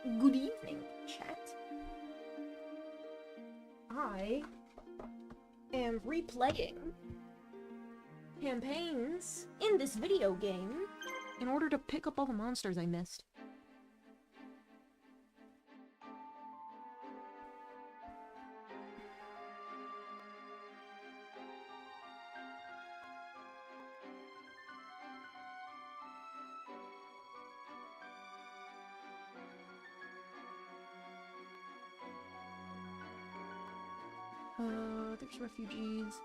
Good evening, chat. I am replaying campaigns in this video game in order to pick up all the monsters I missed. There's refugees.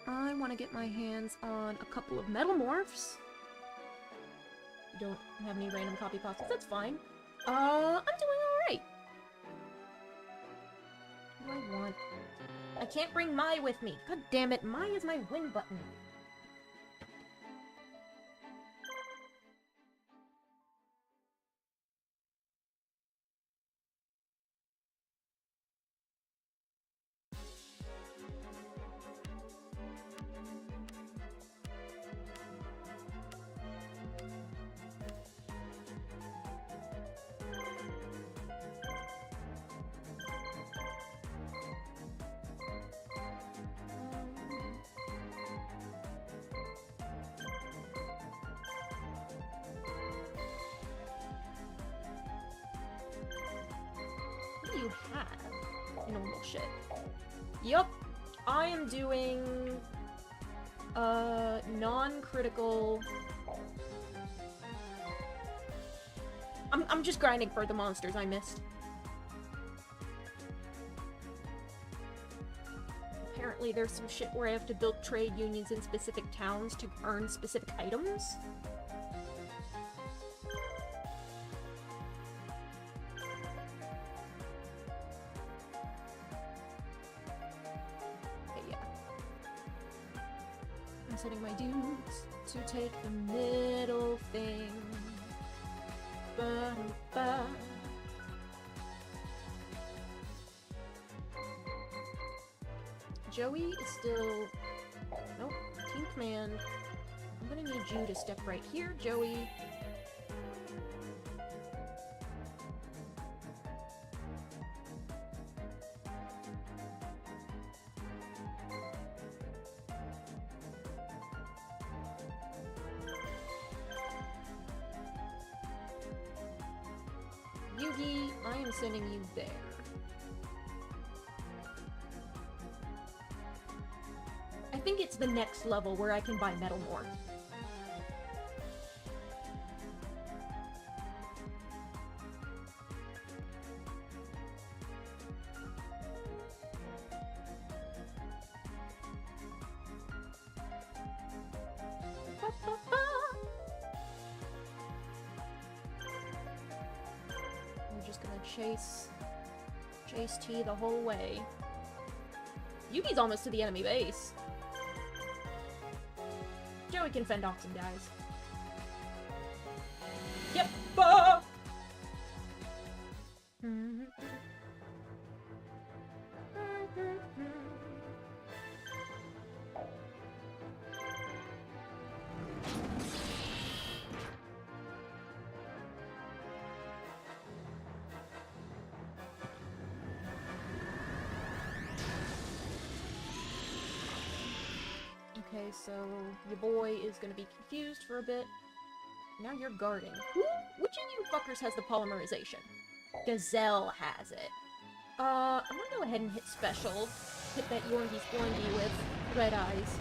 I want to get my hands on a couple of metamorphs. Don't have any random copy pastas, that's fine. I'm doing alright. What do I want? I can't bring Mai with me. God damn it, Mai is my win button. You have normal shit. Yup, I am doing non-critical. I'm just grinding for the monsters I missed. Apparently there's some shit where I have to build trade unions in specific towns to earn specific items. Setting my dudes to take the middle thing. Ba-ba. Joey is still... Nope. Team command. I'm gonna need you to step right here, Joey. Yugi, I am sending you there. I think it's the next level where I can buy Metal Morph. Chase T the whole way. Yugi's almost to the enemy base. Joey can fend off some guys. Yep. Ah! Okay, so your boy is gonna be confused for a bit. Now you're guarding. Which of you fuckers has the polymerization? Gazelle has it. I'm gonna go ahead and hit special. Hit that Yorngi Splungy with red eyes.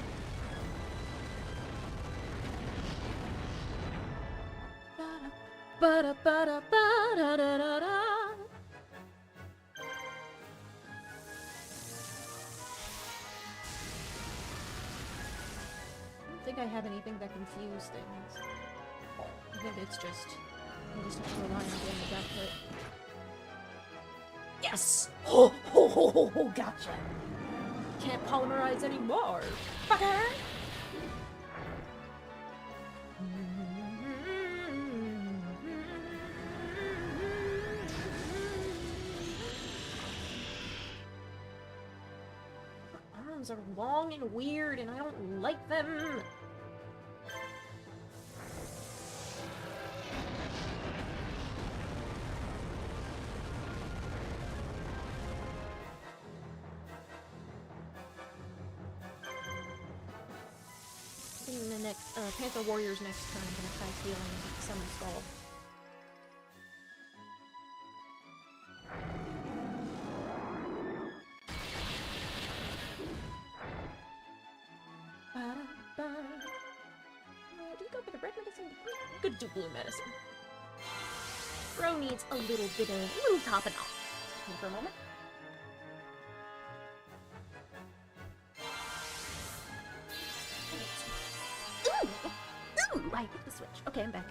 Ba-da-ba-da-ba-da-da-da-da. I don't think I have anything that confuse things. I think it's just... I just have to rely on getting the back foot. Yes! Ho ho ho ho ho! Gotcha! can't polymerize anymore. Fucker! Her arms are long and weird, and I don't like them. In the next, Panther Warrior's next turn, I'm gonna try healing Summon Skull. Do you go for the red medicine? I'm gonna do blue medicine. Bro needs a little bit of topping off. Hold for a moment. Ooh! I hit the switch. Okay, I'm back.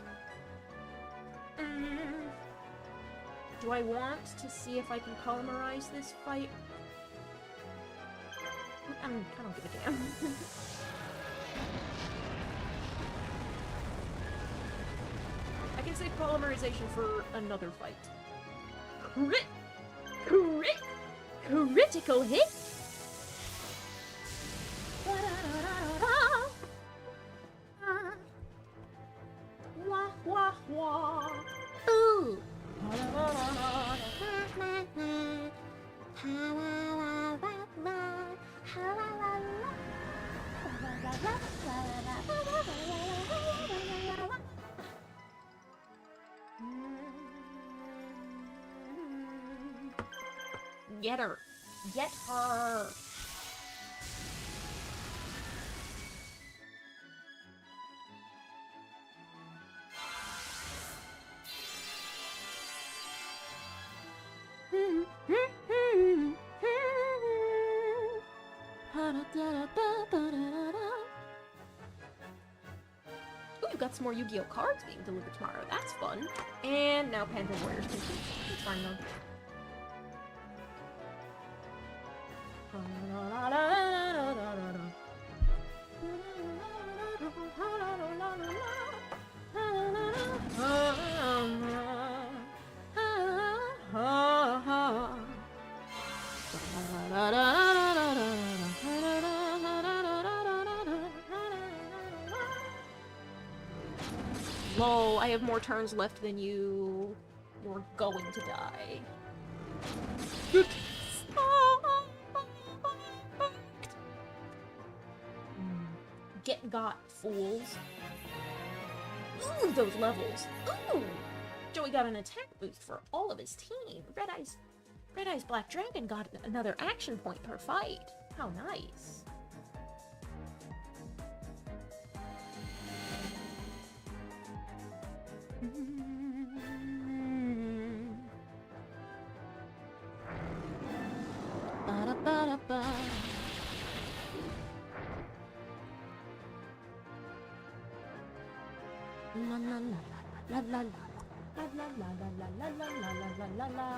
Do I want to see if I can polymerize this fight? I don't give a damn. I can say polymerization for another fight. Critical hit! Wah wah wah! Ooh! Get her! Get her! Ooh, you got some more Yu-Gi-Oh cards being delivered tomorrow. That's fun. And now Panther Warriors can choose. It's fine though. Lol, I have more turns left than you. You're going to die. Get got, fools. Ooh, those levels. Ooh! Joey got an attack boost for all of his team. Red Eyes Black Dragon got another action point per fight. How nice. Ba-da-ba-da-ba. La la la la la la la la la la la la la la la.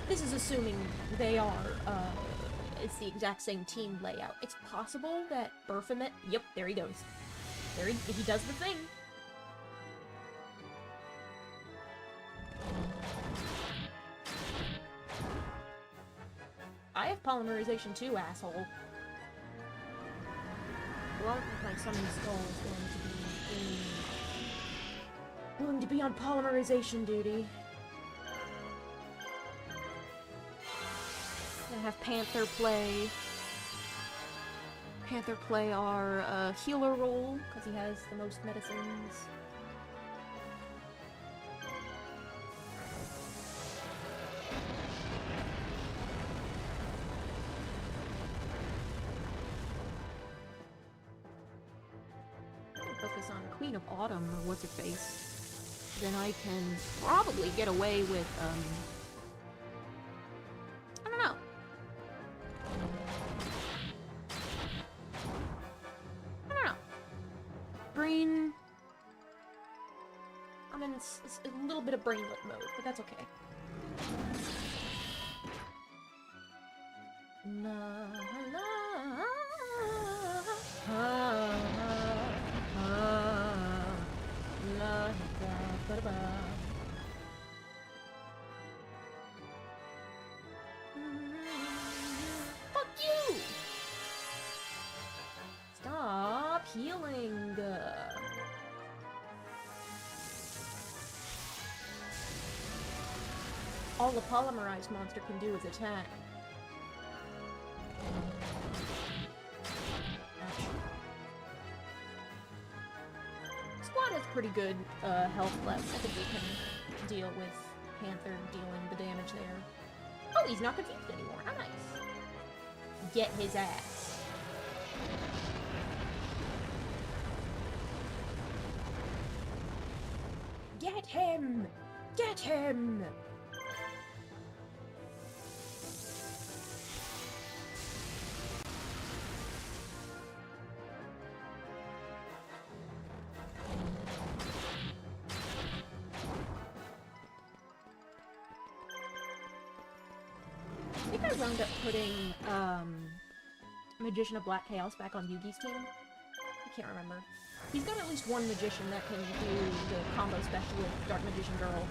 This is assuming they are, it's the exact same team layout. It's possible that Baphomet, yep, there he goes. He does the thing. I have polymerization too, asshole. Well, my Summon Skull is going to be on polymerization duty. I have Panther play our healer role, because he has the most medicines. Focus on Queen of Autumn, or what's her face. Then I can probably get away with, I don't know. Green I'm in a little bit of brainlet mode, but that's okay. La la la ba ba. Fuck you! Stop healing. All the polymerized monster can do is attack. Squad has pretty good health left. I think we can deal with Panther dealing the damage there. Oh, he's not confused anymore. How nice. Get his ass. Get him! Get him! I think I wound up putting, Magician of Black Chaos back on Yugi's team. I can't remember. He's got at least one magician that can do the combo special with Dark Magician Girl.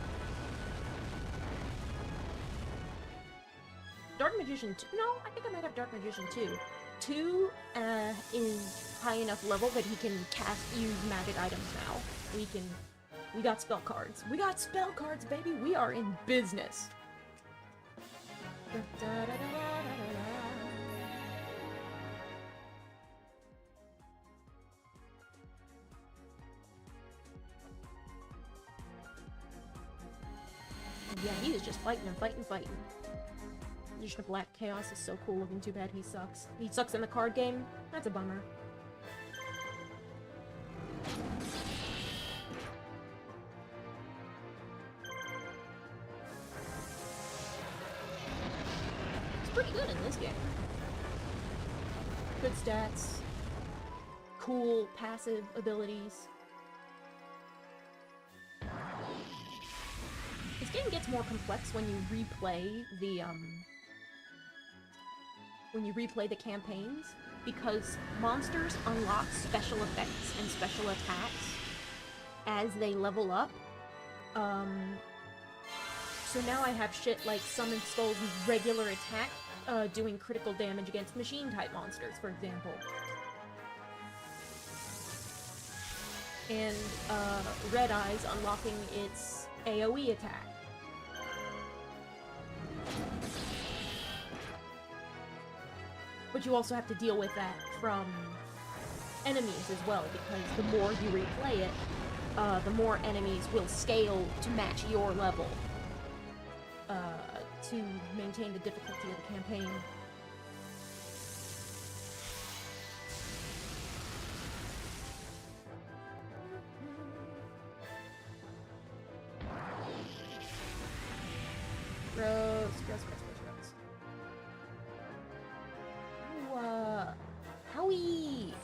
Dark Magician 2? No, I think I might have Dark Magician 2. 2, is high enough level that he can use magic items now. We got spell cards. We got spell cards, baby! We are in business! Yeah, he is just fighting and fighting and fighting. Magician of Black Chaos is so cool looking, too bad he sucks. He sucks in the card game? That's a bummer. It's pretty good in this game. Good stats. Cool passive abilities. This game gets more complex when you replay the campaigns, because monsters unlock special effects and special attacks as they level up. So now I have shit like Summon Skull's regular attack doing critical damage against machine-type monsters, for example. And Red Eyes unlocking its AoE attack. But you also have to deal with that from enemies as well, because the more you replay it, the more enemies will scale to match your level to maintain the difficulty of the campaign. Gross. Howie!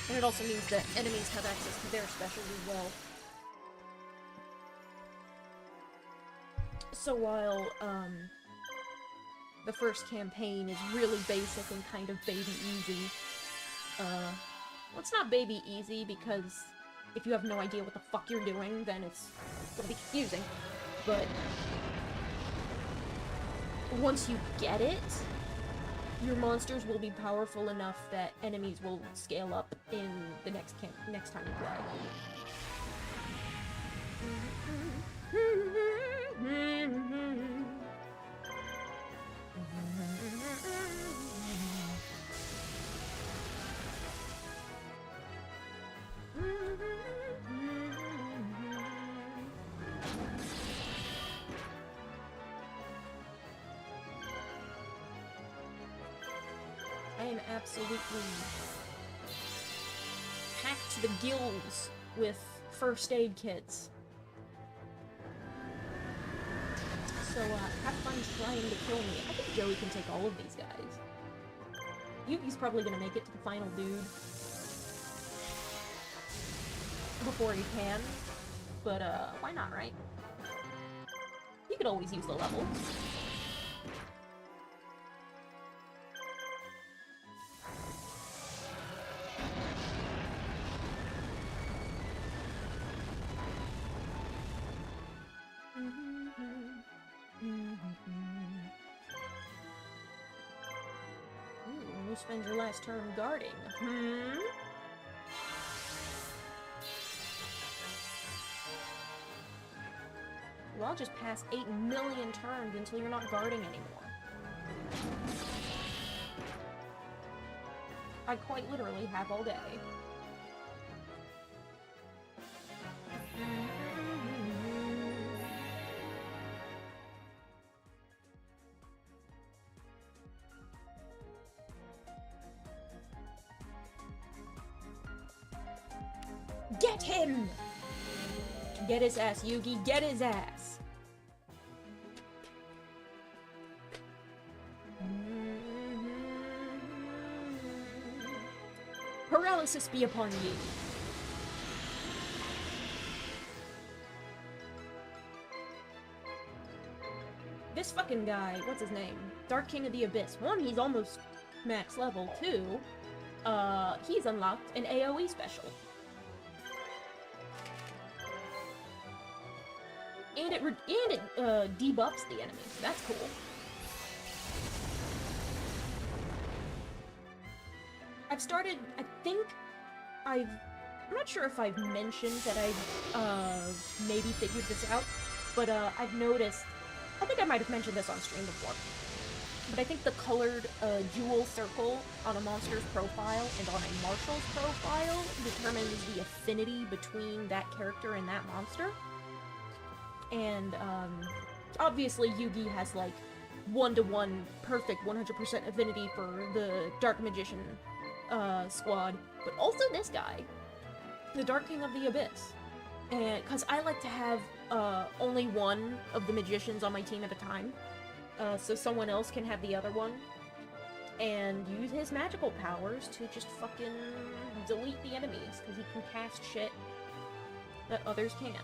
And it also means that enemies have access to their specials as well. So while, the first campaign is really basic and kind of baby easy, well, it's not baby easy because if you have no idea what the fuck you're doing, then it's gonna be confusing. But once you get it, your monsters will be powerful enough that enemies will scale up in the next time you play. I am absolutely packed to the gills with first aid kits. So, have fun trying to kill me. I think Joey can take all of these guys. Yuki's probably gonna make it to the final dude before he can. but, why not, right? You could always use the level. Ooh, you spend your last turn guarding. Well, I'll just pass 8 million turns until you're not guarding anymore. I quite literally have all day. Get him! Get his ass, Yugi, get his ass! Paralysis be upon you. This fucking guy, what's his name? Dark King of the Abyss. One, he's almost max level. Two, he's unlocked an AoE special. And it debuffs the enemies. That's cool. I've started, I'm not sure if I've mentioned that I've, maybe figured this out, but, I've noticed, I think I might have mentioned this on stream before, but I think the colored, jewel circle on a monster's profile and on a marshal's profile determines the affinity between that character and that monster. And, obviously Yugi has, like, 1-to-1 perfect 100% affinity for the Dark Magician, squad, but also this guy, the Dark King of the Abyss. And, cause I like to have, only one of the magicians on my team at a time, so someone else can have the other one, and use his magical powers to just fucking delete the enemies, cause he can cast shit that others can't.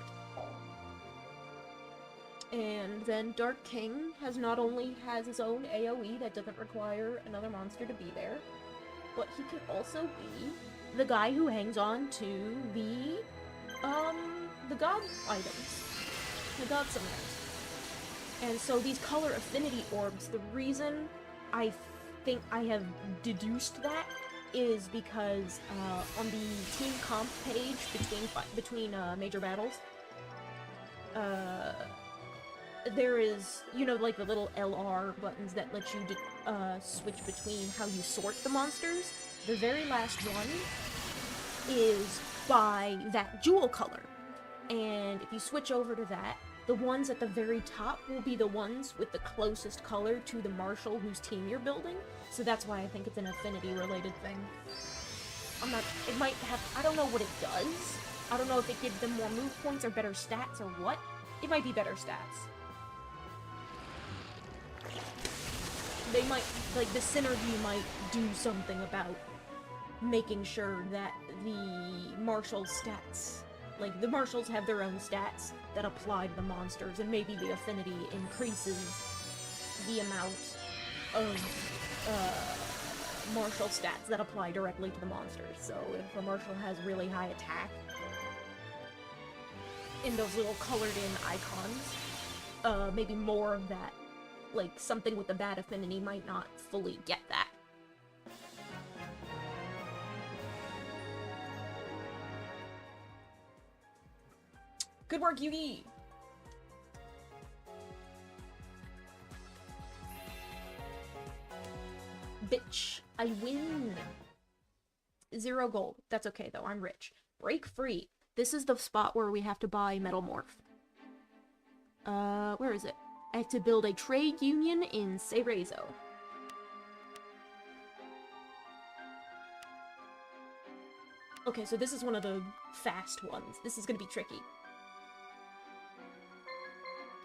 And then Dark King not only has his own AoE that doesn't require another monster to be there, but he can also be the guy who hangs on to the god items. The god summoners. And so these color affinity orbs, the reason I think I have deduced that is because, on the team comp page between major battles, there is, you know, like the little LR buttons that let you switch between how you sort the monsters. The very last one is by that jewel color. And if you switch over to that, the ones at the very top will be the ones with the closest color to the marshal whose team you're building. So that's why I think it's an affinity related thing. It might have, I don't know what it does. I don't know if it gives them more move points or better stats or what. It might be better stats. They might, like, the synergy might do something about making sure that the marshal stats, like, the marshals have their own stats that apply to the monsters, and maybe the affinity increases the amount of, marshal stats that apply directly to the monsters. So if a marshal has really high attack in those little colored-in icons, maybe more of that. Like, something with a bad affinity might not fully get that. Good work, Yugi! Bitch, I win! 0 gold. That's okay, though. I'm rich. Break free. This is the spot where we have to buy Metalmorph. Where is it? I have to build a trade union in Cerezo. Okay, so this is one of the fast ones. This is gonna be tricky.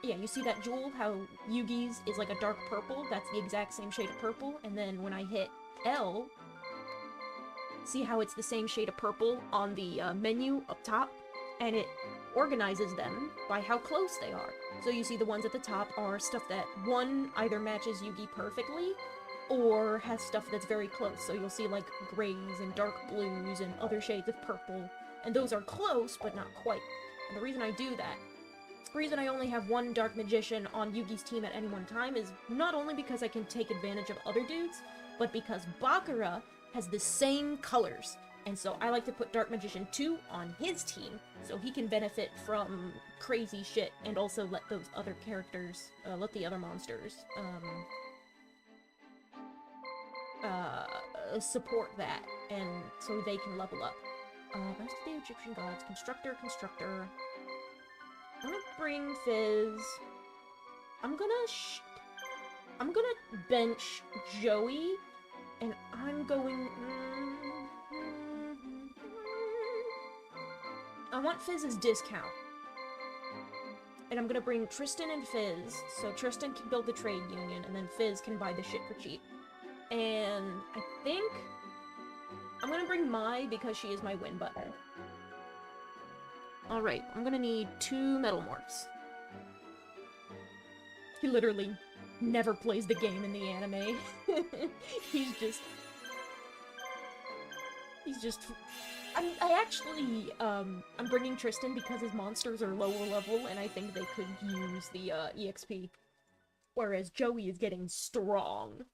Yeah, you see that jewel? How Yugi's is like a dark purple? That's the exact same shade of purple. And then when I hit L, see how it's the same shade of purple on the menu up top? And it organizes them by how close they are. So you see the ones at the top are stuff that, one, either matches Yugi perfectly, or has stuff that's very close. So you'll see, like, grays and dark blues and other shades of purple, and those are close, but not quite. And the reason I do that, the reason I only have one Dark Magician on Yugi's team at any one time is not only because I can take advantage of other dudes, but because Bakura has the same colors. And so I like to put Dark Magician 2 on his team, so he can benefit from crazy shit, and also let those other characters, let the other monsters, support that, and so they can level up. Rest of the Egyptian gods, Constructor. I'm gonna bring Fizz. I'm gonna bench Joey, and I'm going... I want Fizz's discount. And I'm gonna bring Tristan and Fizz, so Tristan can build the trade union, and then Fizz can buy the shit for cheap. And I think I'm gonna bring Mai because she is my win button. Alright, I'm gonna need 2 Metalmorphs. He literally never plays the game in the anime. He's just... I'm bringing Tristan because his monsters are lower level, and I think they could use the, EXP. Whereas Joey is getting strong.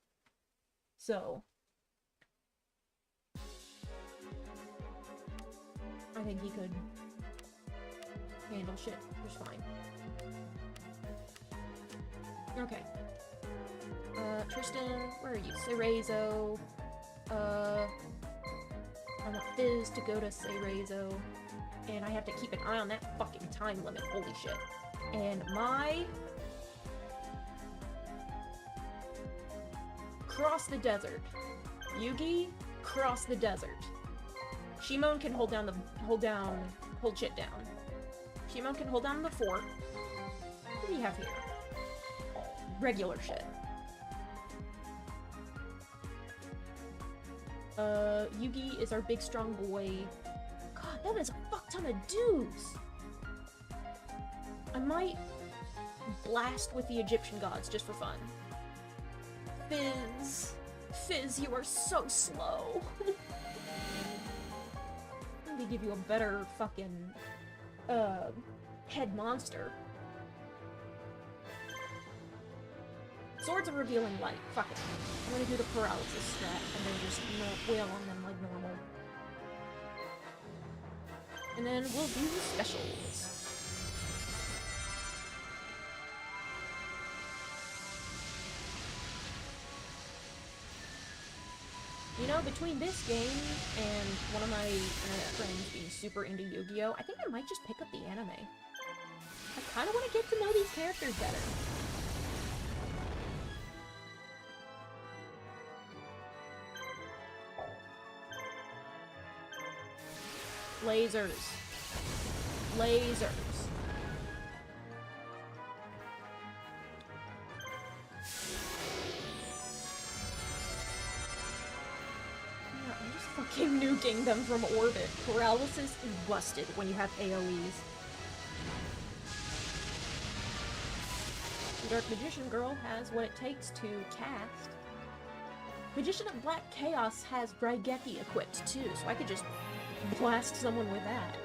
So... I think he could handle shit just fine. Okay. Tristan, where are you? Cerezo. I want Fizz to go to Cerezo. And I have to keep an eye on that fucking time limit, holy shit. And Mai... Cross the desert. Yugi, cross the desert. Shimon can hold shit down. Shimon can hold down the fort. What do we have here? Regular shit. Yugi is our big strong boy. God, that is a fuck ton of dudes! I might blast with the Egyptian gods just for fun. Fizz! Fizz, you are so slow! Let me give you a better fucking, head monster. Swords of Revealing Light. Fuck it. I'm gonna do the paralysis strat and then just, wail on them like normal. And then we'll do the specials. You know, between this game and one of my internet friends being super into Yu-Gi-Oh!, I think I might just pick up the anime. I kinda wanna get to know these characters better. Lasers. Lasers. Yeah, I'm just fucking nuking them from orbit. Paralysis is busted when you have AoEs. The Dark Magician Girl has what it takes to cast. Magician of Black Chaos has Raigeki equipped too, so I could just blast someone with that.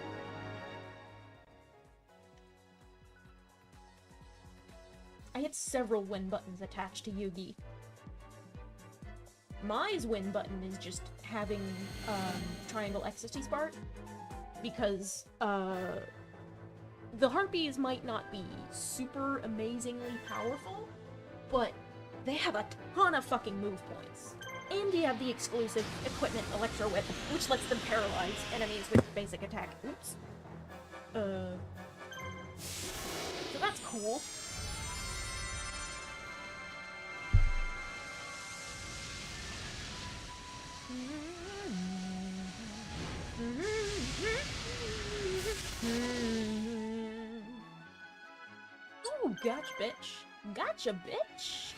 I had several win buttons attached to Yugi. Mai's win button is just having Triangle Ecstasy Spark, because the Harpies might not be super amazingly powerful, but they have a ton of fucking move points. And you have the exclusive equipment Electro Whip, which lets them paralyze enemies with basic attack. Oops. So that's cool. Ooh, gotcha, bitch. Gotcha, bitch.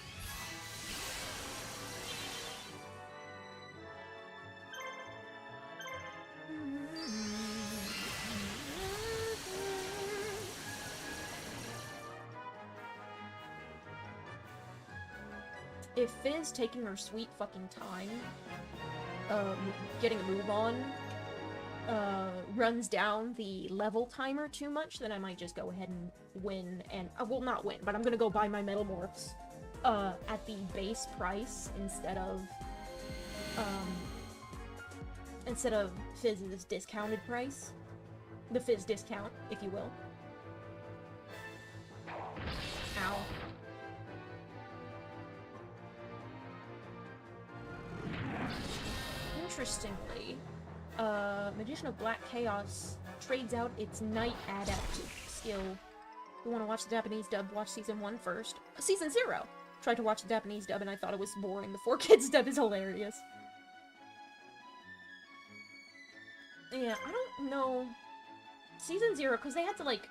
if Fizz taking her sweet fucking time, getting a move on, runs down the level timer too much, then I might just go ahead and win, and, well, not win, but I'm gonna go buy my Metamorphs, at the base price instead of Fizz's discounted price. The Fizz discount, if you will. Ow. Interestingly, Magician of Black Chaos trades out its Night Adept skill. If you want to watch the Japanese dub, watch Season 1 first. Season 0! Tried to watch the Japanese dub and I thought it was boring. The 4Kids dub is hilarious. Yeah, I don't know... Season 0, because they had to, like...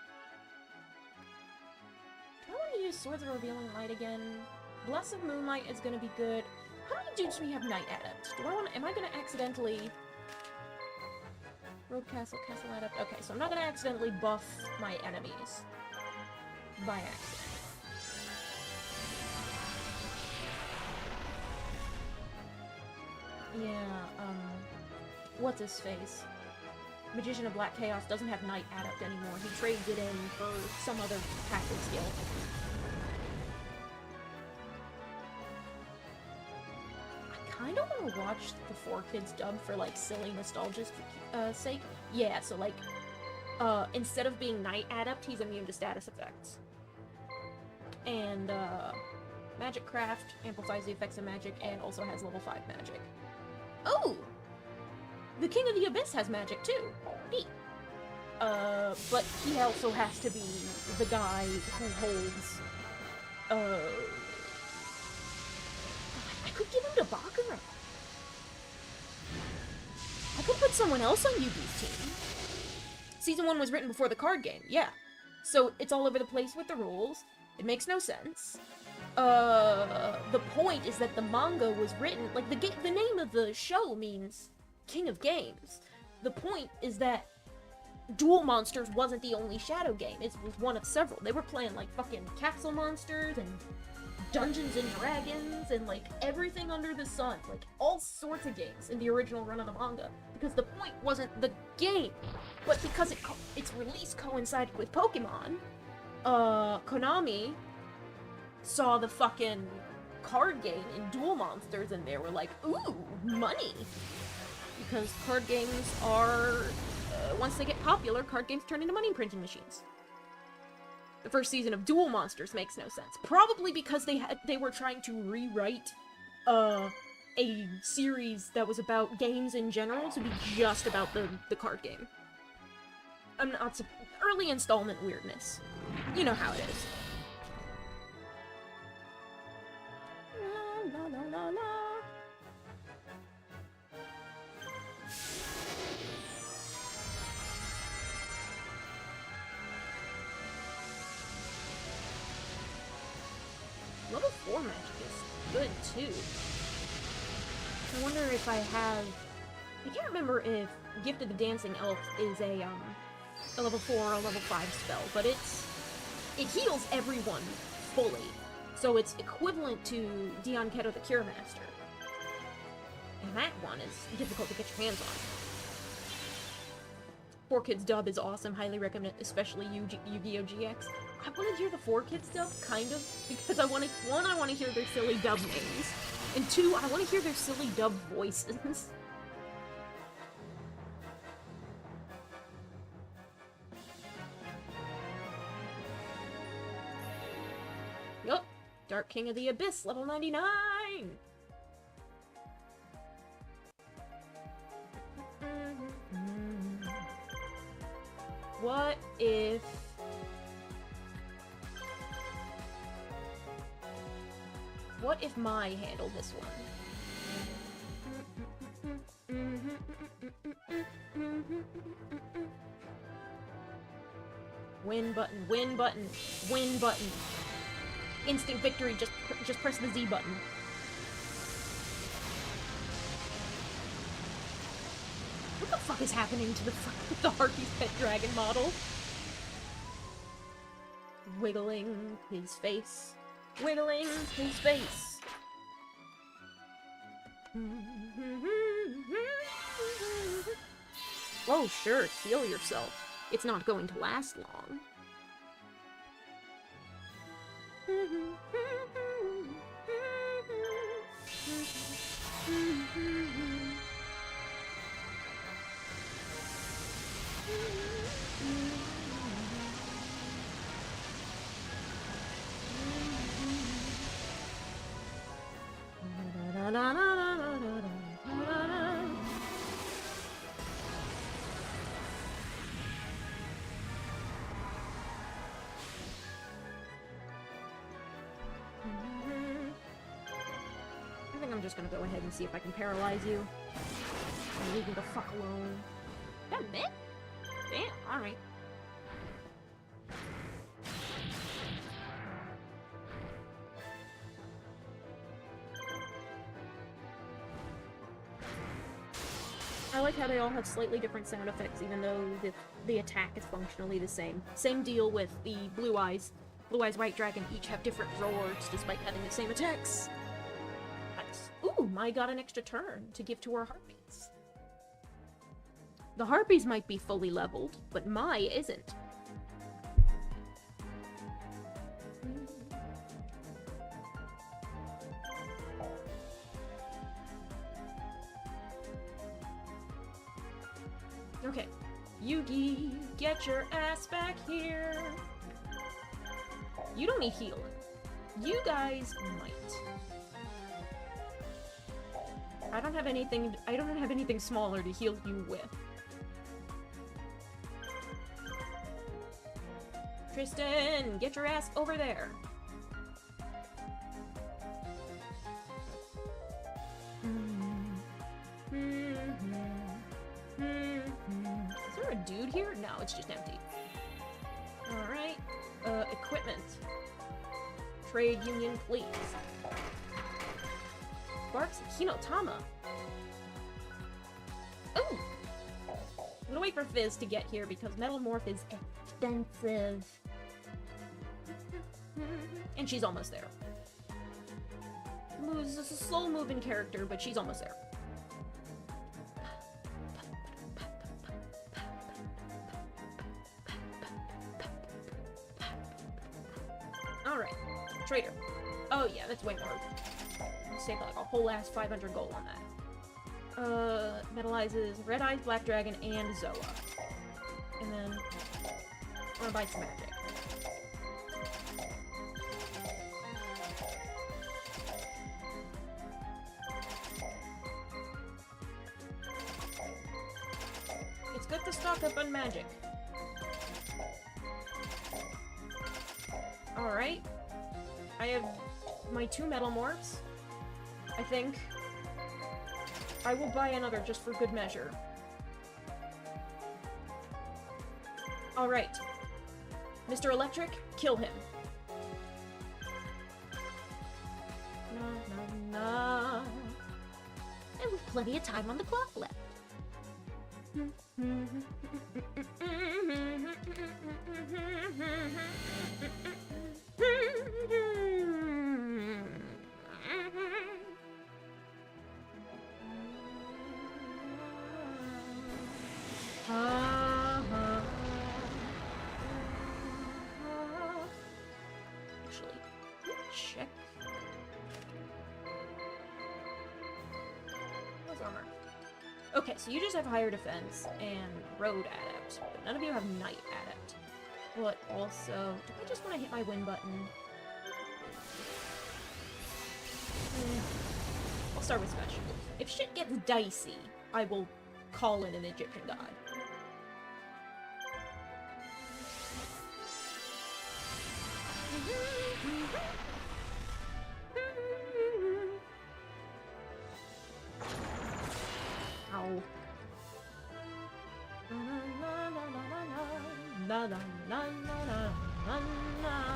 Do I want to use Swords of Revealing Light again? Bless of Moonlight is gonna be good. How many dudes do we have Night Adept? Am I gonna accidentally... Road Castle, Castle Adept... Okay, so I'm not gonna accidentally buff my enemies. By accident. Yeah, what's his face? Magician of Black Chaos doesn't have Night Adept anymore. He trades it in for some other tactic skill. I kinda wanna watch the 4Kids dub for, like, silly nostalgia's sake. Yeah, so, like, instead of being Night Adept, he's immune to status effects. And, Magic Craft amplifies the effects of magic and also has level 5 magic. Oh! The King of the Abyss has magic too. Neat. But he also has to be the guy who holds, I could give him to Bakura. I could put someone else on Yugi's team. Season 1 was written before the card game, yeah. So it's all over the place with the rules. It makes no sense. The point is that the manga was written, like, the name of the show means King of Games. The point is that Duel Monsters wasn't the only Shadow game, it was one of several. They were playing, like, fucking Castle Monsters, and Dungeons and Dragons, and, like, everything under the sun. Like, all sorts of games in the original run of the manga. Because the point wasn't the game, but because its release coincided with Pokemon, Konami saw the fucking card game in Duel Monsters, and they were like, ooh, money! Because card games are, once they get popular, card games turn into money printing machines. The first season of Duel Monsters makes no sense. Probably because they were trying to rewrite, a series that was about games in general to be just about the card game. I'm not early installment weirdness. You know how it is. La la la la. Level 4 magic is good too. I wonder if I have... I can't remember if Gift of the Dancing Elf is a level 4 or a level 5 spell, but it heals everyone fully. So it's equivalent to Dion Keto the Cure Master. And that one is difficult to get your hands on. 4Kids dub is awesome, highly recommend it, especially Yu-Gi-Oh! GX. I want to hear the 4Kids dub, kind of, because I want to hear their silly dub names, and 2, I want to hear their silly dub voices. Yup, Dark King of the Abyss, level 99! What if... What if Mai handled this one? Win button, win button, win button. Instant victory, just press the Z button. What the fuck is happening to the Harpy's pet dragon model? Wiggling his face. Wiggling his face. Oh, sure, heal yourself. It's not going to last long. I think I'm just gonna go ahead and see if I can paralyze you. And leave me the fuck alone. That a bit? Damn, alright. I like how they all have slightly different sound effects, even though the attack is functionally the same. Same deal with the Blue Eyes. Blue Eyes White Dragon each have different roars, despite having the same attacks. Nice. Ooh, Mai got an extra turn to give to her Harpies. The Harpies might be fully leveled, but Mai isn't. Okay, Yugi, get your ass back here. You don't need healing. You guys might. I don't have anything smaller to heal you with. Tristan, get your ass over there. Is there a dude here? No, it's just empty. Alright. Equipment. Trade union, please. Sparks Hinotama. Ooh! I'm gonna wait for Fizz to get here because Metal Morph is expensive. And she's almost there. This is a slow-moving character, but she's almost there. Alright. Trader. Oh yeah, that's way more. Save like a whole ass 500 gold on that. Metalizes Red Eyes, Black Dragon, and Zoa. And then I'm gonna buy some magic. It's good to stock up on magic. Alright. I have my 2 metal morphs. I think. I will buy another just for good measure. Alright. Mr. Electric, kill him. Na, na, na. And with plenty of time on the clock left. Actually, check. What's armor? Okay, so you just have higher defense and road adept, but none of you have night adept. But also, do I just want to hit my win button? I'll start with special. If shit gets dicey, I will call in an Egyptian god. Ow. La la la la la la la.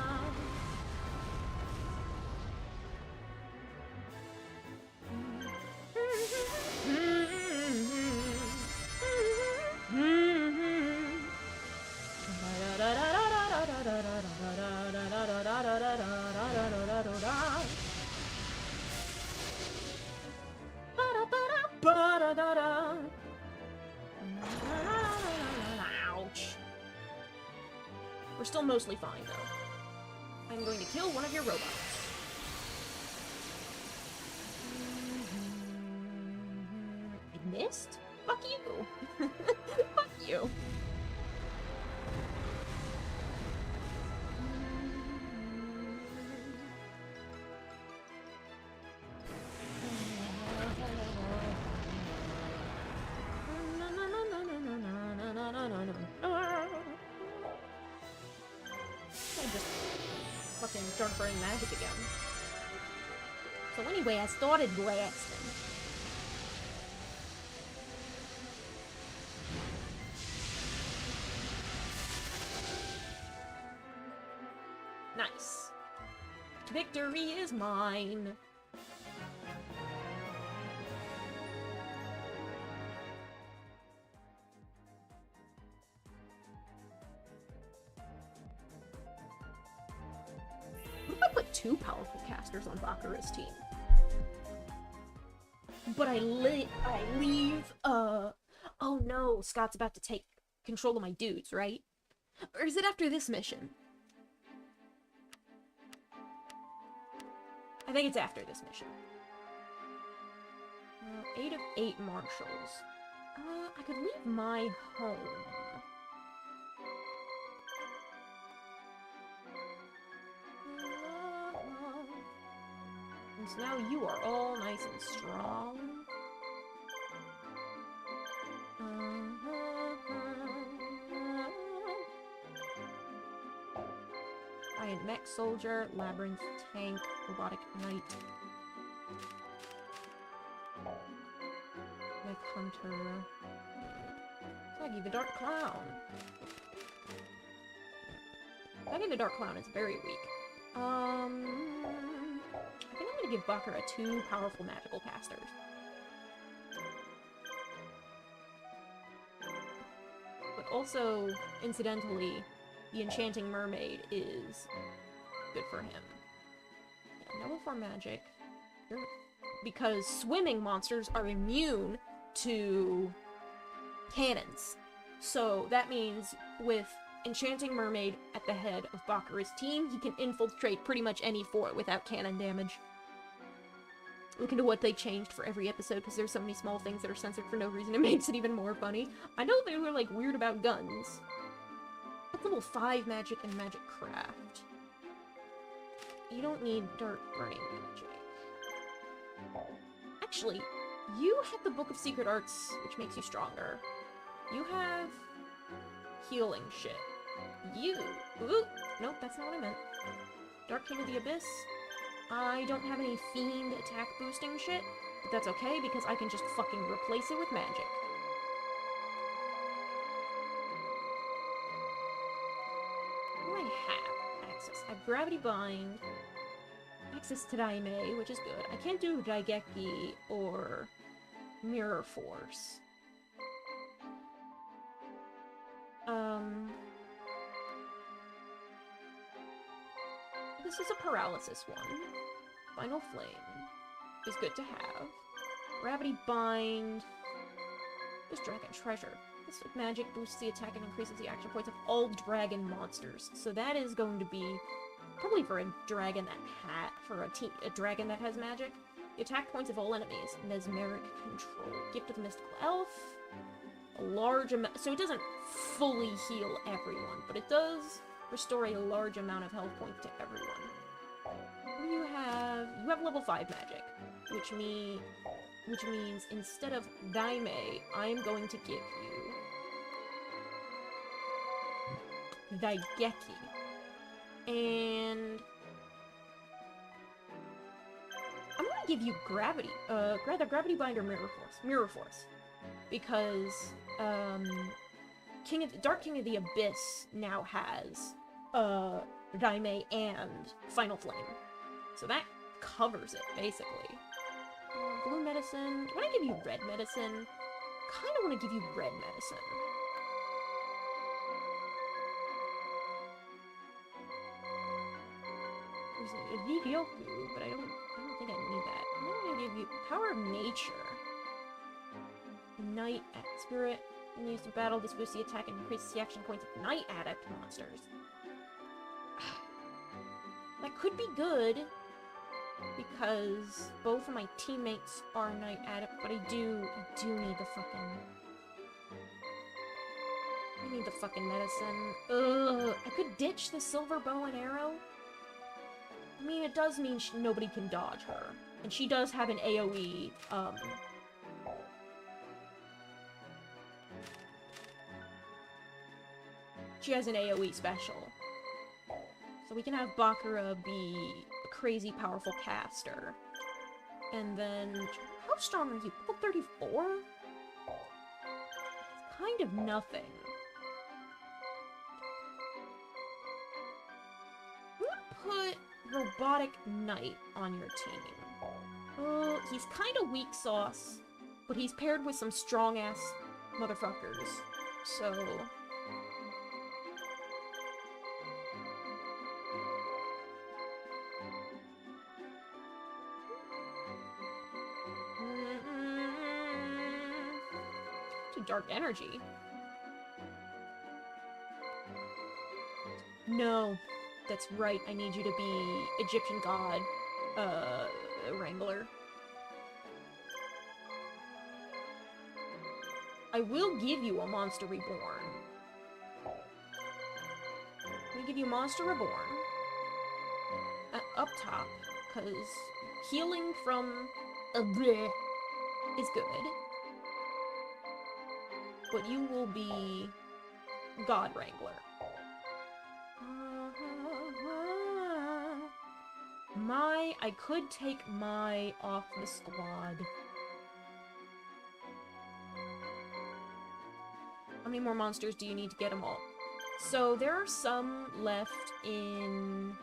We're still mostly fine, though. I'm going to kill one of your robots. I missed? Fuck you. Fuck you. Start burning magic again. So anyway, I started blasting. Nice. Victory is mine. Two powerful casters on Bakura's team. But I leave, oh no, Scott's about to take control of my dudes, right? Or is it after this mission? I think it's after this mission. 8 of 8 marshals. I could leave my home. So now you are all nice and strong. Giant mech soldier, labyrinth tank, robotic knight, mech hunter, Saggy the dark clown. Saggy the dark clown is very weak. I think I'm gonna give Bakura 2 powerful magical casters. But also, incidentally, the Enchanting Mermaid is good for him. Yeah, level 4 magic. Because swimming monsters are immune to cannons. So that means with Enchanting Mermaid at the head of Bakura's team, he can infiltrate pretty much any fort without cannon damage. Look into what they changed for every episode, because there's so many small things that are censored for no reason. It makes it even more funny. I know they were, like, weird about guns. That's level 5 magic and magic craft. You don't need dark burning magic. Actually, you have the Book of Secret Arts, which makes you stronger. You have healing shit. You... Ooh! Nope, that's not what I meant. Dark King of the Abyss. I don't have any fiend attack boosting shit, but that's okay because I can just fucking replace it with magic. What do I have? Access. I have Gravity Bind. Access to Daime, which is good. I can't do Daigeki or Mirror Force. This is a paralysis one. Final Flame is good to have. Gravity Bind. This Dragon Treasure. This magic boosts the attack and increases the action points of all dragon monsters. So that is going to be probably for a dragon a dragon that has magic. The attack points of all enemies. Mesmeric Control. Gift of the Mystical Elf. A large amount. So it doesn't fully heal everyone, but it does restore a large amount of health points to everyone. You have level 5 magic, which means instead of Daime, I'm going to give you Daigeki. And I'm gonna give you Gravity, either Gravity Bind or Mirror Force. Because, Dark King of the Abyss now has, Daime and Final Flame. So that covers it, basically. Blue medicine. Do I want to give you red medicine? Kinda want to give you red medicine. There's a Vigyoku, but I don't think I need that. I'm gonna give you Power of Nature. Night Spirit. When used to battle, this boosts the attack and increases the action points of Night Adept monsters. could be good, because both of my teammates are Knight Adept, but I do need the fucking... I need the fucking medicine. Ugh, I could ditch the silver bow and arrow. I mean, it does mean nobody can dodge her. And she does have an AoE, she has an AoE special. So we can have Bakura be a crazy powerful caster. And then... How strong are you? Level 34? It's kind of nothing. I'm gonna put Robotic Knight on your team. He's kind of weak sauce, but he's paired with some strong-ass motherfuckers. So... Dark energy. No, that's right. I need you to be Egyptian god, Wrangler. I will give you a Monster Reborn. I'm gonna give you Monster Reborn up top, because healing from is good. But you will be God Wrangler. I could take my off the squad. How many more monsters do you need to get them all? So there are some left in,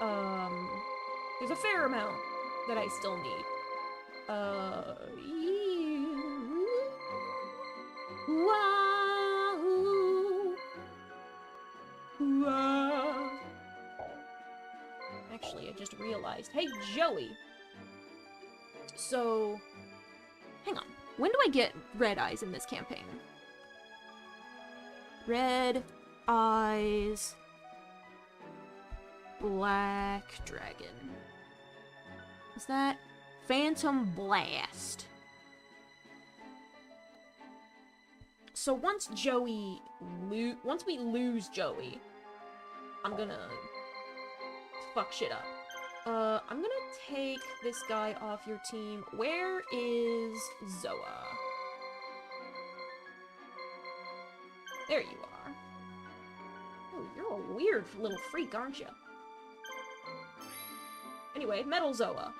there's a fair amount that I still need. Wahoo! Wah. Actually, I just realized. Hey, Joey! So, hang on. When do I get red eyes in this campaign? Red eyes... Black dragon. Is that Phantom Blast? So once we lose Joey, I'm gonna fuck shit up. I'm gonna take this guy off your team. Where is Zoa? There you are. Oh, you're a weird little freak, aren't you? Anyway, Metal Zoa.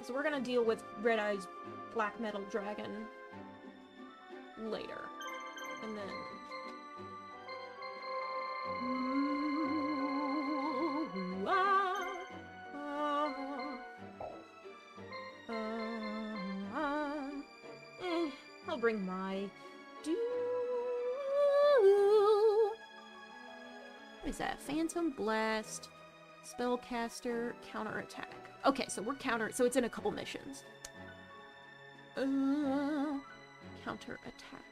So we're gonna deal with Red Eyes Black Metal Dragon later. And then... I'll bring my... What is that? Phantom Blast, Spellcaster, Counterattack. Okay, so we're so it's in a couple missions. Counterattack.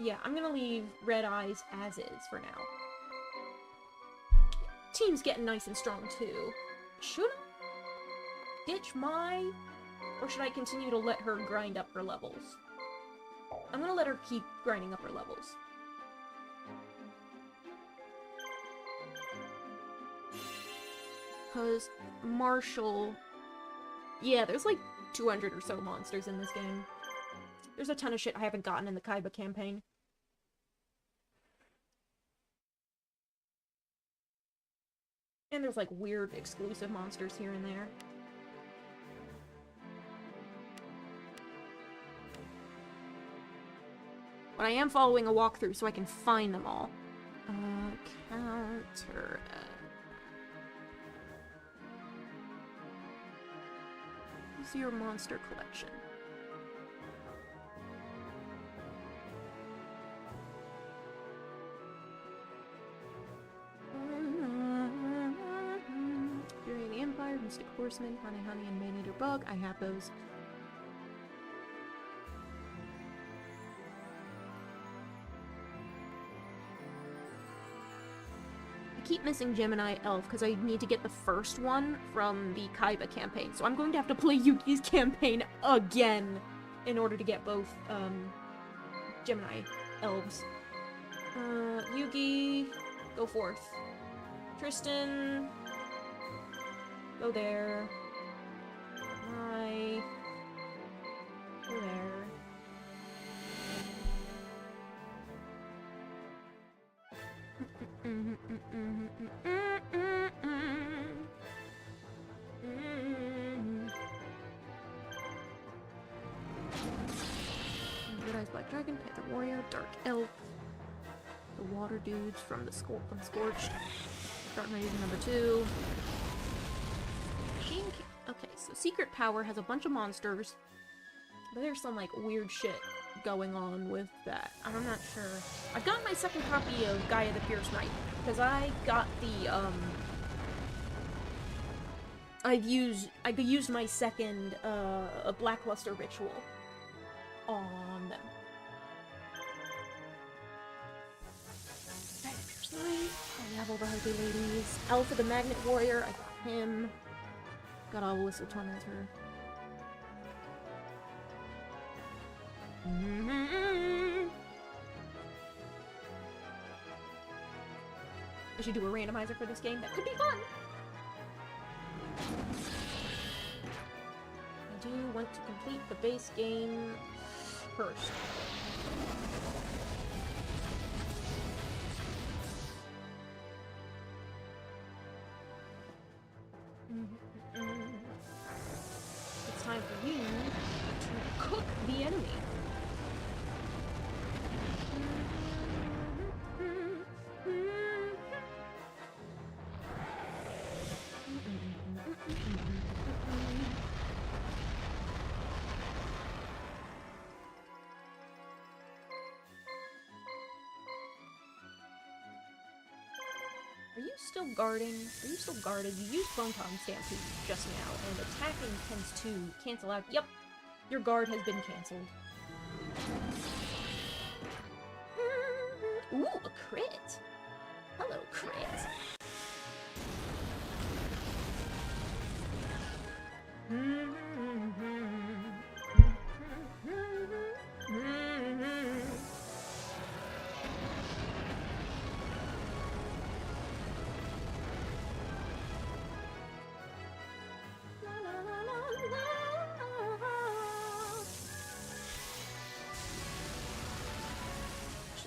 Yeah, I'm gonna leave Red Eyes as is for now. Team's getting nice and strong too. Should I ditch my... or should I continue to let her grind up her levels? I'm gonna let her keep grinding up her levels. Because Marshall... Yeah, there's like 200 or so monsters in this game. There's a ton of shit I haven't gotten in the Kaiba campaign. And there's like weird exclusive monsters here and there. But I am following a walkthrough so I can find them all. Counter... What's your monster collection? During the Empire, Mystic Horde Horseman, Honey Honey, and Man-Eater Bug. I have those. I keep missing Gemini Elf because I need to get the first one from the Kaiba campaign. So I'm going to have to play Yugi's campaign again in order to get both Gemini Elves. Yugi, go forth. Tristan, go there. Hi. Go there. Red Eyes Black Dragon, Panther Warrior, Dark Elf, the Water Dudes from the Unscorched, Dark Knight number 2. Okay, so Secret Power has a bunch of monsters, but there's some like weird shit going on with that. I'm not sure. I've got my second copy of Gaia the Fierce Knight because I got the I used my second Blackluster ritual on them. Fierce Knight. I have all the Harpy ladies. Alpha the Magnet Warrior. I got him. Got Obelisk the Tormentor. I should do a randomizer for this game. That could be fun. I do want to complete the base game first. It's time for you to cook the enemy. Are you still guarding? Are you still guarded? You used Photon Stampede just now, and attacking tends to cancel out. Yep, your guard has been canceled. Ooh, a crit! Hello, crit.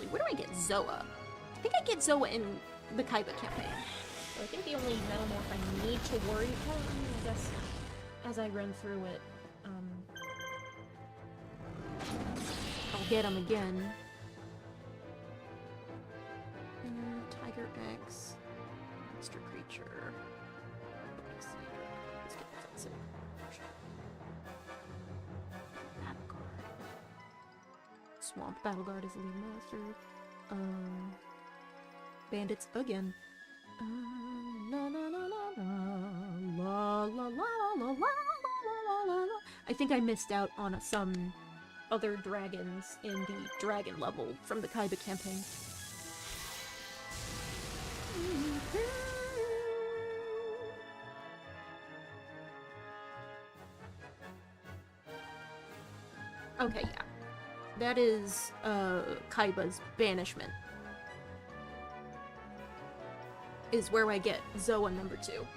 Where do I get Zoa? I think I get Zoa in the Kaiba campaign. So I think the only Metamorph I need to worry about, I guess, as I run through it, I'll get him again. Tiger X, Monster Creature. Let's get this in. Swamp Battle Guard is the lead monster. Bandits again. La la la la la la la la la la. I think I missed out on some other dragons in the dragon level from the Kaiba campaign. Okay, yeah. That is, Kaiba's banishment. Is where I get Zoa number 2.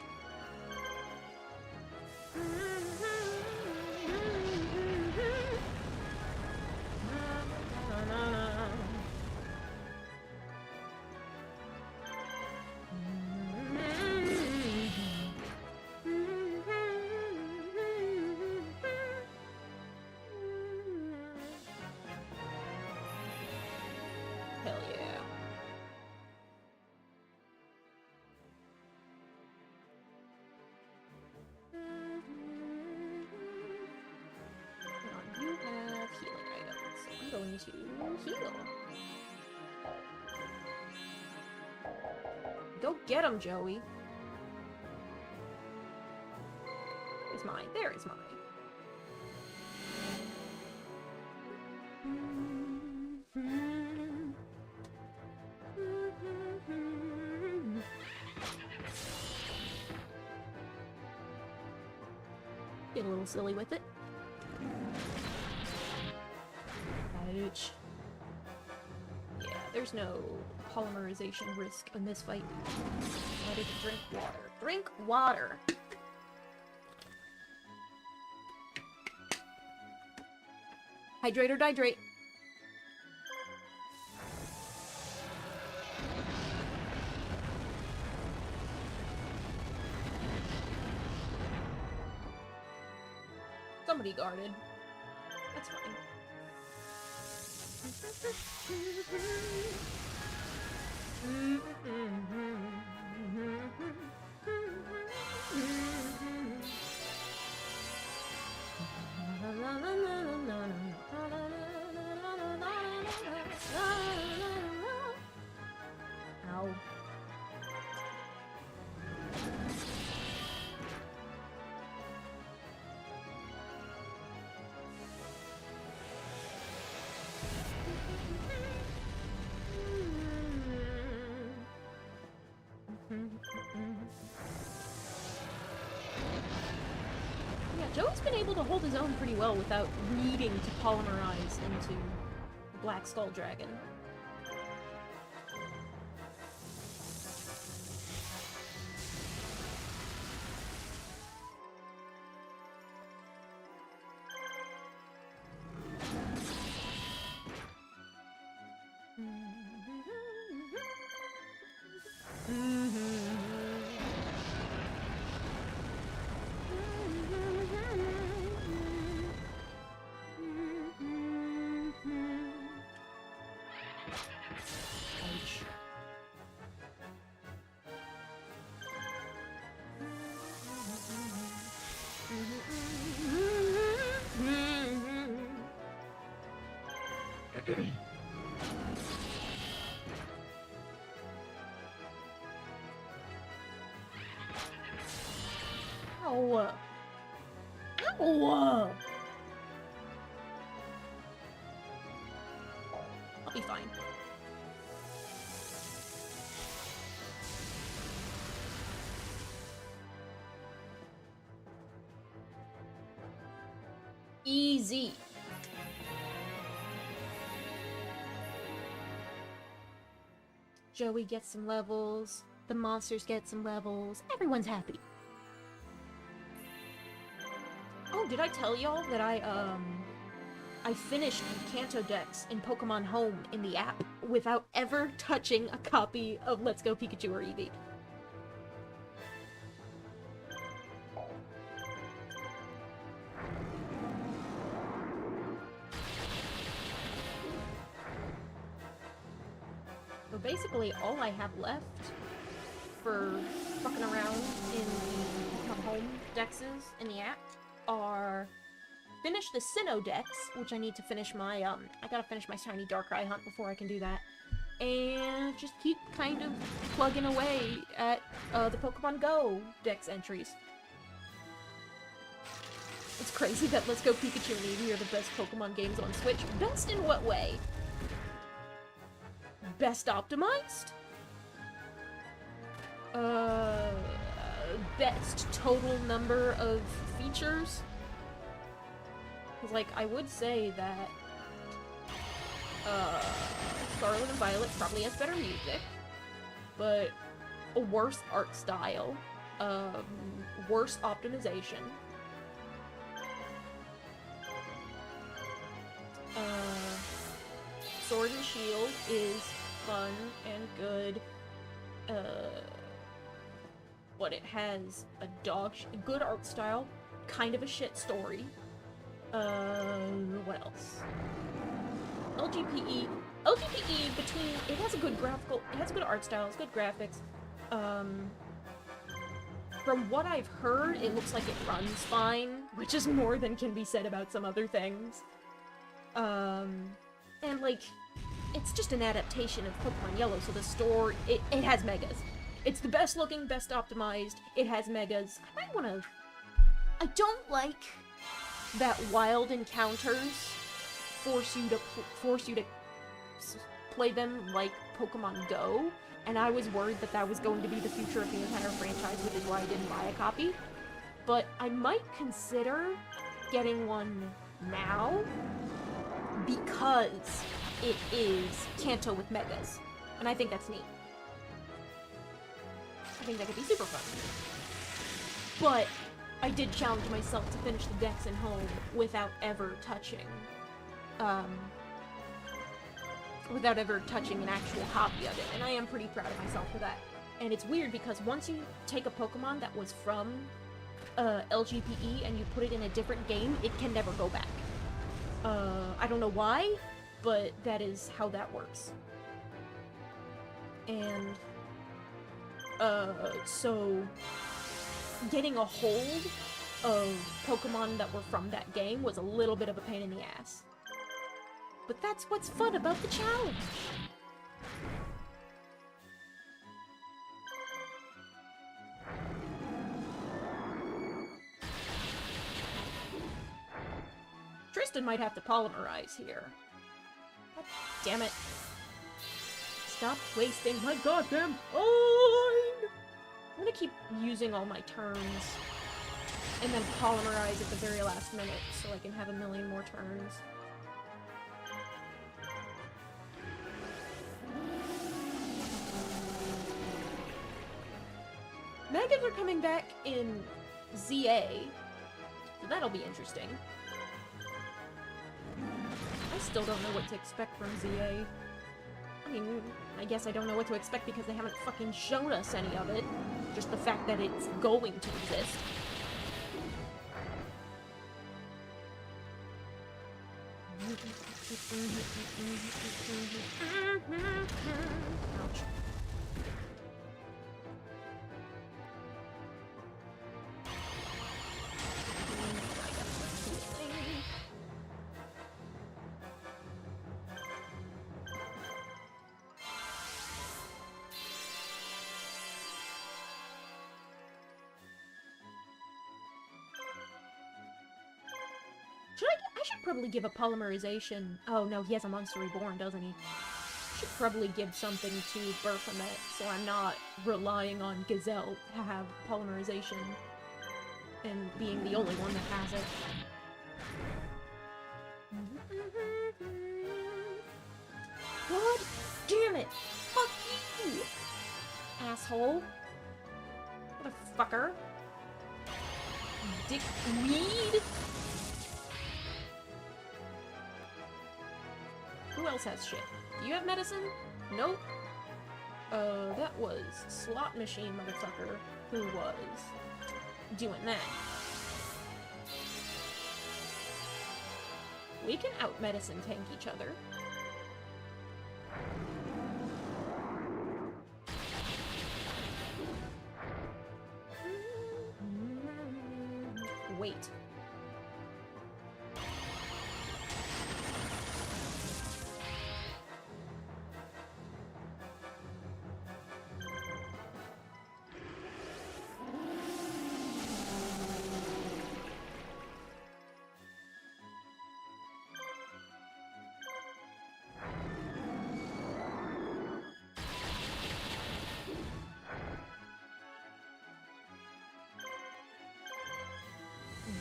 Hell yeah. Now you have healing items, so I'm going to heal. Go get him, Joey. Where's mine? There is mine. Get a little silly with it. Ouch. Yeah, there's no polymerization risk in this fight. I need to drink water. Drink water! Hydrate or dihydrate. Somebody guarded. That's fine. Ow. Yeah, Joey's been able to hold his own pretty well without needing to polymerize into Black Skull Dragon. Ow! Ow! I'll be fine. Easy. Joey gets some levels, the monsters get some levels, everyone's happy. Oh, did I tell y'all that I finished Kanto Dex in Pokemon Home in the app without ever touching a copy of Let's Go Pikachu or Eevee? So basically, all I have left for fucking around in the Pokemon Home Dexes in the app are finish the Sinnoh Dex, which I need to finish my, I gotta finish my Shiny Darkrai hunt before I can do that, and just keep kind of plugging away at, the Pokemon Go Dex entries. It's crazy that Let's Go Pikachu and Eevee are the best Pokemon games on Switch. Best in what way? Best optimized? Best total number of features? Because, like, I would say that, Scarlet and Violet probably has better music, but a worse art style, worse optimization, Sword and Shield is fun and good, but it has a good art style, kind of a shit story. What else? LGPE between, it has a good art style, it's good graphics. From what I've heard, it looks like it runs fine, which is more than can be said about some other things. And like, it's just an adaptation of Pokemon Yellow, so the store, it has megas. It's the best looking, best optimized, it has megas. I don't like that wild encounters force you to play them like Pokemon Go, and I was worried that that was going to be the future of the entire franchise, which is why I didn't buy a copy. But I might consider getting one now because it is Kanto with Megas, and I think that's neat. I think that could be super fun. But I did challenge myself to finish the decks in home without ever touching an actual copy of it, and I am pretty proud of myself for that. And it's weird because once you take a Pokemon that was from LGPE and you put it in a different game, it can never go back. I don't know why, but that is how that works. And so getting a hold of Pokemon that were from that game was a little bit of a pain in the ass. But that's what's fun about the challenge! Tristan might have to polymerize here. God damn it. Stop wasting my goddamn time! I'm gonna keep using all my turns and then polymerize at the very last minute so I can have a million more turns. Megas are coming back in ZA, so that'll be interesting. I still don't know what to expect from ZA. I mean, I guess I don't know what to expect because they haven't fucking shown us any of it. Just the fact that it's going to exist. Ouch. I should probably give a polymerization. Oh no, he has a Monster Reborn, doesn't he? Should probably give something to Baphomet so I'm not relying on Gazelle to have polymerization and being the only one that has it. God damn it! Fuck you! Asshole! Motherfucker! Dickweed! Who else has shit? Do you have medicine? Nope. That was Slot Machine motherfucker who was doing that. We can out-medicine tank each other. Wait.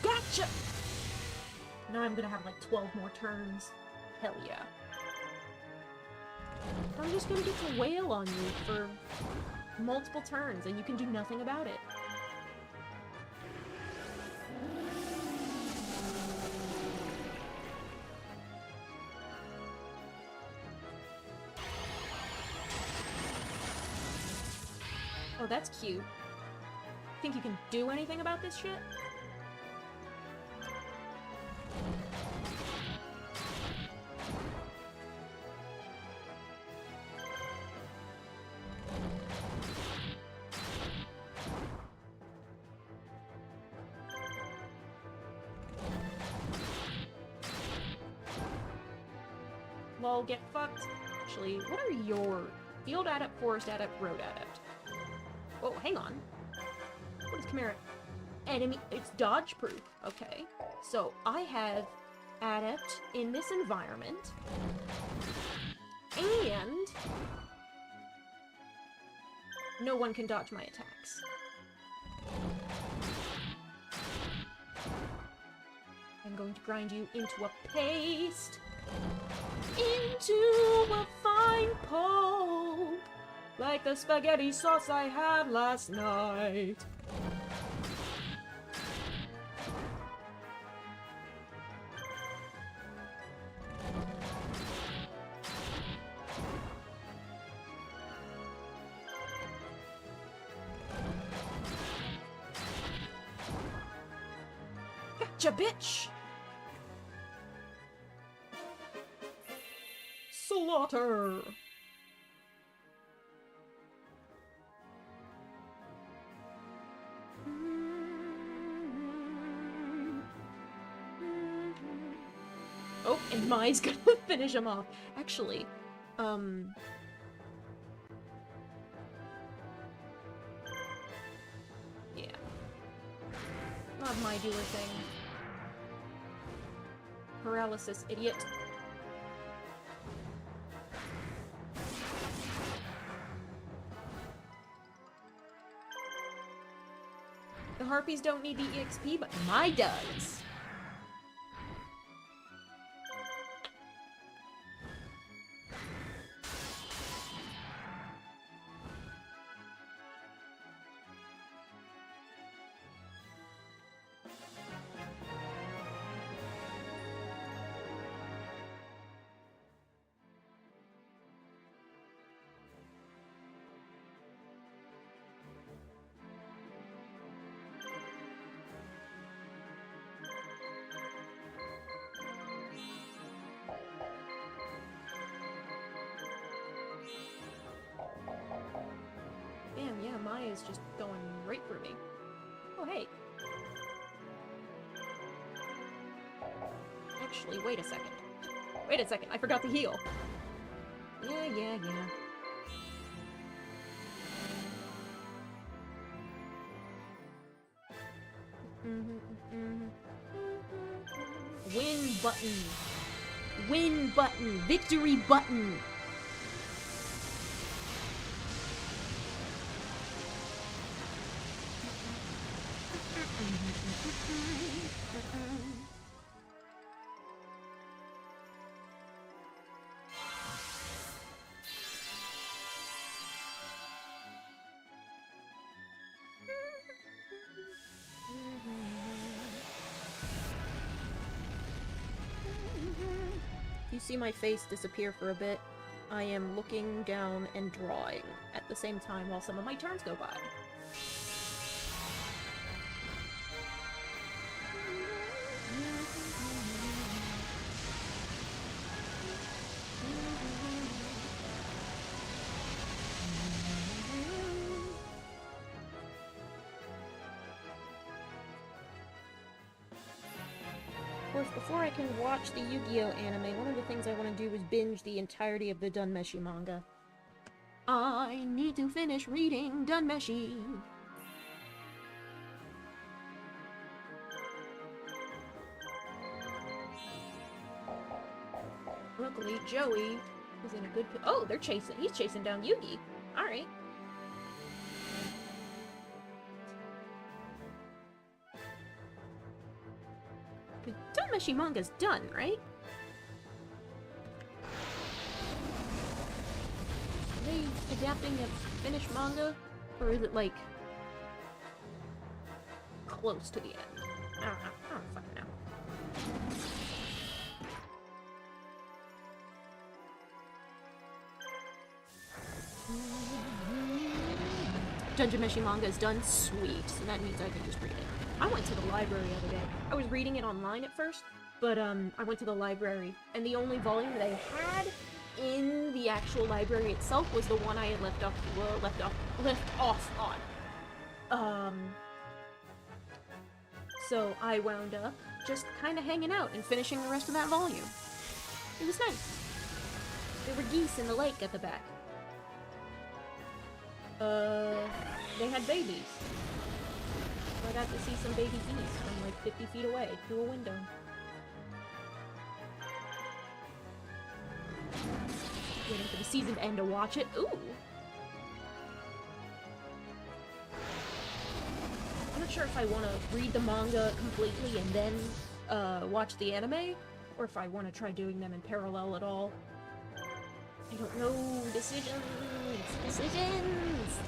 Gotcha! Now I'm gonna have like 12 more turns. Hell yeah. I'm just gonna get to wail on you for multiple turns and you can do nothing about it. Oh, that's cute. Think you can do anything about this shit? Lol, get fucked. Actually, what are your field adept, forest adept, road adept? Oh, hang on. What is Chimera? enemy, it's dodge proof, okay? So I have adept in this environment, and no one can dodge my attacks. I'm going to grind you into a paste, into a fine pulp, like the spaghetti sauce I had last night. Gotcha, bitch! Slaughter! Oh, and Mai's gonna finish him off. Actually, yeah. I'll have Mai do her thing. Paralysis, idiot. The Harpies don't need the EXP, but Mai does. Damn, yeah, Maya's just going right for me. Oh, hey. Actually, wait a second. Wait a second, I forgot to heal. Yeah. Win button. Win button. Victory button. You see my face disappear for a bit. I am looking down and drawing at the same time while some of my turns go by. Of course, before I can watch the Yu-Gi-Oh anime, one of the things I want to do is binge the entirety of the Dunmeshi manga. I need to finish reading Dunmeshi! Luckily, Joey is in a good... Oh, he's chasing down Yugi! Alright. The Dunmeshi manga's done, right? Are they adapting a finished manga? Or is it, like, close to the end? I don't know. I don't fucking know. Dungeon Meshi manga is done? Sweet. So that means I can just read it. I went to the library the other day. I was reading it online at first, but I went to the library, and the only volume they had in the actual library itself was the one I had left off on. So I wound up just kind of hanging out and finishing the rest of that volume. It was nice. There were geese in the lake at the back. They had babies. I got to see some baby bees from like 50 feet away through a window. Waiting for the season to end to watch it. Ooh! I'm not sure if I want to read the manga completely and then watch the anime, or if I want to try doing them in parallel at all. I don't know. Decisions! Decisions!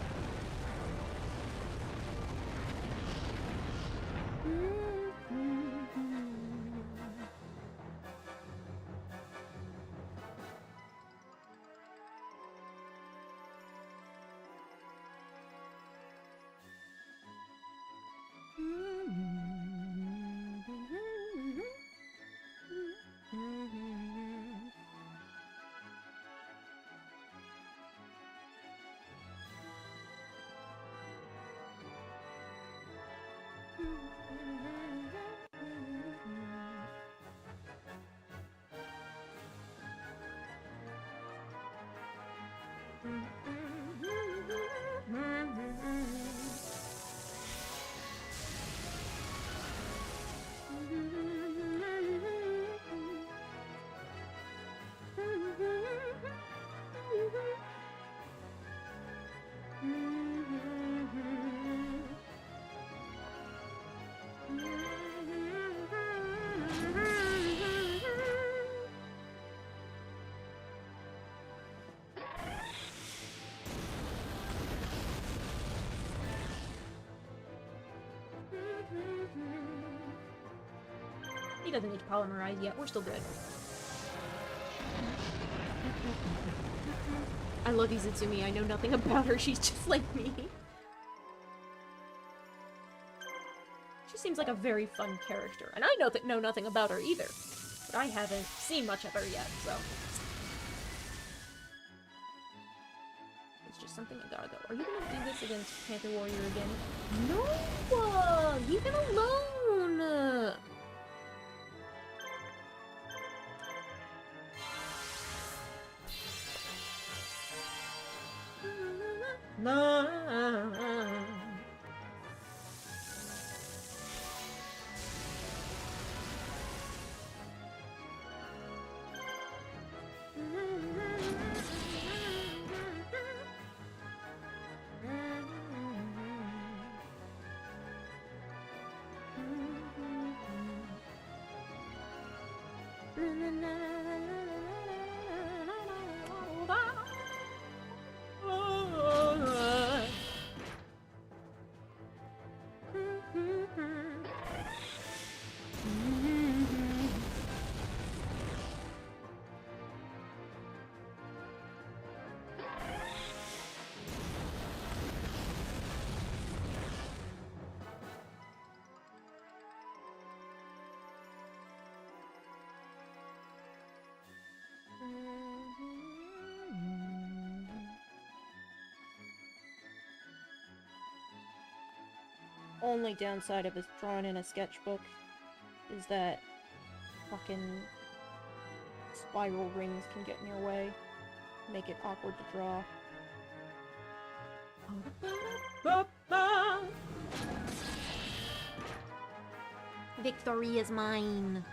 He doesn't need to polymerize yet. We're still good. I love Izitsumi. I know nothing about her. She's just like me. She seems like a very fun character. And I know nothing about her either. But I haven't seen much of her yet, so... It's just something I gotta go. Are you gonna do this against Panther Warrior again? No! Leave him alone! No. Only downside of his drawing in a sketchbook is that fucking spiral rings can get in your way. Make it awkward to draw. Victory is mine!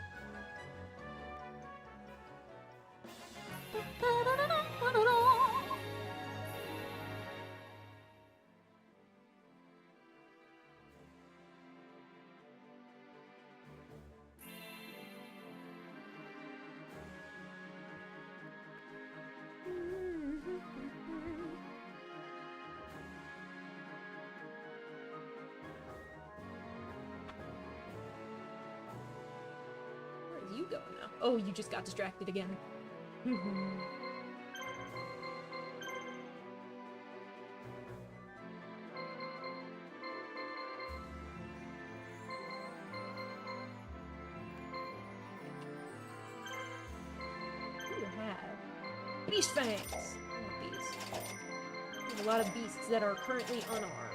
You going now? Oh, you just got distracted again. Who do you have? Beast fangs! I want these. There's a lot of beasts that are currently unarmed.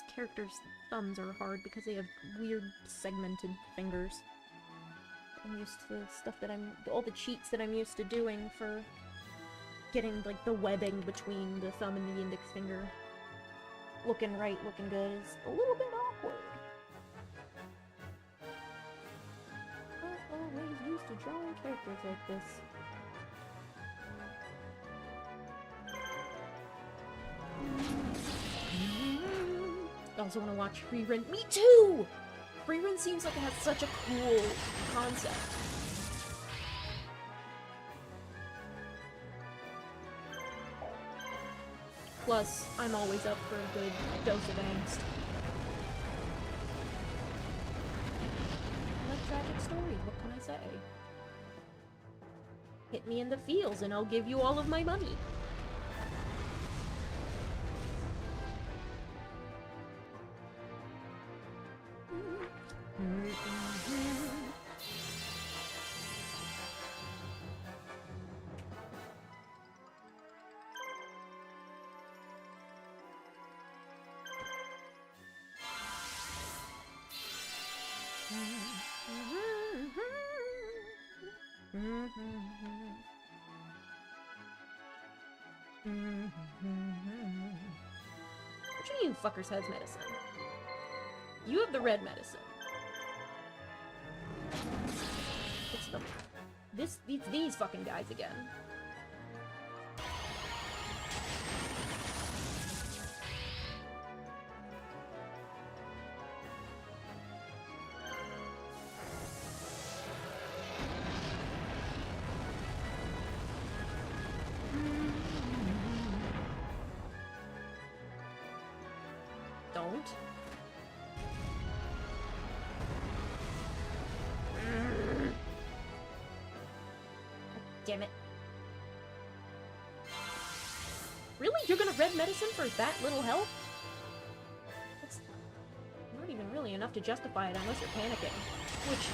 these characters' thumbs are hard because they have weird segmented fingers. I'm used to the stuff that all the cheats that I'm used to doing for getting, like, the webbing between the thumb and the index finger looking right, looking good is a little bit awkward. Not always used to drawing characters like this. I also want to watch Free-Run. Me too! Free-Run seems like it has such a cool concept. Plus, I'm always up for a good dose of angst. I like tragic stories, what can I say? Hit me in the feels and I'll give you all of my money. Which of you fuckers has medicine? You have the red medicine. It's these fucking guys again. Don't. Damn it. Really? You're gonna red medicine for that little help? That's not even really enough to justify it unless you're panicking. Which,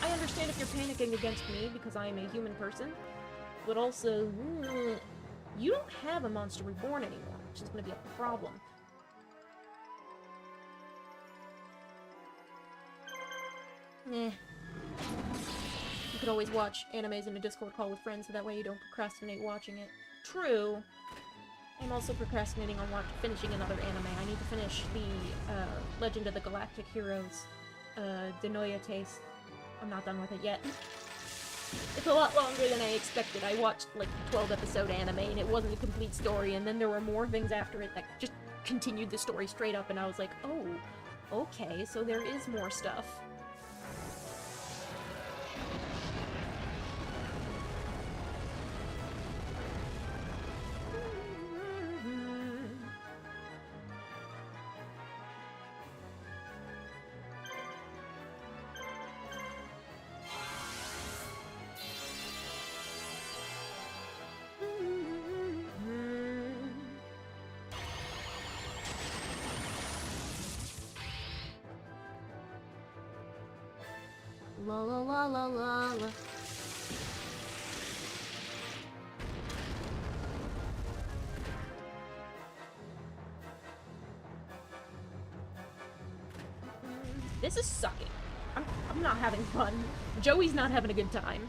I understand if you're panicking against me because I am a human person, but also, you don't have a monster reborn anymore, which is gonna be a problem. Eh. You could always watch animes in a Discord call with friends, so that way you don't procrastinate watching it. True. I'm also procrastinating on finishing another anime. I need to finish the Legend of the Galactic Heroes, Denoya Taste. I'm not done with it yet. It's a lot longer than I expected. I watched like 12-episode anime and it wasn't a complete story, and then there were more things after it that just continued the story straight up, and I was like, oh, okay, so there is more stuff. La la la la la la. This is sucking. I'm not having fun. Joey's not having a good time.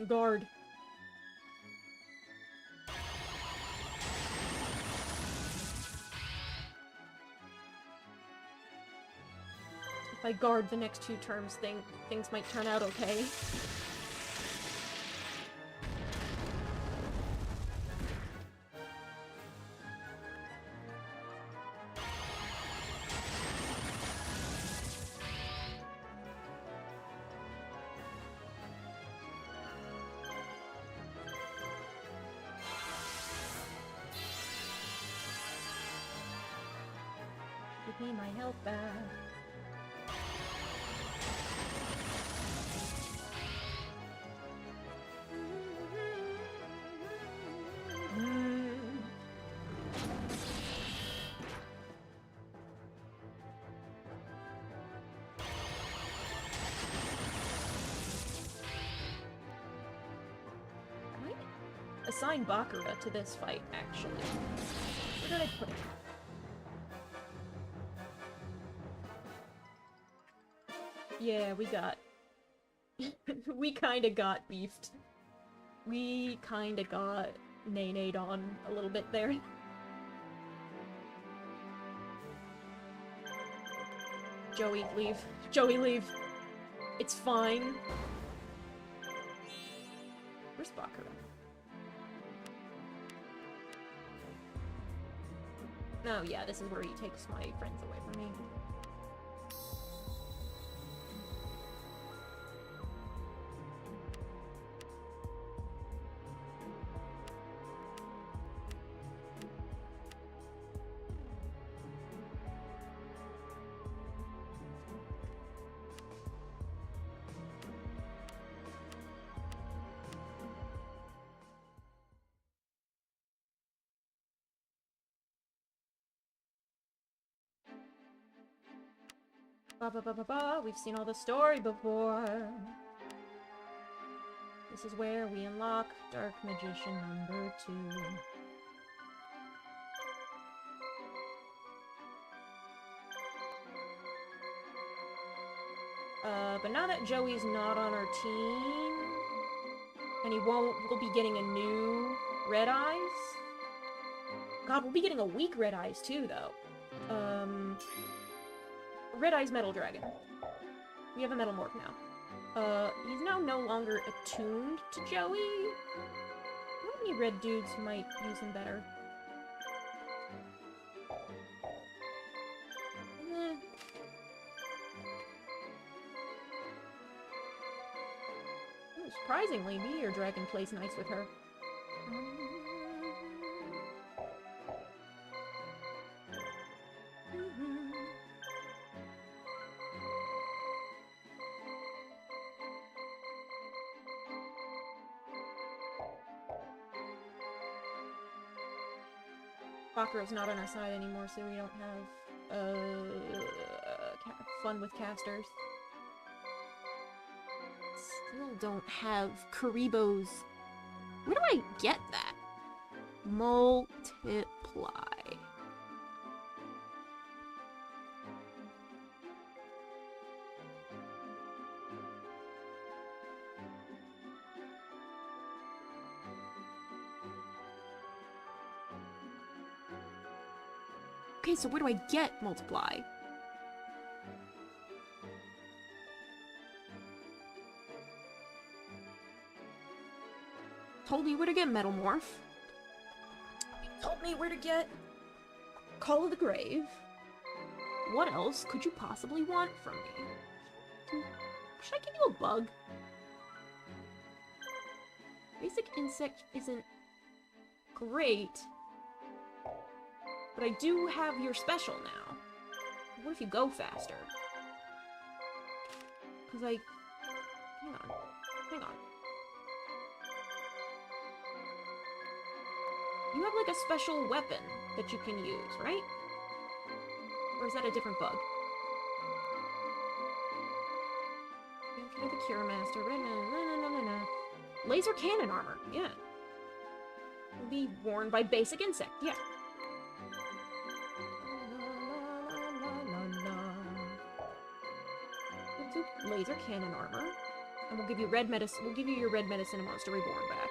Guard. If I guard the next 2 terms, things might turn out okay. Give me my health back. assign Bakura to this fight, actually. Where did I put him? Yeah, we got... we kinda got beefed. We kinda got nay-nayed on a little bit there. Joey, leave. Joey, leave. It's fine. Where's Bakura? Oh yeah, this is where he takes my friends away from me. Ba ba ba ba ba, we've seen all the story before. This is where we unlock Dark Magician number 2. But now that Joey's not on our team, and we'll be getting a new Red Eyes. God, we'll be getting a weak Red Eyes too, though. Red Eyes Metal Dragon. We have a Metal Morph now. He's now no longer attuned to Joey. How many red dudes might use him better? Surprisingly, Meteor Dragon plays nice with her. Bakura's not on our side anymore, so we don't have fun with casters. Still don't have Karibo's. Where do I get that? Multiply. Okay, so where do I get multiply? Told me where to get Metalmorph. Told me where to get Call of the Grave. What else could you possibly want from me? Should I give you a bug? Basic insect isn't great, but I do have your special now. What if you go faster? Because I... Hang on. Hang on. You have, like, a special weapon that you can use, right? Or is that a different bug? You're the Cure Master. Laser cannon armor. Yeah. Will be worn by basic insect. Yeah. We'll do laser cannon armor. And we'll give you red medicine. We'll give you your red medicine and Monster Reborn back.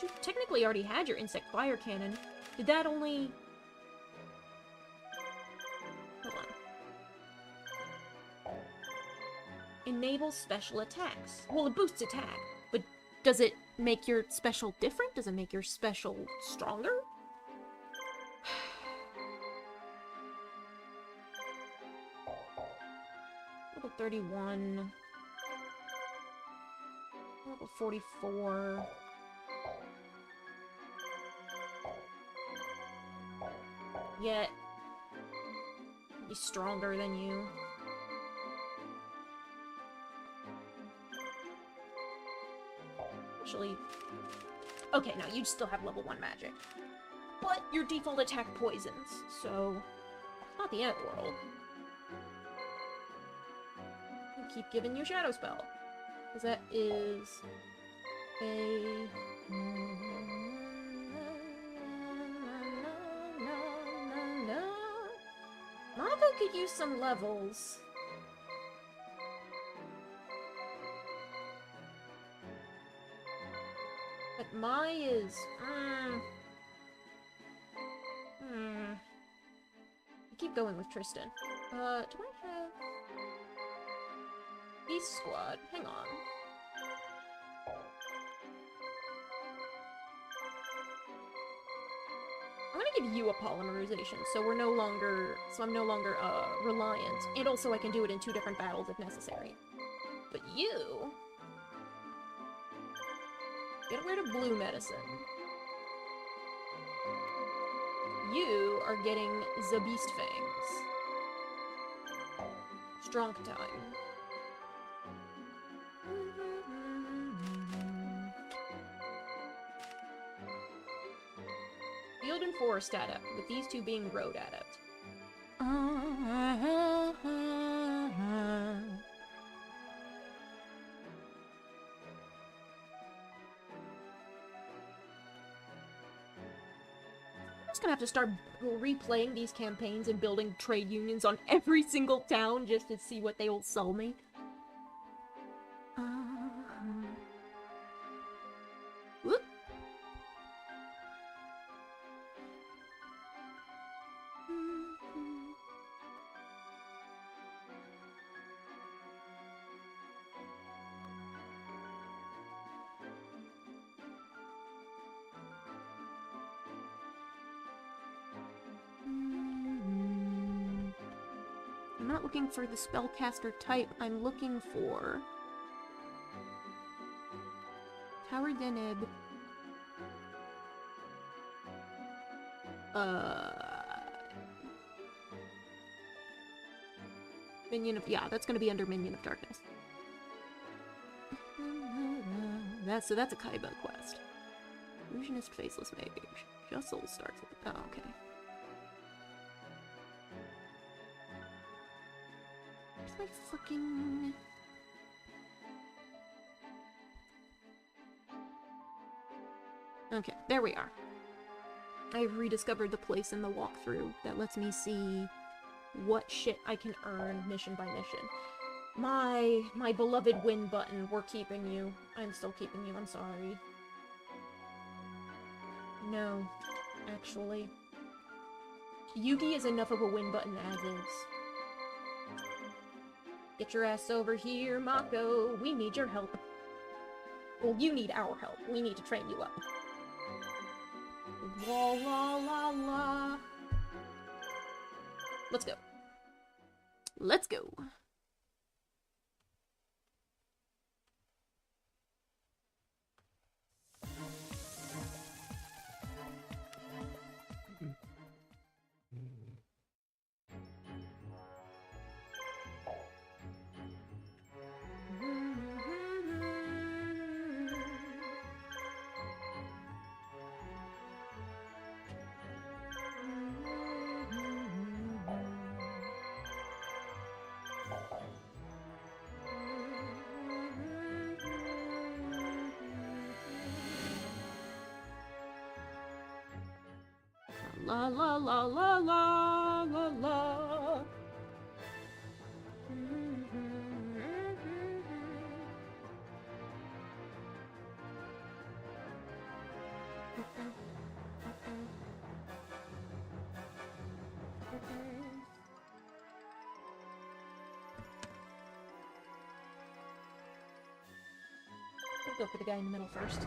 You technically already had your insect fire cannon. Did that only... Hold on. Enable special attacks. Well, it boosts attack, but does it make your special different? Does it make your special stronger? Level 31. Level 44. Yet, be stronger than you. Actually, okay, no, you still have level 1 magic. But your default attack poisons, so not the end of the world. I'll keep giving you Shadow Spell. Because that is a... Monica could use some levels. But Mai is... I keep going with Tristan. Do I have... East Squad? Hang on. I'm gonna give you a polymerization, so we're no longer... So I'm no longer, reliant. And also I can do it in 2 different battles if necessary. But you... Get rid of blue medicine. You are getting the Beast Fangs. Strong time. Field and Forest Adept, with these 2 being Road Adept. I'm just gonna have to start replaying these campaigns and building trade unions on every single town just to see what they will sell me. Whoop. I'm not looking for the spellcaster type, I'm looking for... Tower Deneb. Minion of... Yeah, that's gonna be under Minion of Darkness. So that's a Kaiba quest. Illusionist Faceless Mage. Just Soul starts with... Oh, okay. My fucking... Okay, there we are. I've rediscovered the place in the walkthrough that lets me see what shit I can earn mission by mission. My beloved win button, we're keeping you. I'm still keeping you, I'm sorry. No, actually. Yugi is enough of a win button as is. Get your ass over here, Mako. We need your help. Well, you need our help. We need to train you up. La la la la. Let's go. Let's go. La la la la la la la. I'll go for the guy in the middle first.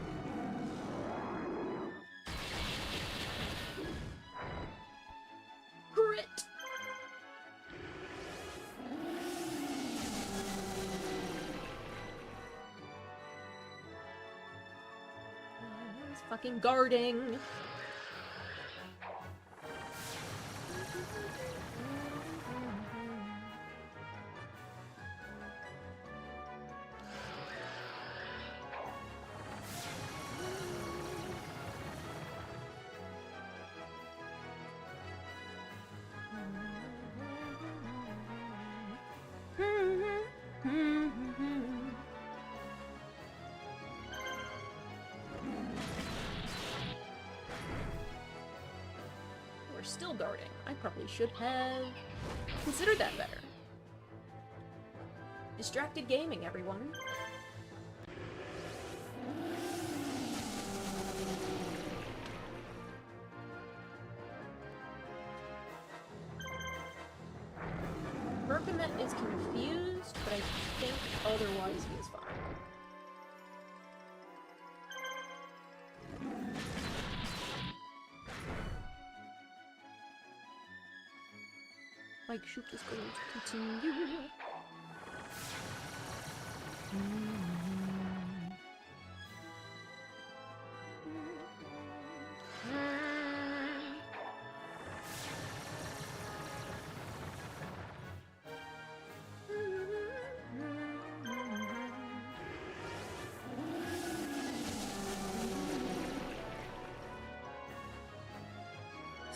Fucking guarding. are still guarding. I probably should have considered that better. Distracted gaming, everyone. Bergamet is confused, but I think otherwise he is fine. Like, shoot is going to continue.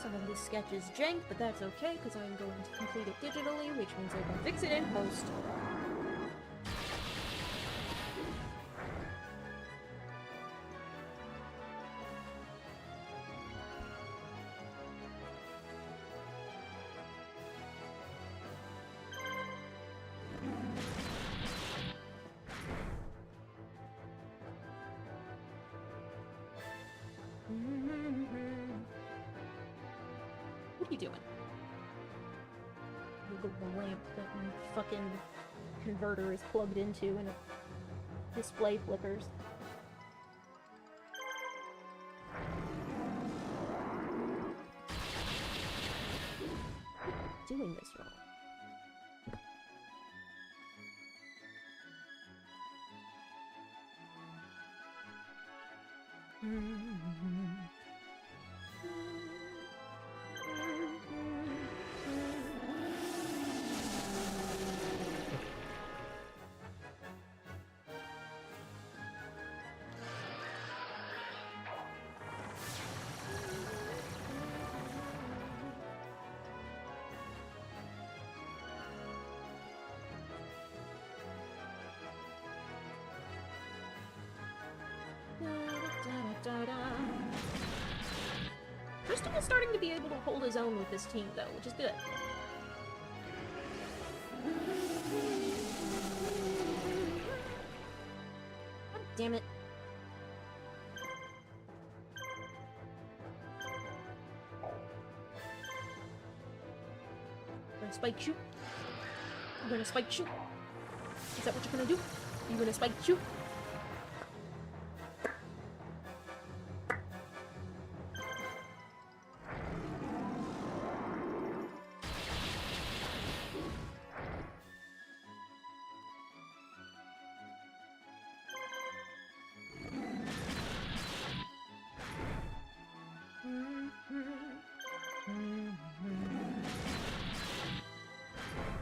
Some of this sketch is jank, but that's okay, because I'm going to complete it digitally, which means I can fix it in post. What are you doing? Look at the lamp that my fucking converter is plugged into and a display flickers. Doing this wrong. Tristan is starting to be able to hold his own with this team, though, which is good. God damn it. I'm gonna spike shoot. I'm gonna spike shoot. Is that what you're gonna do? You gonna spike shoot?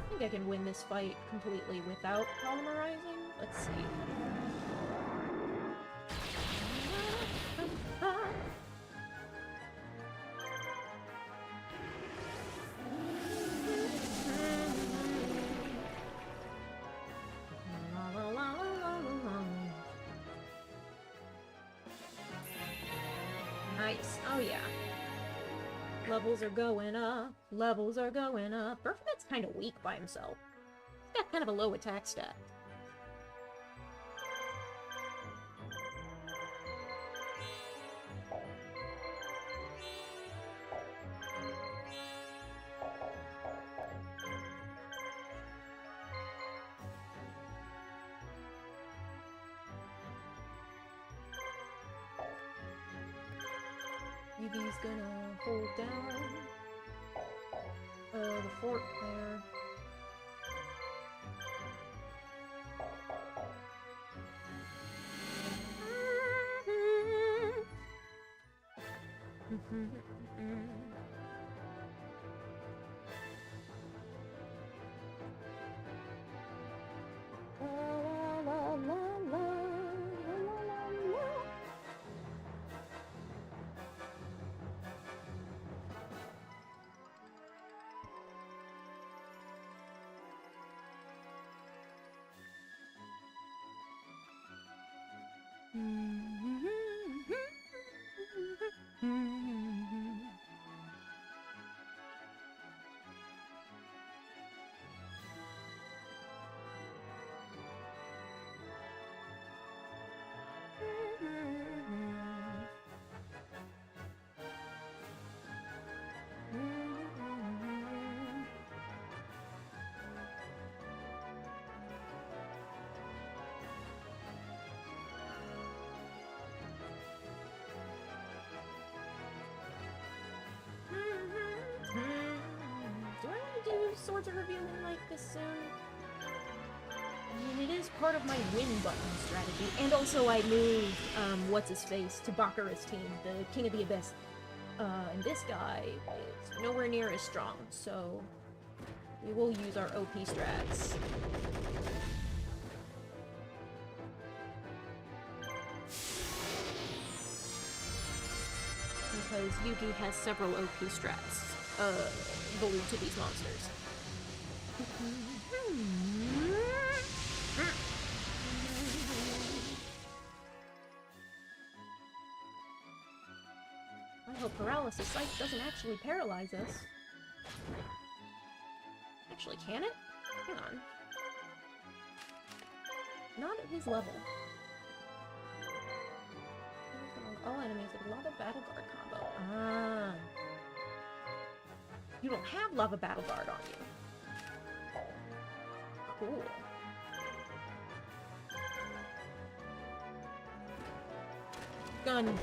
I think I can win this fight completely without polymerizing. Let's see. Nice. Oh yeah. Levels are going up. Levels are going up. Bergamet's kind of weak by himself. He's got kind of a low attack stat. Yugi's gonna hold down the fort there. towards a reveal in like this soon. I mean, it is part of my win button strategy. And also I moved, what's-his-face to Bakura's team, the King of the Abyss. And this guy is nowhere near as strong, so we will use our OP strats. Because Yugi has several OP strats, glued to these monsters. I hope paralysis sight doesn't actually paralyze us. Actually, can it? Hang on. Not at his level. All enemies with Lava Battle Guard combo. Ah. You don't have Lava Battle Guard on you. Cool. Gun.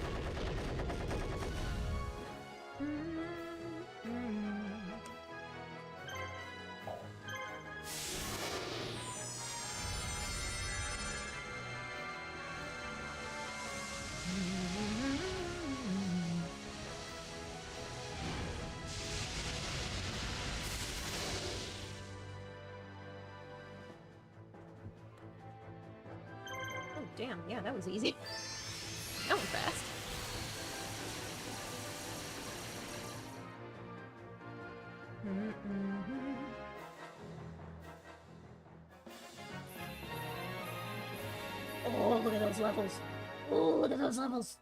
Damn, yeah, that was easy. That went fast. Oh, look at those levels. Oh, look at those levels.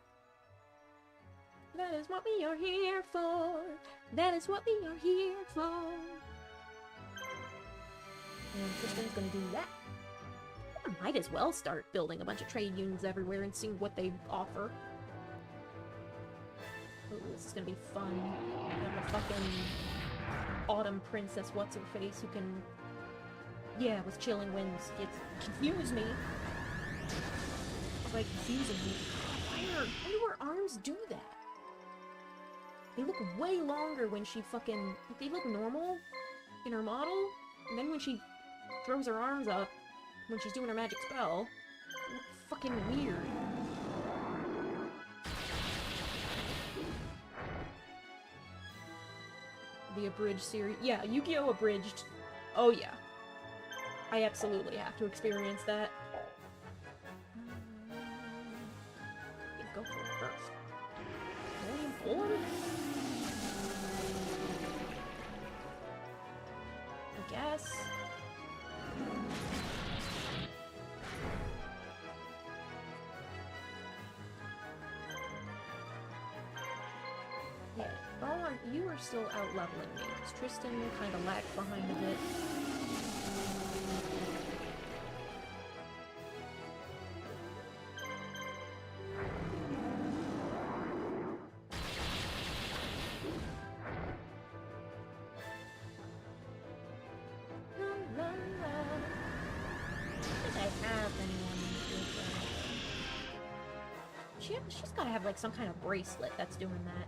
That is what we are here for. That is what we are here for. And Tristan's gonna do that. I might as well start building a bunch of trade unions everywhere and seeing what they offer. Oh, this is gonna be fun. I'm a fucking autumn princess what's-her-face who can... Yeah, with chilling winds. Confuse me. It's like confusing me. Why do her arms do that? They look way longer when she fucking... They look normal in her model, and then when she throws her arms up, when she's doing her magic spell, they look fucking weird. The abridged series. Yeah, Yu-Gi-Oh! Abridged. Oh yeah. I absolutely have to experience that. Go for it first. Volume 4? I guess. Yeah, you are still out-leveling me, because Tristan kind of lagged behind a bit. She's gotta have like some kind of bracelet that's doing that.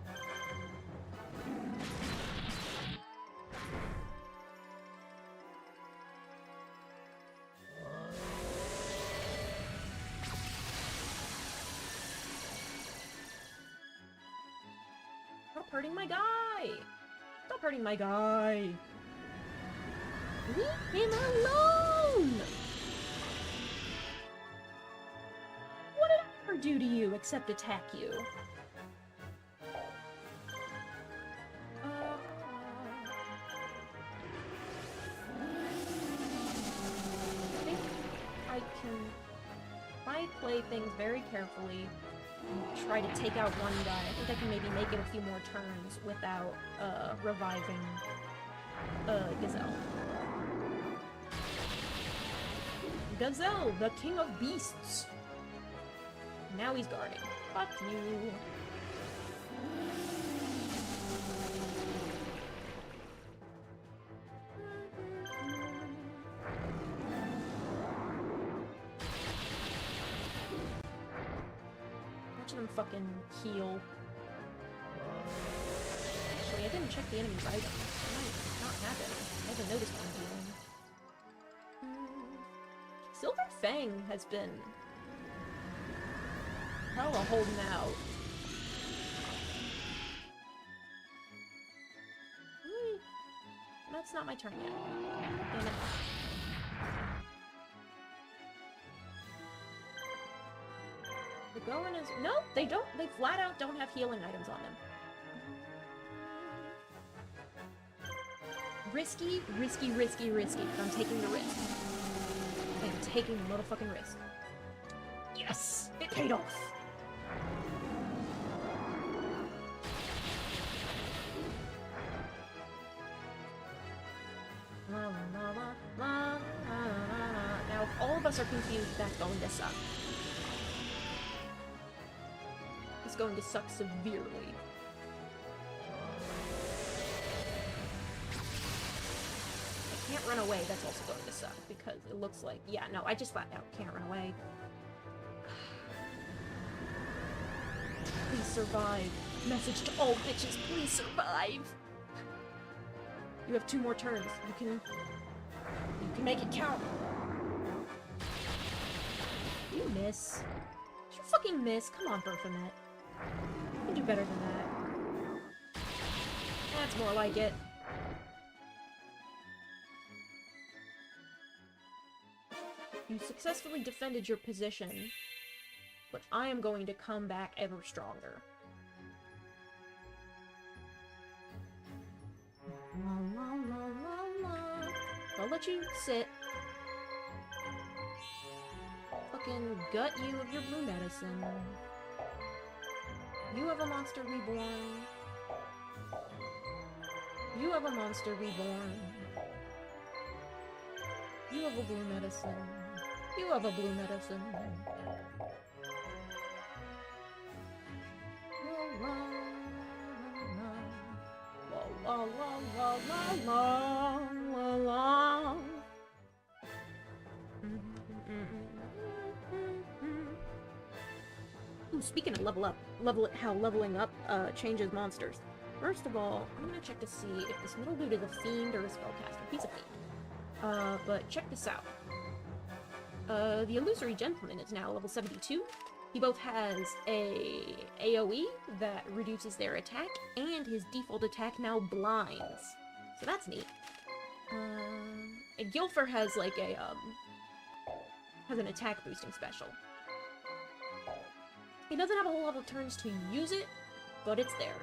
Stop hurting my guy! Stop hurting my guy! Leave him alone! What did I ever do to you except attack you? I think I can... If I play things very carefully and try to take out one guy, I think I can maybe make it a few more turns without, reviving, Gazelle. Gazelle, the king of beasts! Now he's guarding. Fuck you. Watch them fucking heal. Actually, I didn't check the enemy's items. I might not have any. I haven't noticed one healing. Silver Fang has been hella holding out. Really? That's not my turn yet. Damn it. The going is... No, they don't. They flat out don't have healing items on them. Risky, risky, risky, risky. But I'm taking the risk. I'm taking the motherfucking risk. Yes! It paid off! Now, if all of us are confused, that's going to suck. It's going to suck severely. I can't run away, that's also going to suck, because it looks like... Yeah, no, I just flat out can't run away. Please survive. Message to all bitches, please survive! You have 2 more turns. You can make it count. You miss. Did you fucking miss? Come on, Berthamet. You can do better than that. That's more like it. You successfully defended your position, but I am going to come back ever stronger. I'll let you sit. Fucking gut you of your blue medicine. You have a monster reborn. You have a monster reborn. You have a blue medicine. You have a blue medicine. La la la la la la la. Ooh, speaking of how leveling up changes monsters. First of all, I'm gonna check to see if this middle dude is a fiend or a spellcaster. He's a fiend. But check this out. The Illusory Gentleman is now level 72. He both has a AoE that reduces their attack, and his default attack now blinds. So that's neat. And Gilfer has like a, has an attack boosting special. He doesn't have a whole lot of turns to use it, but it's there.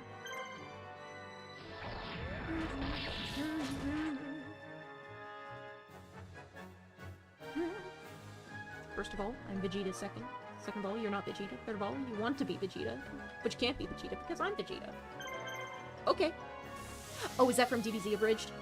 First of all, I'm Vegeta's second. Second of all, you're not Vegeta. Third of all, you want to be Vegeta, but you can't be Vegeta because I'm Vegeta. Okay. Oh, is that from DBZ Abridged?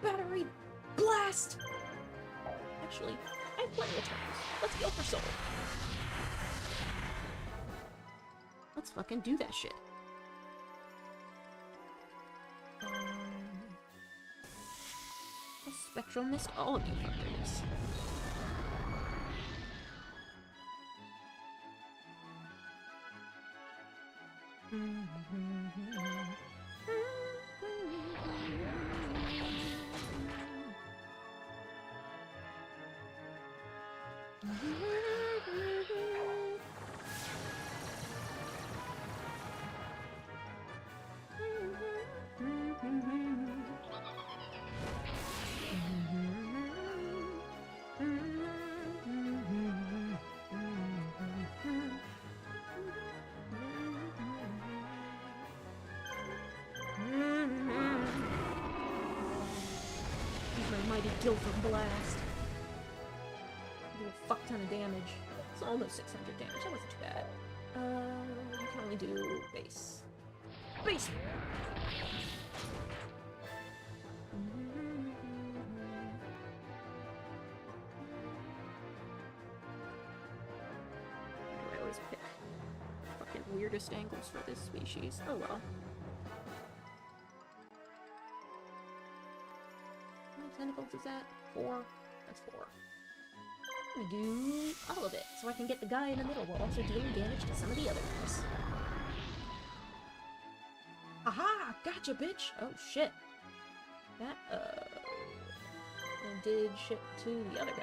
Battery blast! Actually, I have plenty of turns. Let's go for soul. Let's fucking do that shit. The Spectral missed all of you fuckers. Guilford blast. Do a fuck ton of damage. It's almost 600 damage. That wasn't too bad. You can only do base. Base! weirdest angles for this species. Oh well. How many tentacles is that? 4? That's 4. I'm gonna do all of it, so I can get the guy in the middle while also dealing damage to some of the other guys. Aha! Gotcha, bitch! Oh, shit. That, did shit to the other guy.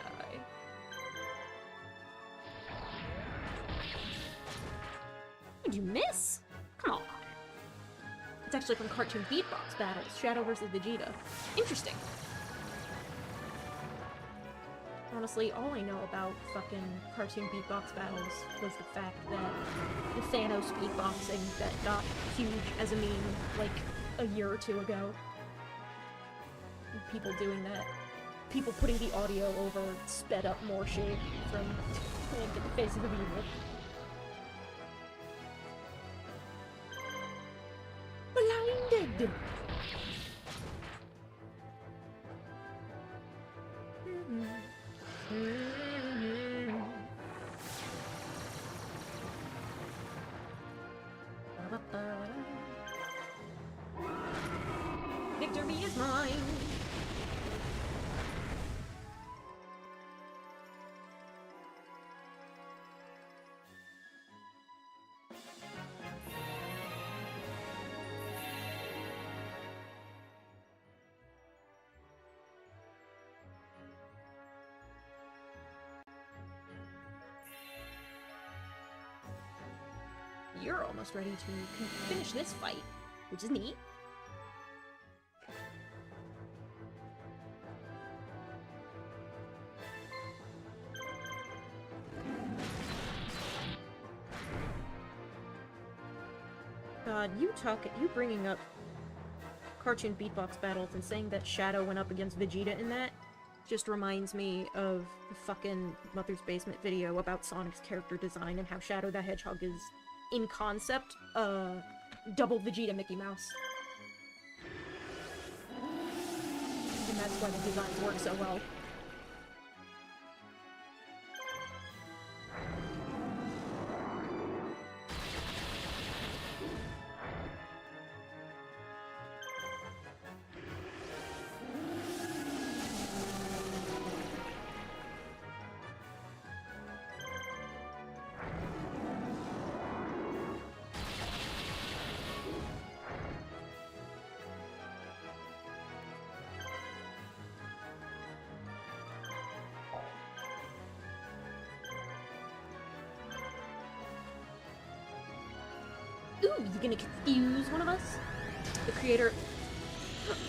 Did you miss? Come on. It's actually from Cartoon Beatbox Battles, Shadow vs. Vegeta. Interesting. Honestly, all I know about fucking Cartoon Beatbox Battles was the fact that the Thanos beatboxing that got huge as a meme, like, a year or 2 ago. People doing that. People putting the audio over sped up more shit from the faces of evil. Blinded! Victory is mine! You're almost ready to finish this fight, which is neat. God, you bringing up Cartoon Beatbox Battles and saying that Shadow went up against Vegeta in that just reminds me of the fucking Mother's Basement video about Sonic's character design and how Shadow the Hedgehog is, in concept, double Vegeta Mickey Mouse. And that's why the designs work so well. Ooh, you gonna confuse one of us? The creator...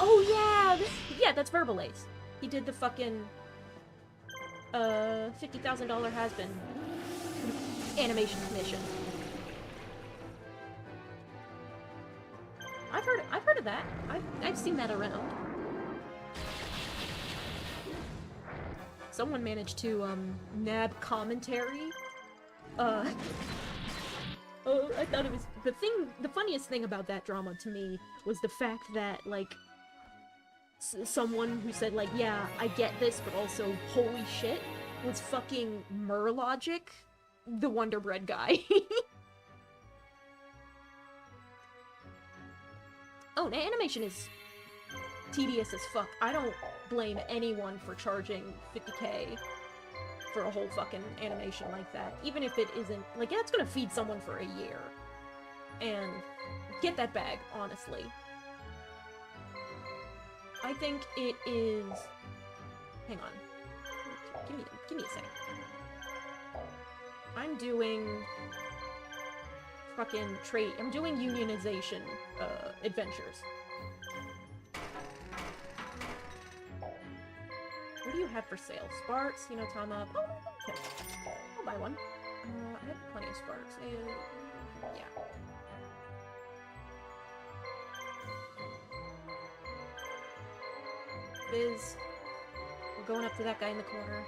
Oh, yeah! Yeah, that's Verbalace. He did the fucking... $50,000 has-been animation commission. I've heard of that. I've seen that around. Someone managed to, nab commentary. Oh, I thought it was... The funniest thing about that drama to me was the fact that, like, someone who said, like, yeah, I get this, but also, holy shit, was fucking Merlogic, the Wonder Bread guy. Oh, the animation is tedious as fuck. I don't blame anyone for charging $50K for a whole fucking animation like that. Even if it isn't... Like, yeah, it's gonna feed someone for a year. And get that bag, honestly. I think it is... Hang on. Give me a second. I'm doing... fucking trade... I'm doing unionization, adventures. What do you have for sale? Sparks, Hinotama... Oh, okay. I'll buy one. I have plenty of sparks. Yeah. Biz. We're going up to that guy in the corner.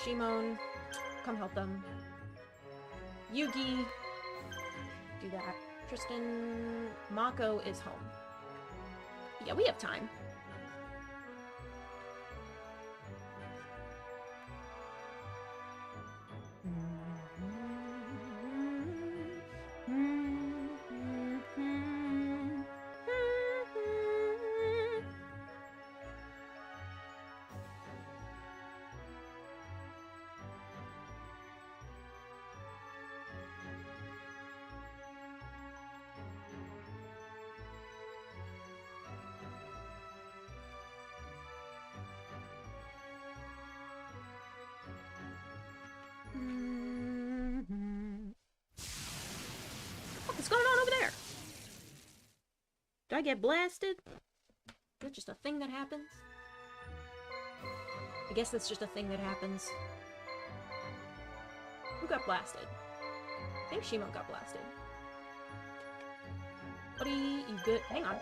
Shimon. Come help them. Yugi. Do that. Tristan. Mako is home. Yeah, we have time. Did I get blasted? Is that just a thing that happens? I guess that's just a thing that happens. Who got blasted? I think Shimo got blasted. Buddy, you good? Hang on.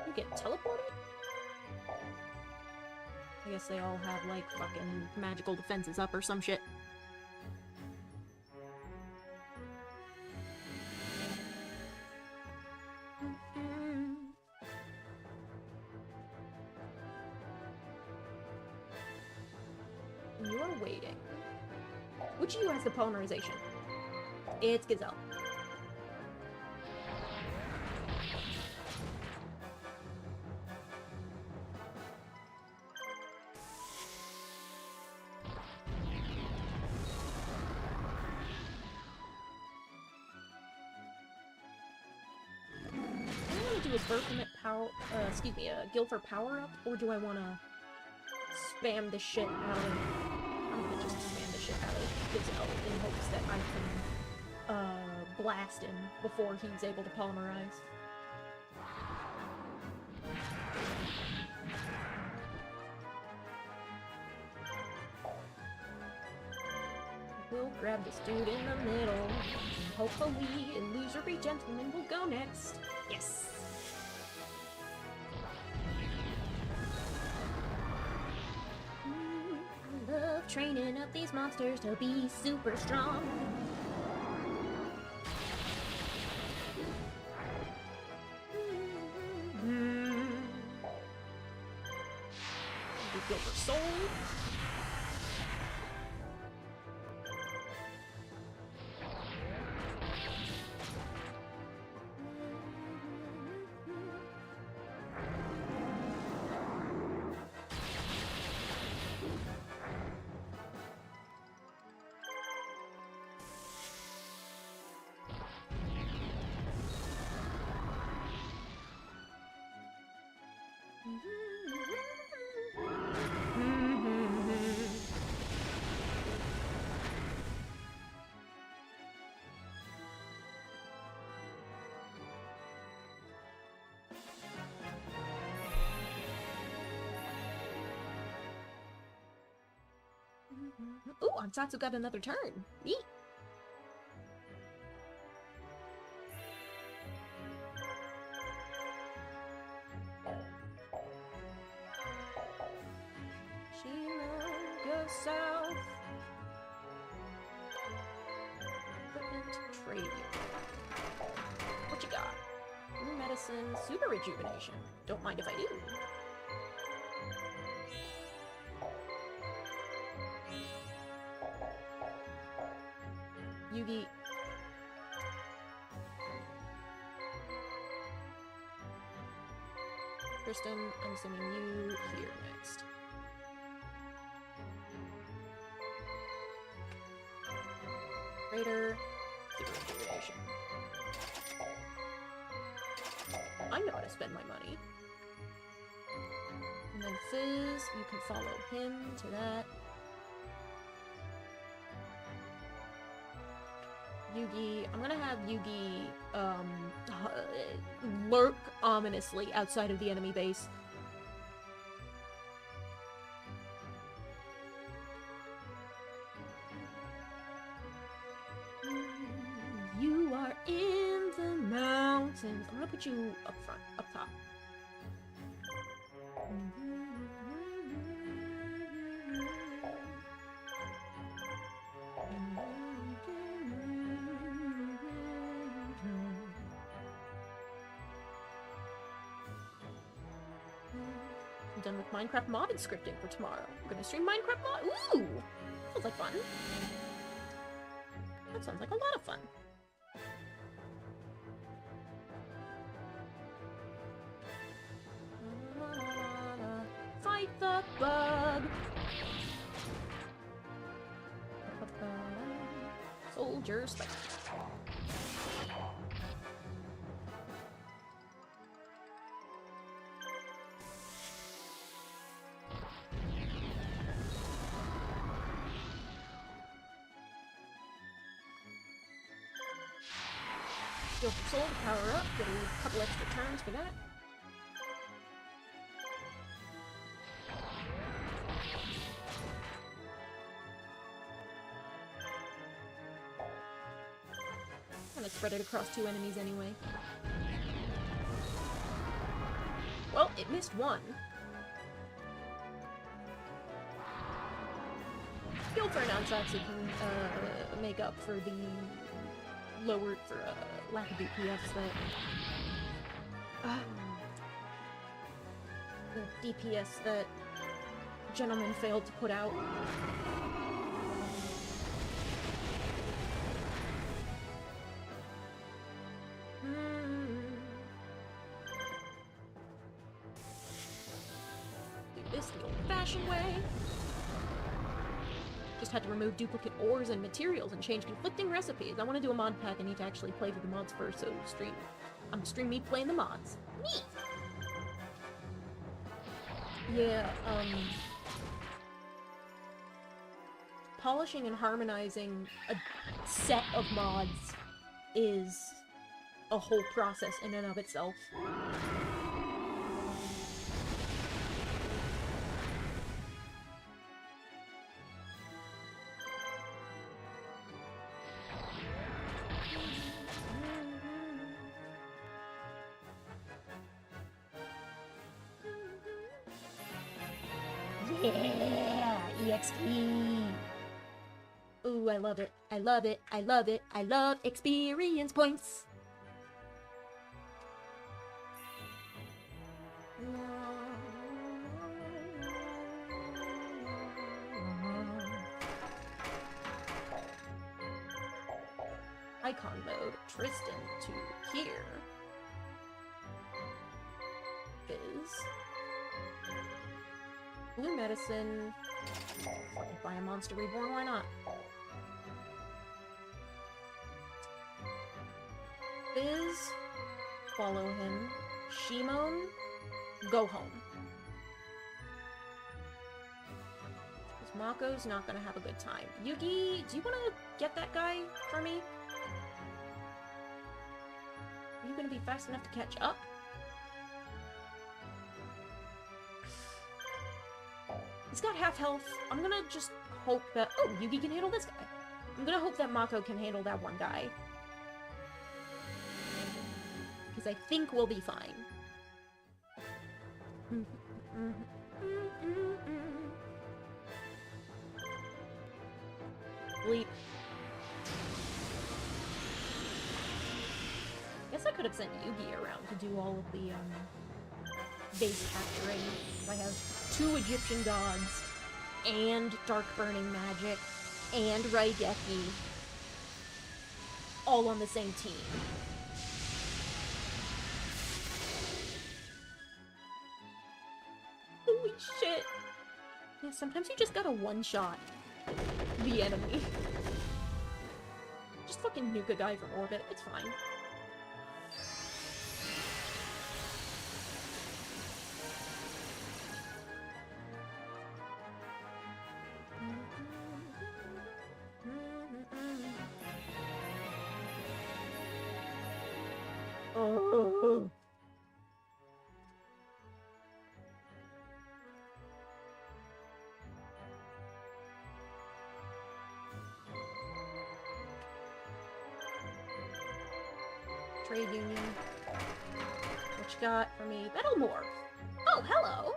You get teleported? I guess they all have, like, fucking magical defenses up or some shit. You're waiting. Which of you has the polymerization? It's Gazelle. Do a Berthomit power, a Guilford power-up, or do I want to spam the shit out of... I'm gonna just spam the shit out of Gazelle in hopes that I can, blast him before he's able to polymerize. We'll grab this dude in the middle, and hopefully Illusory Gentleman will go next. Yes! I love training up these monsters to be super strong. We go for soul. Ooh, Ansatsu got another turn. Neat. Shimo, go south. Equipment, trade you. What you got? New medicine, super rejuvenation. Don't mind if I do. Yugi. Kristen, I'm sending you here next. Raider, super rejuvenation. I know how to spend my money. And then Fizz, you can follow him to that. Yugi, I'm gonna have Yugi, lurk ominously outside of the enemy base. You are in the mountains. I'm gonna put you up front, up top. I'm done with Minecraft modded scripting for tomorrow. I'm gonna stream Minecraft mod. Ooh! Sounds like fun. That sounds like a lot of fun. Fight the bug! Soldiers fight. Heal for soul to power up, get a couple extra turns for that. I'm gonna spread it across 2 enemies anyway. Well, it missed one. Heal for an ounce so can make up for the lowered for lack of DPS that the DPS that gentleman failed to put out. Do this the old-fashioned way. Just had to remove duplicate ores and materials and change conflicting recipes. I want to do a mod pack. I need to actually play with the mods first, so I'm stream me playing the mods. Neat! Yeah, polishing and harmonizing a set of mods is a whole process in and of itself. Yeah! EXP! Ooh, I love it. I love it. I love it. I love experience points! Icon mode. Tristan to here. Fizz. Blue medicine. Buy a monster reborn, why not? Fizz. Follow him. Shimon. Go home. Because Mako's not gonna have a good time. Yugi, do you wanna get that guy for me? Are you gonna be fast enough to catch up? He's got half health. I'm gonna just hope that... Oh, Yugi can handle this guy. I'm gonna hope that Mako can handle that one guy. Because I think we'll be fine. Bleep. Guess I could have sent Yugi around to do all of the, base capturing. I have 2 Egyptian gods, and Dark Burning Magic, and Raigeki, all on the same team. Holy shit! Yeah, sometimes you just gotta one-shot the enemy. Just fucking nuke a guy from orbit, it's fine. Oh. Trade union. What you got for me? Metalmorph! Oh, hello!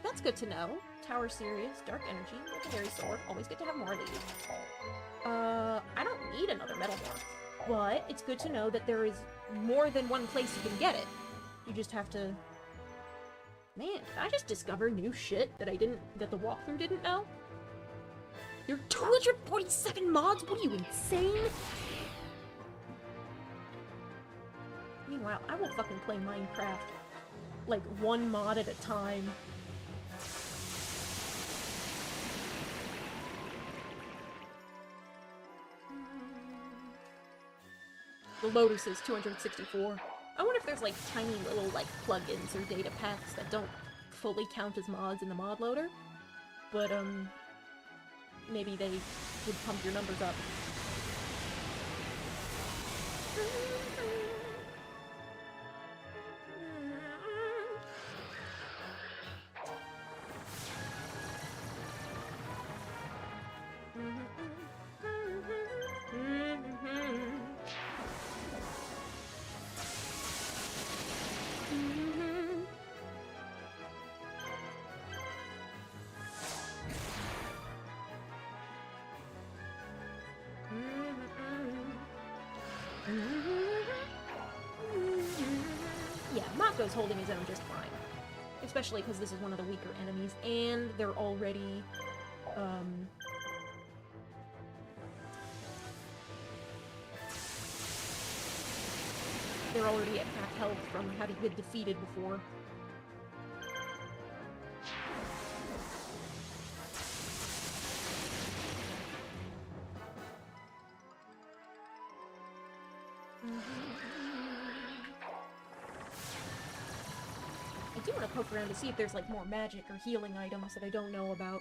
That's good to know. Tower Sirius, Dark Energy, Legendary Sword. Always good to have more of these. I don't need another Metalmorph. But it's good to know that there is more than one place you can get it. You just have to... Man, did I just discover new shit that that the walkthrough didn't know? There are 247 mods? What are you, insane? Meanwhile, I will fucking play Minecraft, like, one mod at a time. The Lotus is 264. I wonder if there's, like, tiny little, like, plugins or data packs that don't fully count as mods in the mod loader. But, maybe they would pump your numbers up. Yeah, Mako's holding his own just fine. Especially because this is one of the weaker enemies, and they're already, they're already at half health from having been defeated before. I do want to poke around to see if there's, like, more magic or healing items that I don't know about.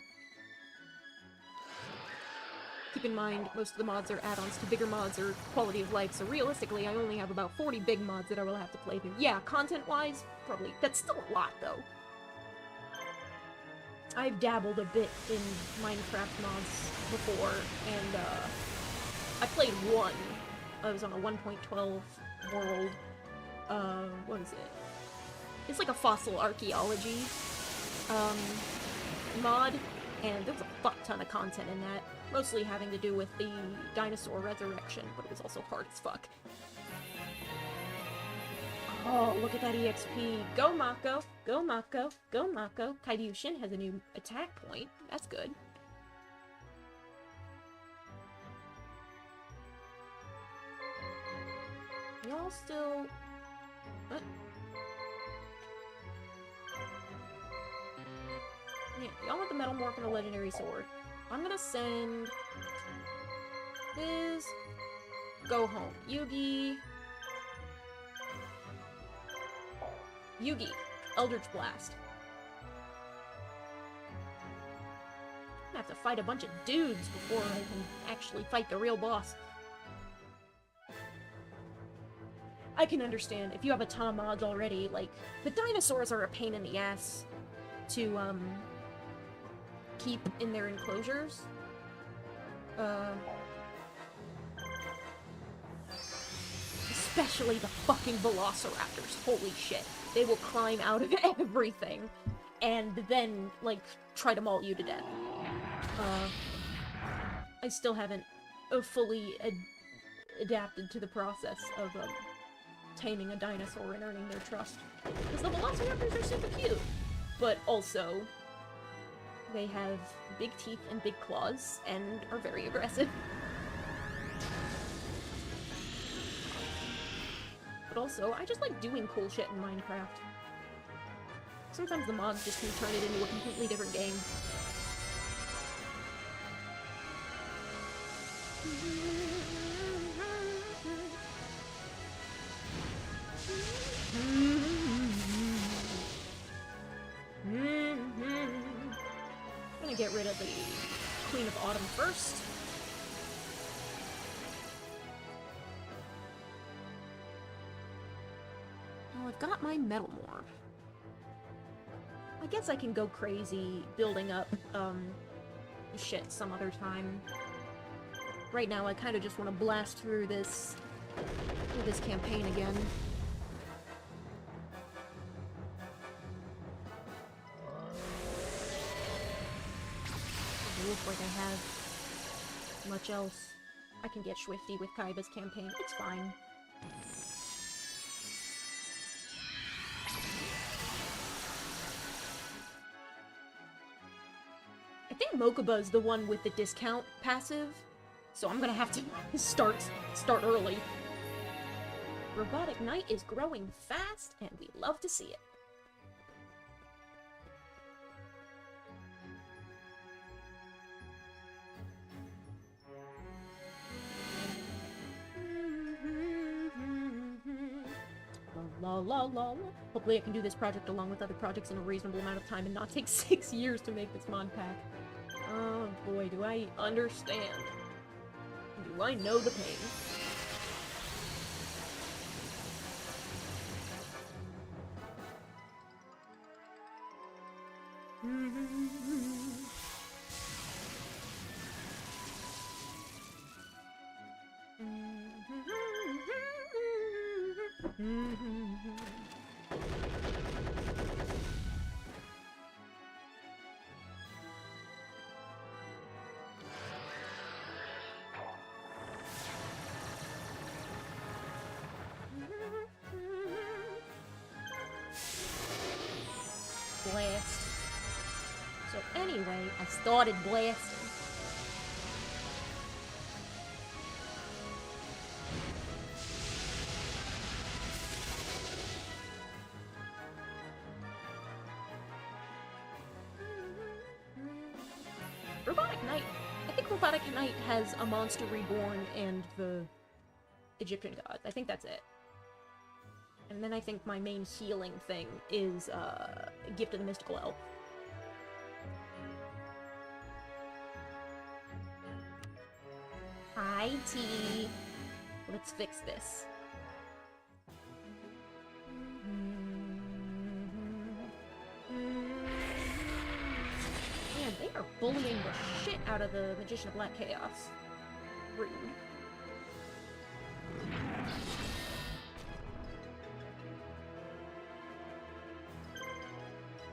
Keep in mind, most of the mods are add-ons to bigger mods or quality of life, so realistically, I only have about 40 big mods that I will have to play through. Yeah, content-wise, probably. That's still a lot, though. I've dabbled a bit in Minecraft mods before, and, I played one. I was on a 1.12 world. What is it? It's like a fossil archaeology, mod, and there was a fuck ton of content in that, mostly having to do with the dinosaur resurrection, but it was also hard as fuck. Oh, look at that EXP. Go Mako! Go Mako! Go Mako! Kaidushin has a new attack point. That's good. Y'all still... What? Yeah, y'all want the Metal Morph and the Legendary Sword. I'm gonna send... Biz... Go home. Yugi... Yugi. Eldritch Blast. I'm gonna have to fight a bunch of dudes before I can actually fight the real boss. I can understand, if you have a ton of mods already, like, the dinosaurs are a pain in the ass to, keep in their enclosures. Especially the fucking velociraptors, holy shit. They will climb out of everything, and then, like, try to maul you to death. I still haven't fully adapted to the process of, taming a dinosaur and earning their trust. Because the velociraptors are super cute, but also they have big teeth and big claws and are very aggressive. But also, I just like doing cool shit in Minecraft. Sometimes the mods just can turn it into a completely different game. I'm gonna get rid of the Queen of Autumn first. Well, I've got my Metal Morph. I guess I can go crazy building up, shit some other time. Right now, I kind of just want to blast through this campaign again. Doesn't look like I have much else. I can get swifty with Kaiba's campaign. It's fine. I think Mokuba's the one with the discount passive, so I'm gonna have to start early. Robotic Knight is growing fast, and we love to see it. La la la la. Hopefully I can do this project along with other projects in a reasonable amount of time and not take 6 years to make this mod pack. Oh boy, do I understand. Do I know the pain. Blast. So anyway, I started blasting. Robotic Knight. I think Robotic Knight has a monster reborn and the Egyptian gods. I think that's it. And then I think my main healing thing is Gift of the Mystical Elf. Hi, T. Let's fix this. Man, they are bullying the shit out of the Magician of Black Chaos. Rude.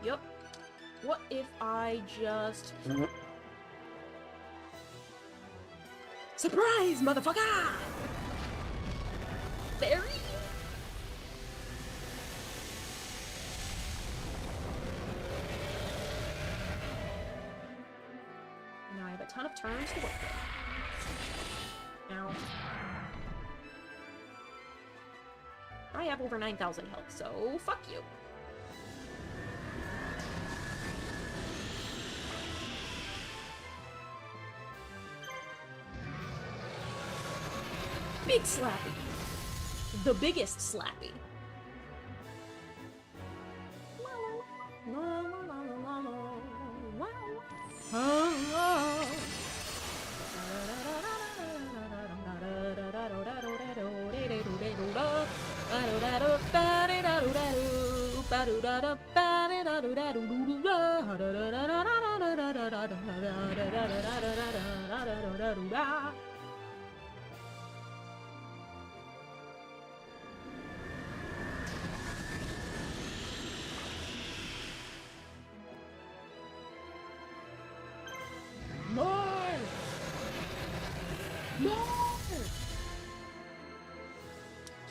Yup. What if I just... Surprise, motherfucker! Fairy? Now I have a ton of turns to work with. Now... I have over 9,000 health, so fuck you. Big Slappy. The biggest Slappy.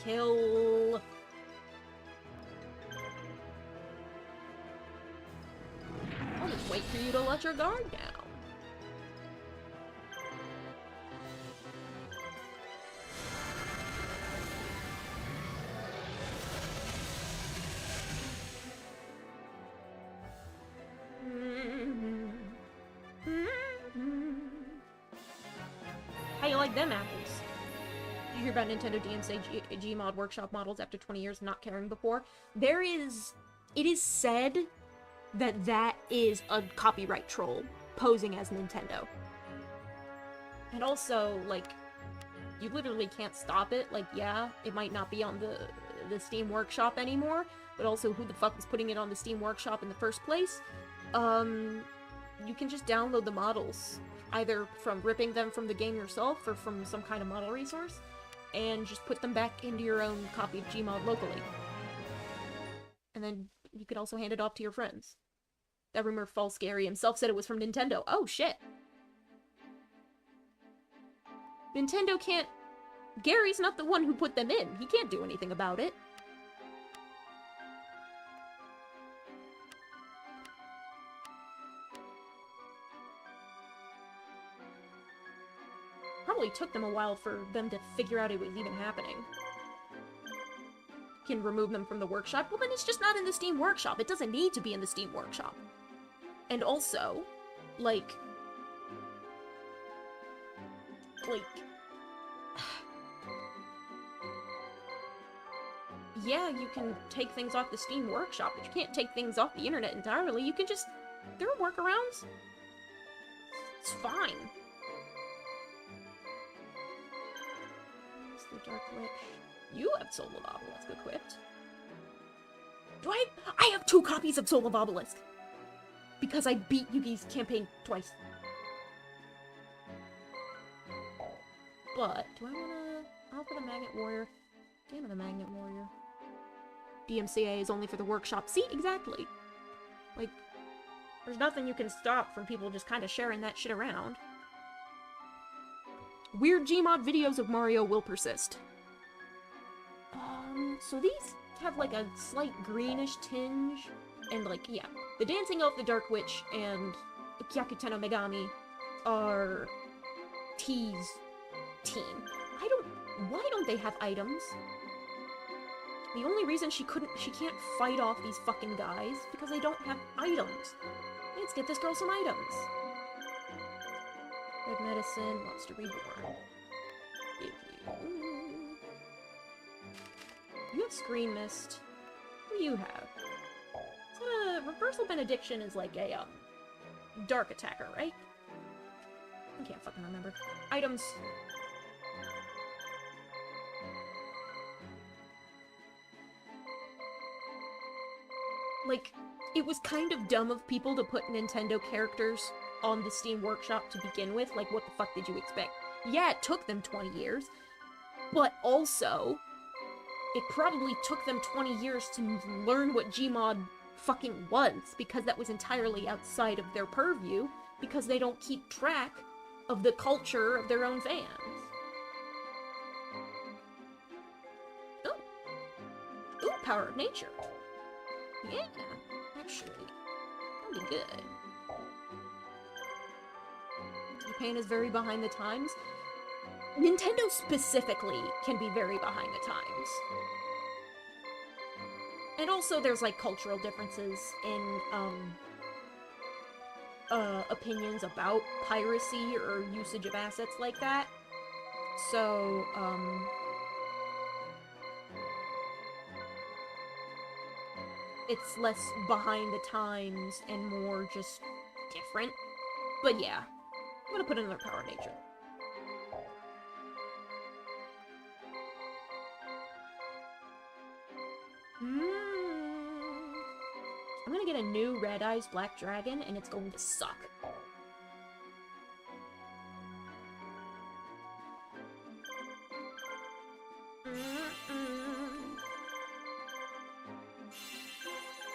Kill. I'll just wait for you to let your guard down. How you like them apples? Did you hear about Nintendo DMC Gmod workshop models after 20 years not caring before? It is said that that is a copyright troll posing as Nintendo. And also, like, you literally can't stop it. Like, yeah, it might not be on the Steam Workshop anymore, but also who the fuck was putting it on the Steam Workshop in the first place? You can just download the models, either from ripping them from the game yourself or from some kind of model resource, and just put them back into your own copy of Gmod locally. And then you could also hand it off to your friends. That rumor false. Gary himself said it was from Nintendo. Oh, shit. Nintendo can't... Gary's not the one who put them in. He can't do anything about it. Probably took them a while for them to figure out it was even happening. Can remove them from the workshop? Well, then it's just not in the Steam Workshop. It doesn't need to be in the Steam Workshop. And also, like... yeah, you can take things off the Steam Workshop, but you can't take things off the internet entirely. You can just... There are workarounds. It's fine. Where's the Dark Witch? You have Soul of Obelisk equipped. Do I have 2 copies of Soul of Obelisk! Because I beat Yugi's campaign twice. But, do I wanna... I'll put a Magnet Warrior. Damn it, a Magnet Warrior. DMCA is only for the workshop. See, exactly. Like, there's nothing you can stop from people just kind of sharing that shit around. Weird Gmod videos of Mario will persist. So these have like a slight greenish tinge, and like, yeah, the Dancing Elf, the Dark Witch, and Kyakuten no Megami are T's team. Why don't they have items? The only reason she can't fight off these fucking guys, because they don't have items. Let's get this girl some items. Red Medicine, Monster Reborn. Give you... You have Screen Mist. What do you have? Reversal Benediction is like a, dark attacker, right? I can't fucking remember. Items. Like, it was kind of dumb of people to put Nintendo characters on the Steam Workshop to begin with. Like, what the fuck did you expect? Yeah, it took them 20 years, but also, it probably took them 20 years to learn what Gmod fucking was, because that was entirely outside of their purview, because they don't keep track of the culture of their own fans. Oh. Ooh, Power of Nature. Yeah, actually. That'd be good. Japan is very behind the times. Nintendo specifically can be very behind the times. And also there's like cultural differences in opinions about piracy or usage of assets like that. So, it's less behind the times and more just different. But yeah, I'm gonna put another Power of Nature. I'm gonna get a new Red Eyes Black Dragon, and it's going to suck.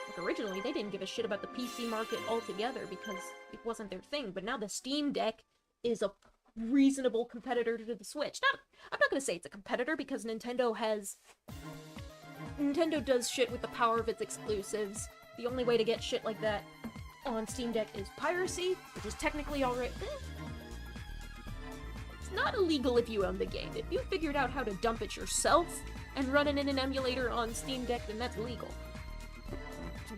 Like, originally, they didn't give a shit about the PC market altogether because it wasn't their thing, but now the Steam Deck is a reasonable competitor to the Switch. I'm not gonna say it's a competitor, because Nintendo does shit with the power of its exclusives. The only way to get shit like that on Steam Deck is piracy, which is technically already... It's not illegal if you own the game. If you figured out how to dump it yourself and run it in an emulator on Steam Deck, then that's legal.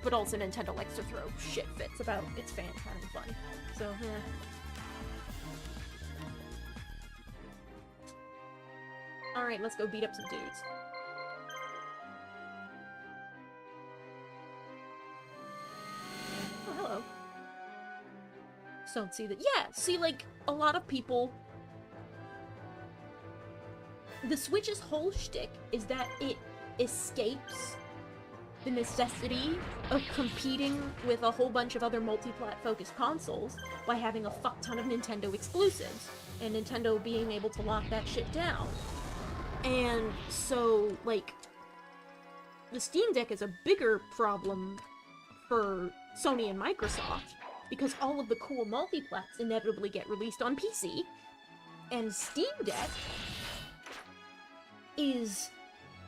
But also Nintendo likes to throw shit fits about its fans having fun. So, Alright, let's go beat up some dudes. Oh, hello. So, see that? Yeah, see, like, a lot of people... The Switch's whole shtick is that it escapes the necessity of competing with a whole bunch of other multi-plat focused consoles by having a fuck ton of Nintendo exclusives, and Nintendo being able to lock that shit down. And so, like, the Steam Deck is a bigger problem for Sony and Microsoft, because all of the cool multi-plats inevitably get released on PC, and Steam Deck is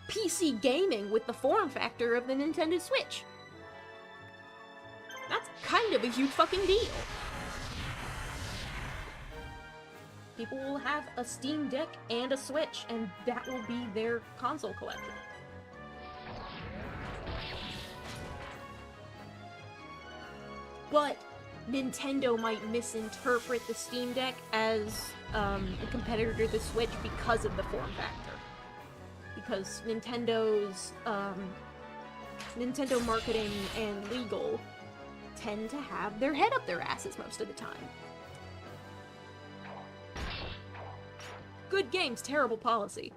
PC gaming with the form factor of the Nintendo Switch. That's kind of a huge fucking deal. People will have a Steam Deck and a Switch, and that will be their console collection. But Nintendo might misinterpret the Steam Deck as a competitor to the Switch because of the form factor. Because Nintendo's, Nintendo marketing and legal tend to have their head up their asses most of the time. Good games, terrible policy.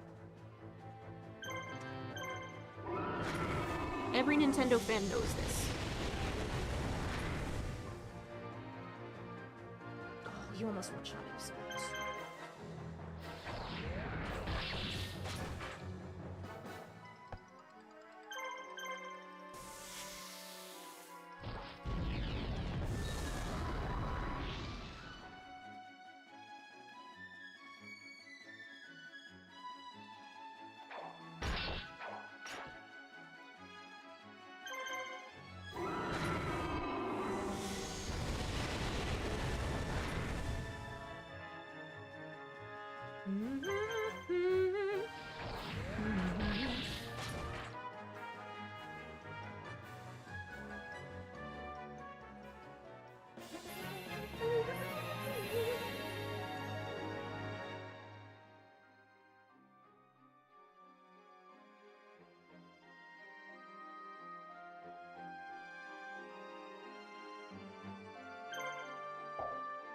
Every Nintendo fan knows this. Oh, you almost one-shot him, so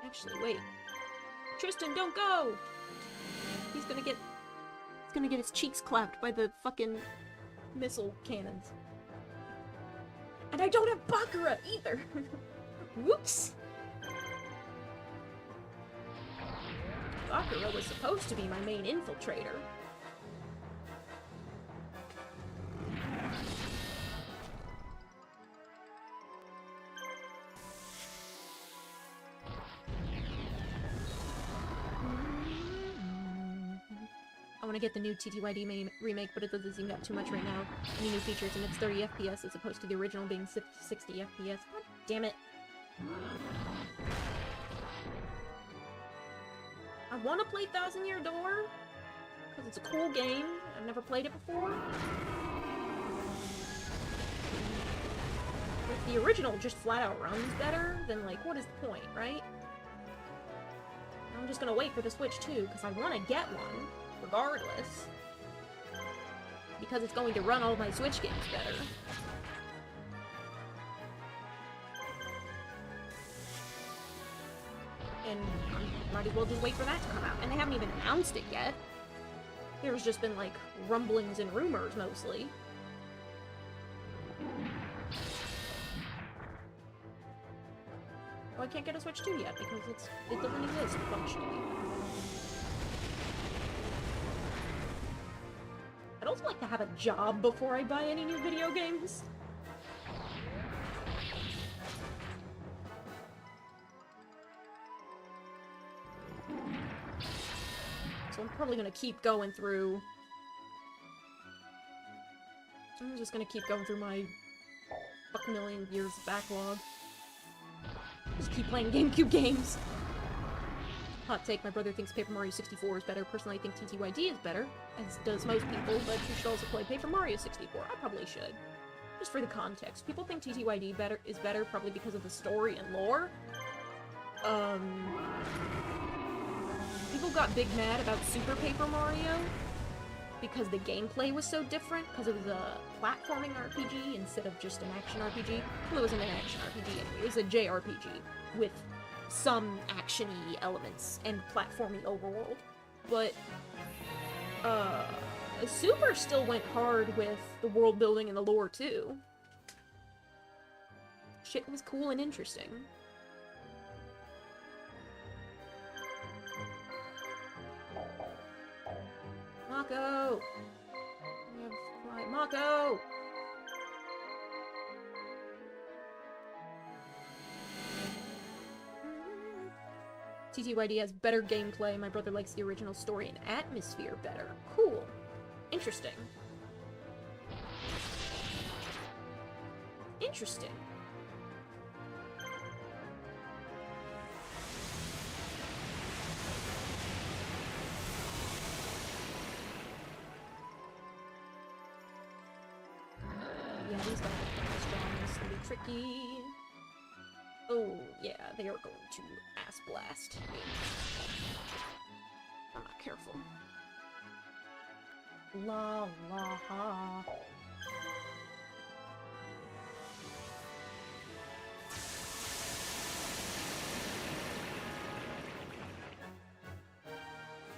Actually, wait. Tristan, don't go! He's gonna get his cheeks clapped by the fucking missile cannons. And I don't have Bakura either! Whoops! Bakura was supposed to be my main infiltrator. I want to get the new TTYD remake, but it doesn't seem to have too much right now. Any new features, and it's 30 FPS as opposed to the original being 60 FPS. God damn it. I want to play Thousand Year Door, because it's a cool game. I've never played it before. If the original just flat out runs better, then like, what is the point, right? I'm just gonna wait for the Switch too, because I want to get one. Regardless, because it's going to run all my Switch games better. And I might as well just wait for that to come out. And they haven't even announced it yet. There's just been, like, rumblings and rumors, mostly. Well, I can't get a Switch 2 yet, because it doesn't exist functionally. I'd also like to have a job before I buy any new video games. So I'm probably gonna keep going through... I'm just gonna keep going through my fuck million years of backlog. Just keep playing GameCube games. Hot take, my brother thinks Paper Mario 64 is better. Personally, I think TTYD is better, as does most people, but you should also play Paper Mario 64. I probably should. Just for the context. People think TTYD is better probably because of the story and lore. People got big mad about Super Paper Mario because the gameplay was so different, because it was a platforming RPG instead of just an action RPG. Well, it wasn't an action RPG anyway, it was a JRPG with some action-y elements and platforming overworld. But, Super still went hard with the world building and the lore, too. Shit was cool and interesting. Mako! Mako! TTYD has better gameplay. My brother likes the original story and atmosphere better. Cool. Interesting. Interesting. Yeah, these guys are strong. This is gonna be tricky. Oh, yeah, they are going to ass blast me. I'm not careful. La la ha.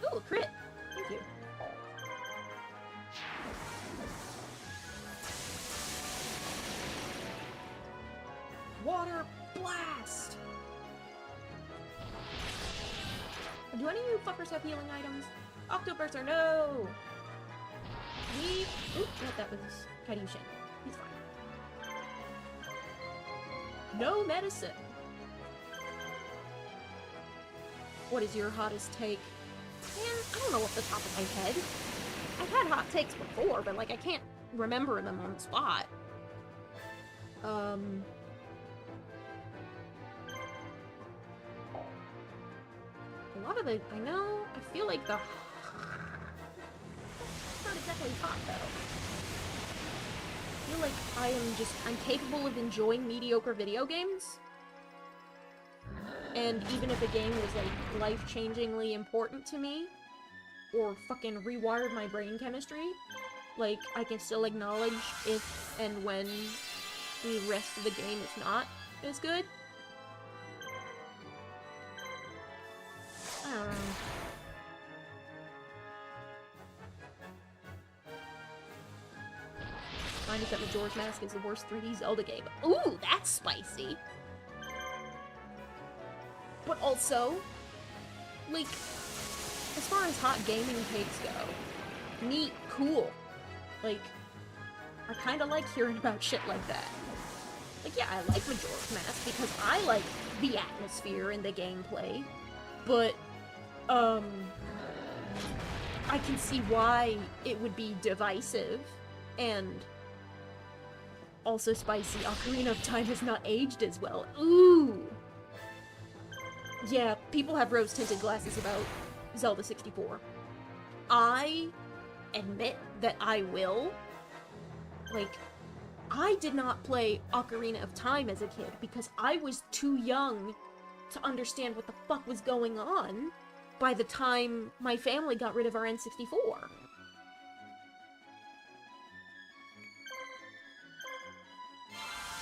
Ooh, a crit! Thank you. Water blast! Do any of you fuckers have healing items? Octoburster, no! Oop, no, that was Kaidushin. He's fine. No medicine! What is your hottest take? Man, I don't know off the top of my head. I've had hot takes before, but, like, I can't remember them on the spot. A lot of the, I know, I feel like the, it's not exactly hot though. I feel like I'm capable of enjoying mediocre video games. And even if a game was, like, life-changingly important to me, or fucking rewired my brain chemistry, like, I can still acknowledge if and when the rest of the game is not as good. I don't know. Find us that Majora's Mask is the worst 3D Zelda game. Ooh, that's spicy! But also, like, as far as hot gaming takes go, neat, cool. Like, I kinda like hearing about shit like that. Like, yeah, I like Majora's Mask because I like the atmosphere and the gameplay, but, I can see why it would be divisive, and also spicy. Ocarina of Time has not aged as well. Ooh! Yeah, people have rose-tinted glasses about Zelda 64. I admit that I will. Like, I did not play Ocarina of Time as a kid because I was too young to understand what the fuck was going on by the time my family got rid of our N64.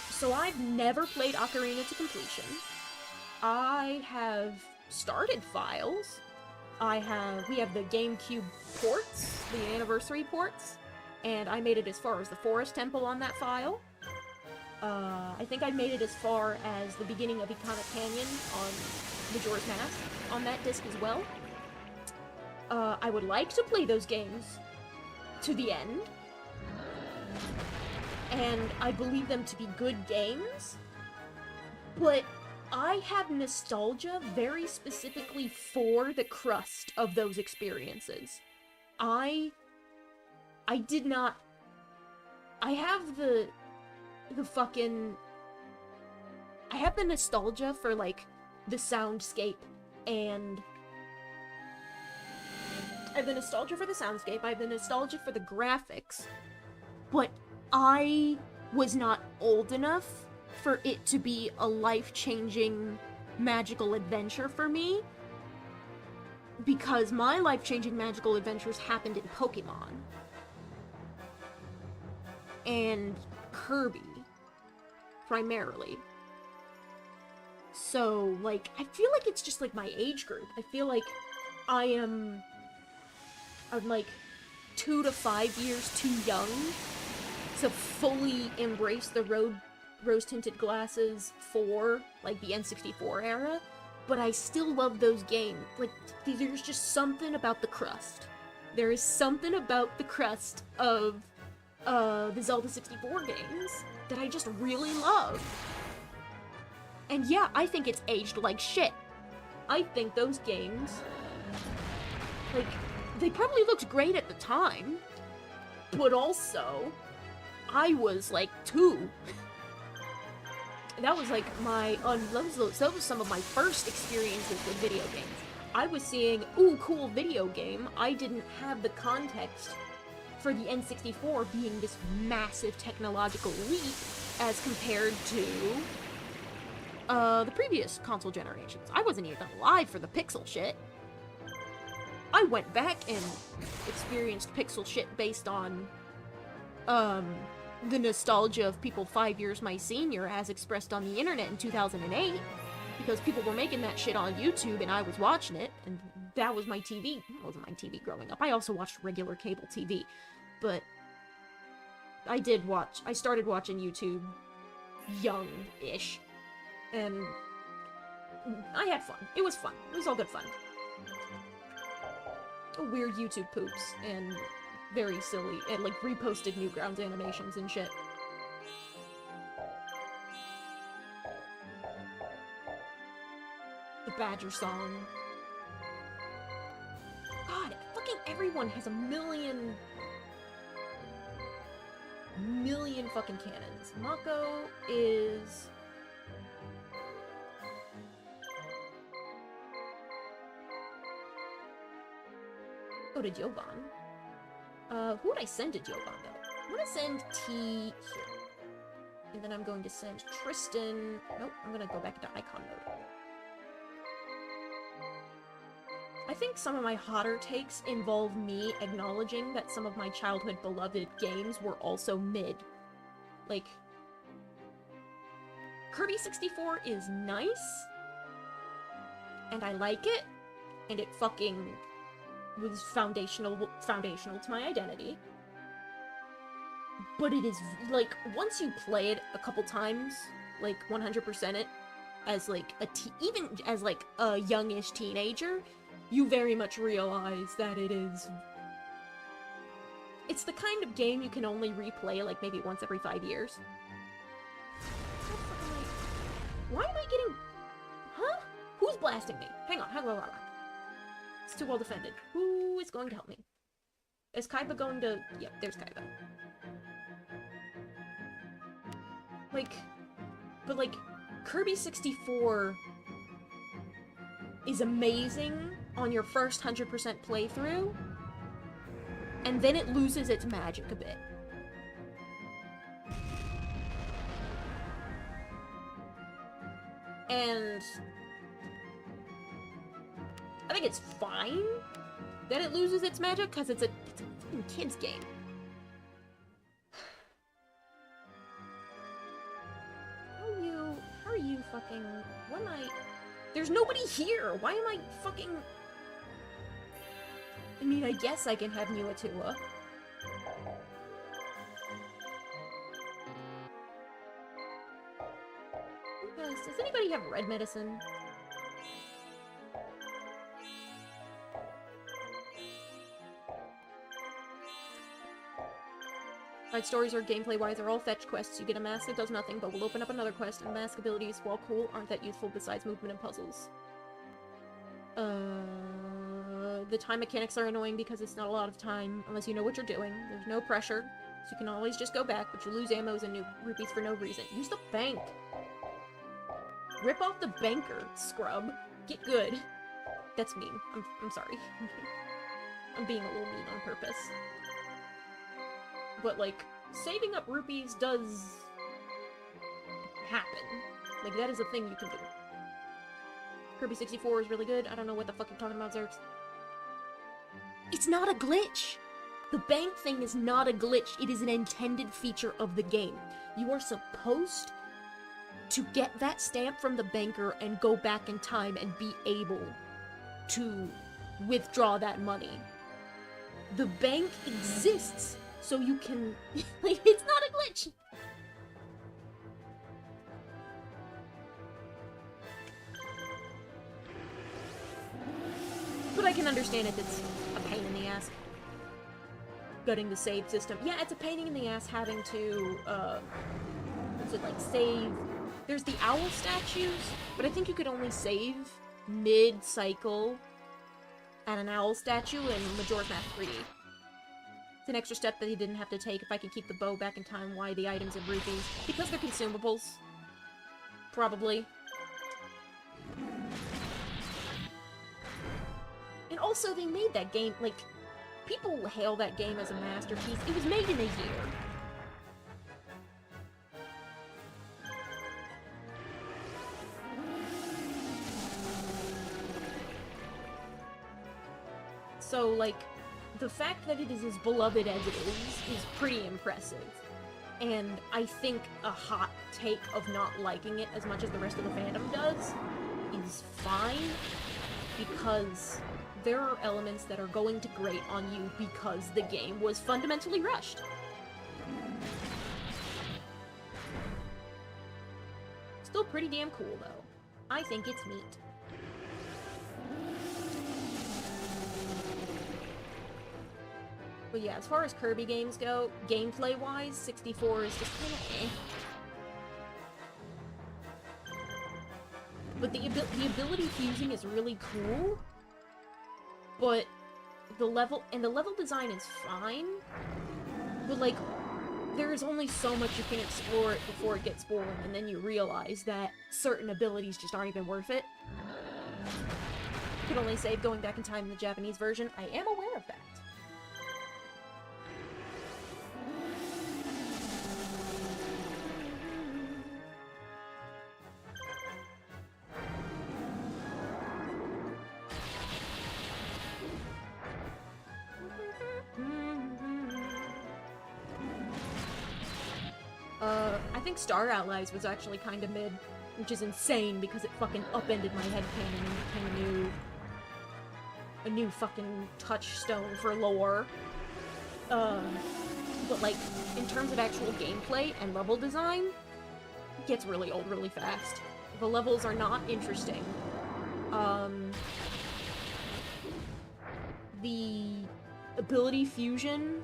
So I've never played Ocarina to completion. I have started files. We have the GameCube ports, the anniversary ports, and I made it as far as the Forest Temple on that file. I think I made it as far as the beginning of Ikana Canyon on Majora's Mask on that disc as well. I would like to play those games to the end, and I believe them to be good games, but I have nostalgia very specifically for the crust of those experiences. I did not... I have the fucking... I have the nostalgia for, like, the soundscape, and... I have the nostalgia for the soundscape, I have the nostalgia for the graphics, but I was not old enough for it to be a life-changing magical adventure for me, because my life-changing magical adventures happened in Pokemon and Kirby, primarily. So, like, I feel like it's just, like, my age group. I feel like I'm like, 2 to 5 years too young to fully embrace the rose-tinted glasses for, like, the N64 era, but I still love those games. Like, there's just something about the crust. There is something about the crust of, the Zelda 64 games that I just really love. And yeah, I think it's aged like shit. I think those games, like, they probably looked great at the time, but also, I was, like, 2. That was, like, that was some of my first experiences with video games. I was seeing, ooh, cool video game. I didn't have the context for the N64 being this massive technological leap as compared to, the previous console generations. I wasn't even alive for the pixel shit. I went back and experienced pixel shit based on, the nostalgia of people 5 years my senior as expressed on the internet in 2008, because people were making that shit on YouTube and I was watching it, and that was my TV. That wasn't my TV growing up. I also watched regular cable TV, but I started watching YouTube young-ish, and I had fun. It was fun. It was all good fun. Weird YouTube poops, and very silly, and, like, reposted Newgrounds animations and shit. The Badger song. God, fucking everyone has a million fucking cannons. Mako is... Go to Joban. Who would I send to Joban, though? I'm gonna send T here. And then I'm going to send Tristan... Nope, I'm gonna go back into icon mode. I think some of my hotter takes involve me acknowledging that some of my childhood beloved games were also mid. Like... Kirby 64 is nice, and I like it, and it fucking was foundational to my identity. But it is, like, once you play it a couple times, like, 100% it, as, like, even as, like, a youngish teenager, you very much realize that it is... It's the kind of game you can only replay, like, maybe once every 5 years. Why am I getting... Huh? Who's blasting me? Hang on. It's too well defended. Who is going to help me? Is Kaiba going to... Yep, there's Kaiba. Like... But, like, Kirby 64 is amazing on your first 100% playthrough, and then it loses its magic a bit. And I think it's fine that it loses its magic, because it's a fucking kid's game. How are you fucking... What am I... There's nobody here! Why am I fucking... I mean, I guess I can have Nuatua. Does anybody have red medicine? Side stories or gameplay-wise are all fetch quests. You get a mask that does nothing, but will open up another quest, and mask abilities, while cool, aren't that useful besides movement and puzzles. The time mechanics are annoying because it's not a lot of time, unless you know what you're doing. There's no pressure, so you can always just go back, but you lose ammos and new rupees for no reason. Use the bank! Rip off the banker, scrub. Get good. That's mean. I'm sorry. I'm being a little mean on purpose. But, like, saving up rupees does happen. Like, that is a thing you can do. Kirby 64 is really good. I don't know what the fuck you're talking about, Zerx. It's not a glitch! The bank thing is not a glitch. It is an intended feature of the game. You are supposed to get that stamp from the banker and go back in time and be able to withdraw that money. The bank exists so you can... like, it's not a glitch! But I can understand if it's a pain in the ass. Gutting the save system. Yeah, it's a pain in the ass having to, like, save... There's the owl statues, but I think you could only save mid-cycle at an owl statue in Majora's Mask 3D. It's an extra step that he didn't have to take if I can keep the bow back in time. Why the items and rupees? Because they're consumables. Probably. And also, they made that game, like, people hail that game as a masterpiece. It was made in a year. So, like, the fact that it is as beloved as it is pretty impressive. And I think a hot take of not liking it as much as the rest of the fandom does is fine, because there are elements that are going to grate on you because the game was fundamentally rushed. Still pretty damn cool, though. I think it's neat. But yeah, as far as Kirby games go, gameplay-wise, 64 is just kinda eh. But the ability fusing is really cool, but the level design is fine, but like, there is only so much you can explore it before it gets boring, and then you realize that certain abilities just aren't even worth it. could only save going back in time in the Japanese version. I am aware of that. I think Star Allies was actually kind of mid, which is insane because it fucking upended my headcanon and became a new fucking touchstone for lore. But like, in terms of actual gameplay and level design, it gets really old really fast. The levels are not interesting. The ability fusion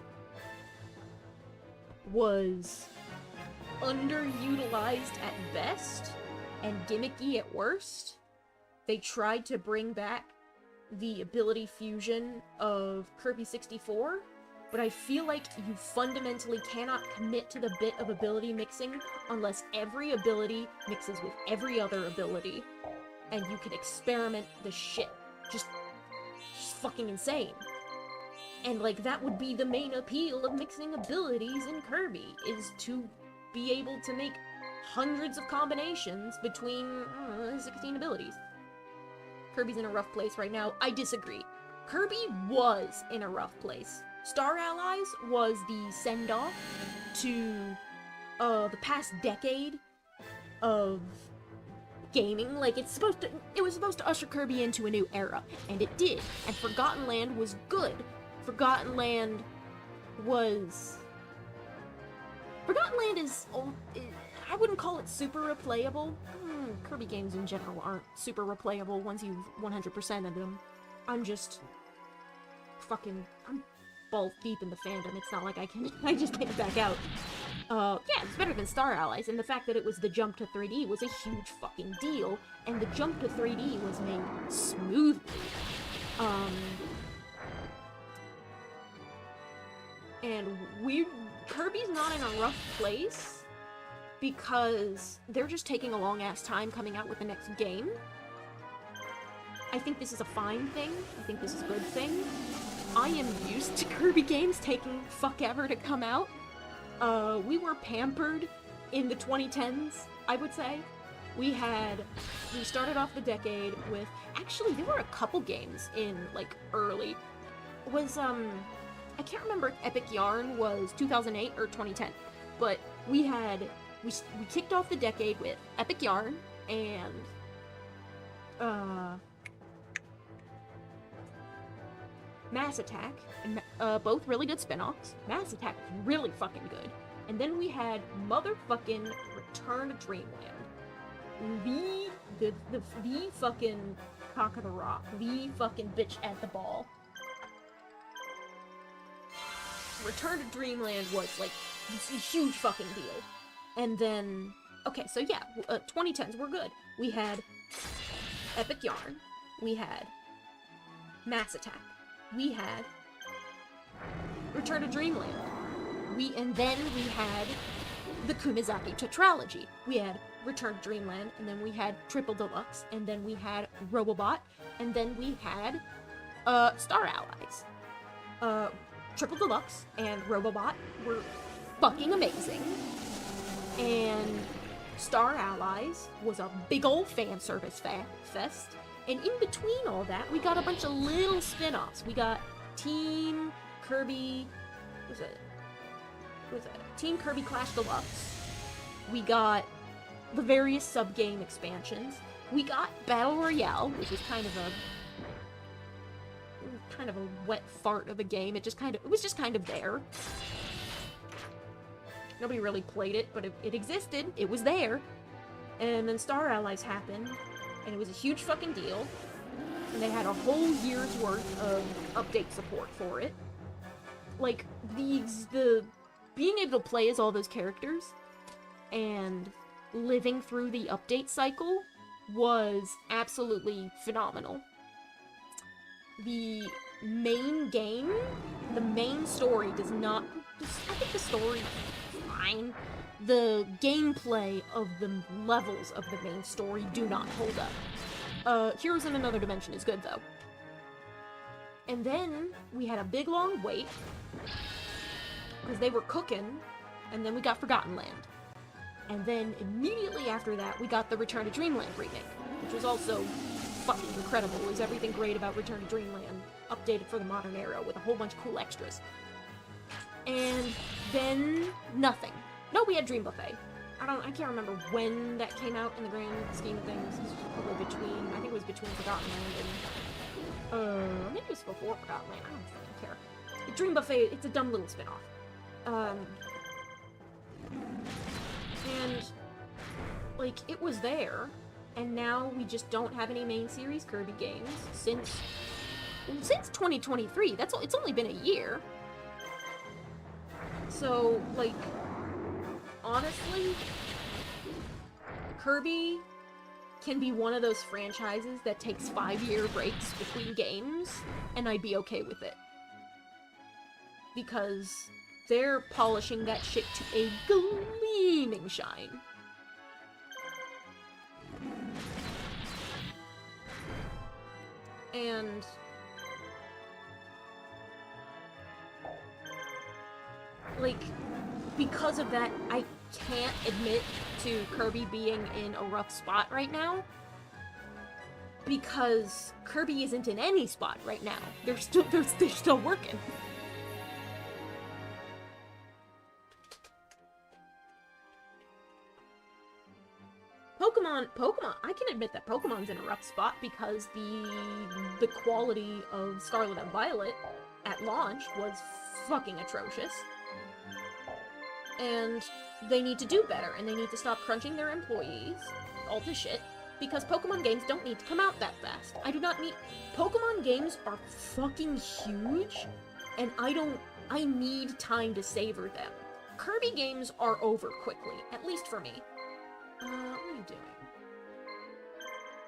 was underutilized at best and gimmicky at worst. They tried to bring back the ability fusion of Kirby 64, but I feel like you fundamentally cannot commit to the bit of ability mixing unless every ability mixes with every other ability, and you can experiment the shit. Just fucking insane. And like, that would be the main appeal of mixing abilities in Kirby, is to be able to make hundreds of combinations between 16 abilities. Kirby's in a rough place right now. I disagree. Kirby was in a rough place. Star Allies was the send-off to the past decade of gaming. Like, it was supposed to usher Kirby into a new era, and it did. And Forgotten Land was good. Forgotten Land is, I wouldn't call it super replayable. Kirby games in general aren't super replayable once you've 100%ed them. I'm balls deep in the fandom. It's not like I just can't back out. Yeah, it's better than Star Allies, and the fact that it was the jump to 3D was a huge fucking deal, and the jump to 3D was made smoothly. And Kirby's not in a rough place because they're just taking a long-ass time coming out with the next game. I think this is a fine thing. I think this is a good thing. I am used to Kirby games taking forever to come out. We were pampered in the 2010s, I would say. We started off the decade with, actually, there were a couple games in, like, early. I can't remember if Epic Yarn was 2008 or 2010, but we kicked off the decade with Epic Yarn and, Mass Attack, and both really good spin-offs. Mass Attack was really fucking good. And then we had motherfucking Return to Dreamland. The fucking cock of the rock. The fucking bitch at the ball. Return to Dreamland was, like, a huge fucking deal. And then, okay, so yeah, 2010s were good. We had Epic Yarn. We had Mass Attack. We had Return to Dreamland. And then we had the Kumizaki Tetralogy. We had Return to Dreamland, and then we had Triple Deluxe, and then we had Robobot, and then we had Star Allies. Triple Deluxe and Robobot were fucking amazing. And Star Allies was a big old fan service fest. And in between all that, we got a bunch of little spin-offs. We got Team Kirby... Team Kirby Clash Deluxe. We got the various sub-game expansions. We got Battle Royale, which is kind of a wet fart of a game. It was just kind of there. Nobody really played it, but it existed. It was there. And then Star Allies happened, and it was a huge fucking deal. And they had a whole year's worth of update support for it. Like, the being able to play as all those characters and living through the update cycle was absolutely phenomenal. The main game, the main story does not... I think the story is fine. The gameplay of the levels of the main story do not hold up. Heroes in Another Dimension is good, though. And then we had a big long wait, because they were cooking, and then we got Forgotten Land. And then immediately after that, we got the Return to Dreamland remake, which was also fucking incredible. It was everything great about Return to Dreamland, updated for the modern era with a whole bunch of cool extras. And then nothing. No, we had Dream Buffet. I can't remember when that came out in the grand scheme of things. It was probably between, I think it was between Forgotten Land and, maybe it was before Forgotten Land. I don't fucking care. Dream Buffet, it's a dumb little spin-off. And, like, it was there, and now we just don't have any main series Kirby games since 2023. It's only been a year. So, like, honestly, Kirby can be one of those franchises that takes 5-year breaks between games, and I'd be okay with it. Because they're polishing that shit to a gleaming shine. And like, because of that, I can't admit to Kirby being in a rough spot right now. Because Kirby isn't in any spot right now. They're still working. Pokemon, I can admit that Pokemon's in a rough spot because the quality of Scarlet and Violet at launch was fucking atrocious. And they need to do better, and they need to stop crunching their employees, all this shit, because Pokemon games don't need to come out that fast. I do not need... Pokemon games are fucking huge, and I need time to savor them. Kirby games are over quickly, at least for me. What are you doing?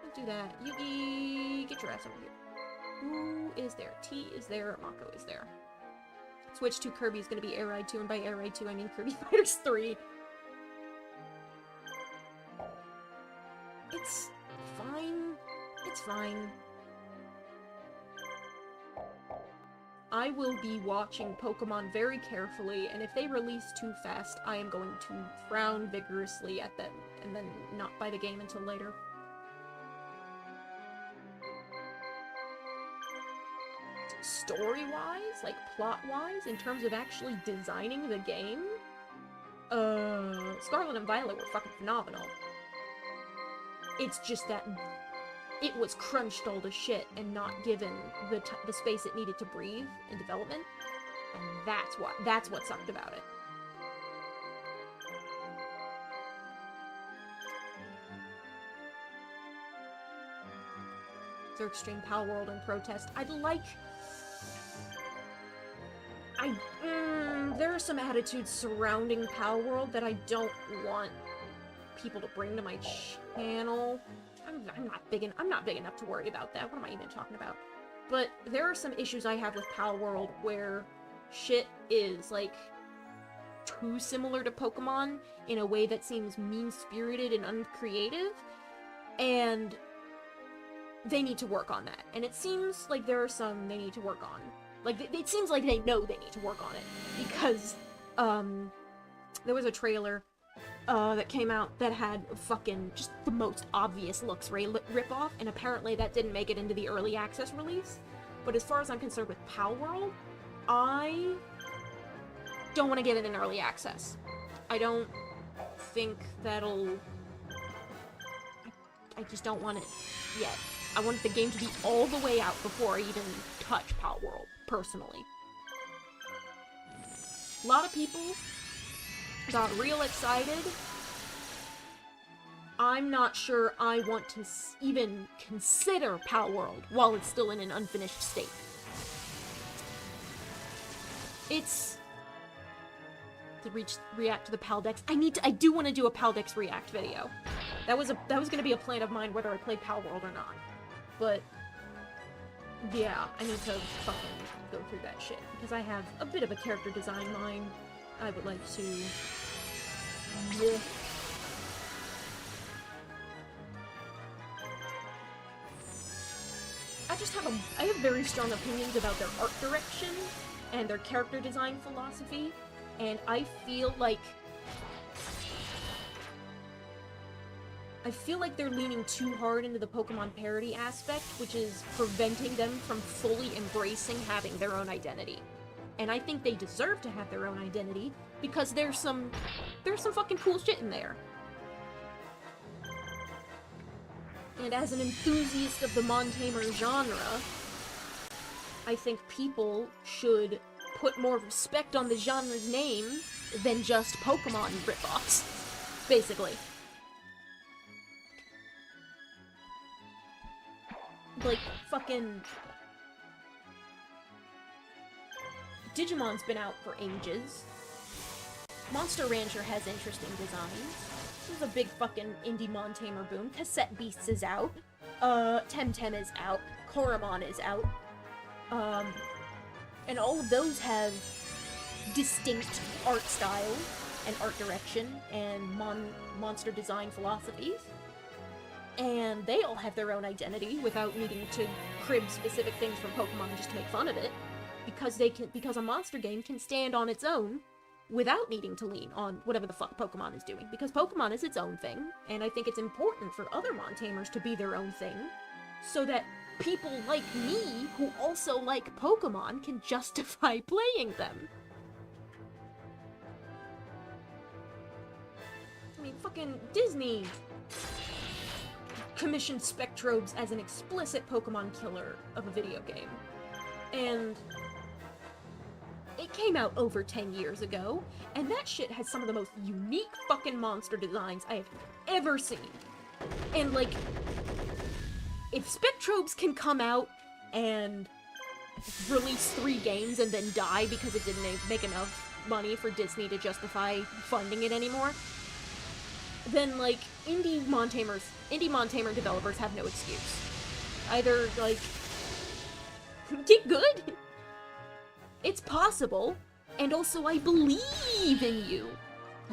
Don't do that. Yugi, get your ass over here. Who is there? T is there, Mako is there. Switch to Kirby is gonna be Air Ride 2, and by Air Ride 2, I mean Kirby Fighters 3. It's fine. It's fine. I will be watching Pokemon very carefully, and if they release too fast, I am going to frown vigorously at them, and then not buy the game until later. Story-wise, like plot-wise, in terms of actually designing the game, Scarlet and Violet were fucking phenomenal. It's just that it was crunched all to shit and not given the space it needed to breathe in development, and that's what sucked about it. Their Extreme Pal World and Protest. There are some attitudes surrounding Pal World that I don't want people to bring to my channel. I'm not big enough to worry about that. What am I even talking about? But there are some issues I have with Pal World where shit is, like, too similar to Pokemon in a way that seems mean-spirited and uncreative, and they need to work on that. And it seems like there are some they need to work on. Like, it seems like they know they need to work on it, because, there was a trailer that came out that had fucking just the most obvious Lux Ray ripoff, and apparently that didn't make it into the early access release. But as far as I'm concerned with Pal World, I don't want to get it in early access. I don't think that'll... I just don't want it yet. I want the game to be all the way out before I even touch Pal World, personally. A lot of people got real excited. I'm not sure I want to even consider Pal World while it's still in an unfinished state. It's... to react to the Paldex. I do want to do a Paldex react video. That was gonna be a plan of mine whether I played Pal World or not. But yeah, I need to fucking go through that shit because I have a bit of a character design mind I would like to... Yeah. I have very strong opinions about their art direction and their character design philosophy, and I feel like they're leaning too hard into the Pokemon parody aspect, which is preventing them from fully embracing having their own identity. And I think they deserve to have their own identity, because there's some fucking cool shit in there. And as an enthusiast of the Mon-Tamer genre, I think people should put more respect on the genre's name than just Pokemon ripoffs, basically. Like, fucking... Digimon's been out for ages. Monster Rancher has interesting designs. This is a big fucking indie Mon-Tamer boom. Cassette Beasts is out. Temtem is out. Koromon is out. And all of those have distinct art style and art direction and monster design philosophies. And they all have their own identity without needing to crib specific things from Pokemon just to make fun of it. Because a monster game can stand on its own without needing to lean on whatever the fuck Pokemon is doing. Because Pokemon is its own thing, and I think it's important for other Mon-Tamers to be their own thing, so that people like me, who also like Pokemon, can justify playing them. I mean, fucking Disney commissioned Spectrobes as an explicit Pokemon killer of a video game. And it came out over 10 years ago, and that shit has some of the most unique fucking monster designs I have ever seen. And, like, if Spectrobes can come out and release 3 games and then die because it didn't make enough money for Disney to justify funding it anymore, then, like, indie Mon-Tamer developers have no excuse. Either, like, get good! It's possible, and also I believe in you!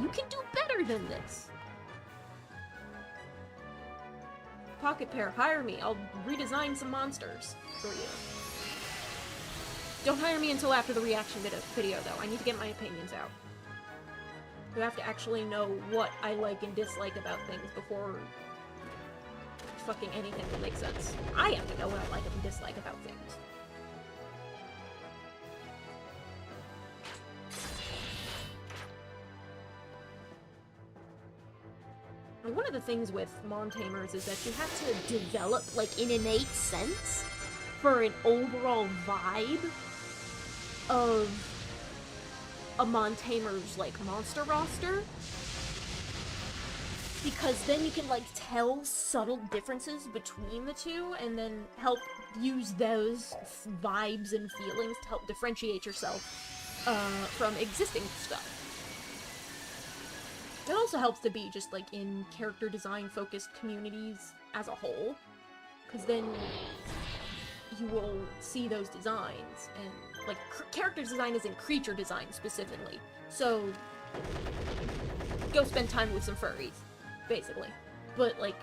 You can do better than this! Pocket Pair, hire me. I'll redesign some monsters for you. Don't hire me until after the reaction video, though. I need to get my opinions out. You have to actually know what I like and dislike about things before fucking anything will make sense. I have to know what I like and dislike about things. And one of the things with Mon-Tamers is that you have to develop, like, an innate sense for an overall vibe of a Mon-Tamer's, like, monster roster. Because then you can, like, tell subtle differences between the two, and then help use those vibes and feelings to help differentiate yourself from existing stuff. It also helps to be just, like, in character design-focused communities as a whole, because then you will see those designs, and, like, character design is in creature design, specifically. So, go spend time with some furries, basically. But, like,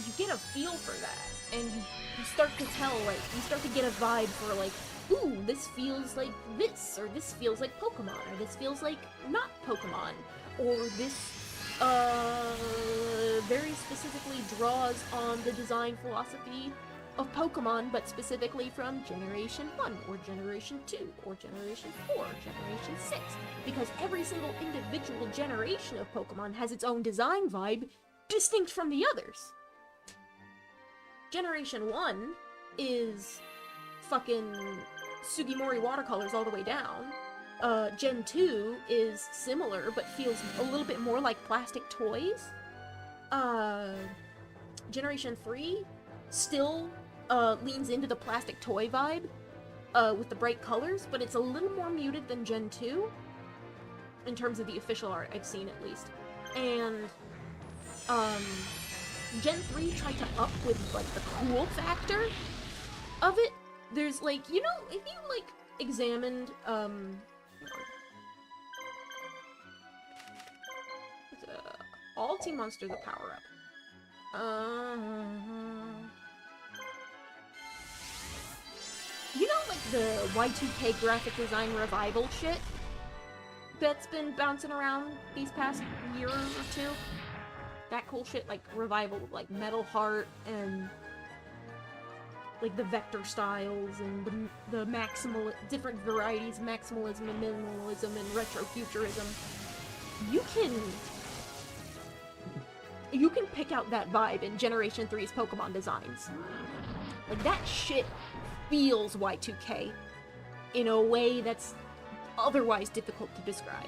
you get a feel for that, and you start to tell, like, you start to get a vibe for, like, ooh, this feels like this, or this feels like Pokemon, or this feels like not Pokemon, or this, very specifically draws on the design philosophy of Pokemon, but specifically from Generation 1, or Generation 2, or Generation 4, or Generation 6, because every single individual generation of Pokemon has its own design vibe, distinct from the others. Generation 1 is fucking Sugimori watercolors all the way down. Gen 2 is similar, but feels a little bit more like plastic toys. Generation 3 still leans into the plastic toy vibe with the bright colors, but it's a little more muted than Gen 2, in terms of the official art I've seen, at least. And Gen 3 tried to up with, like, the cool factor of it. There's, like, you know, if you, like, examined, all Team Monster the power-up. the Y2K graphic design revival shit that's been bouncing around these past year or two. That cool shit, like revival, like Metal Heart and like the vector styles and the maximal different varieties of maximalism and minimalism and retrofuturism. You can pick out that vibe in Generation 3's Pokemon designs. Like, that shit feels Y2K in a way that's otherwise difficult to describe.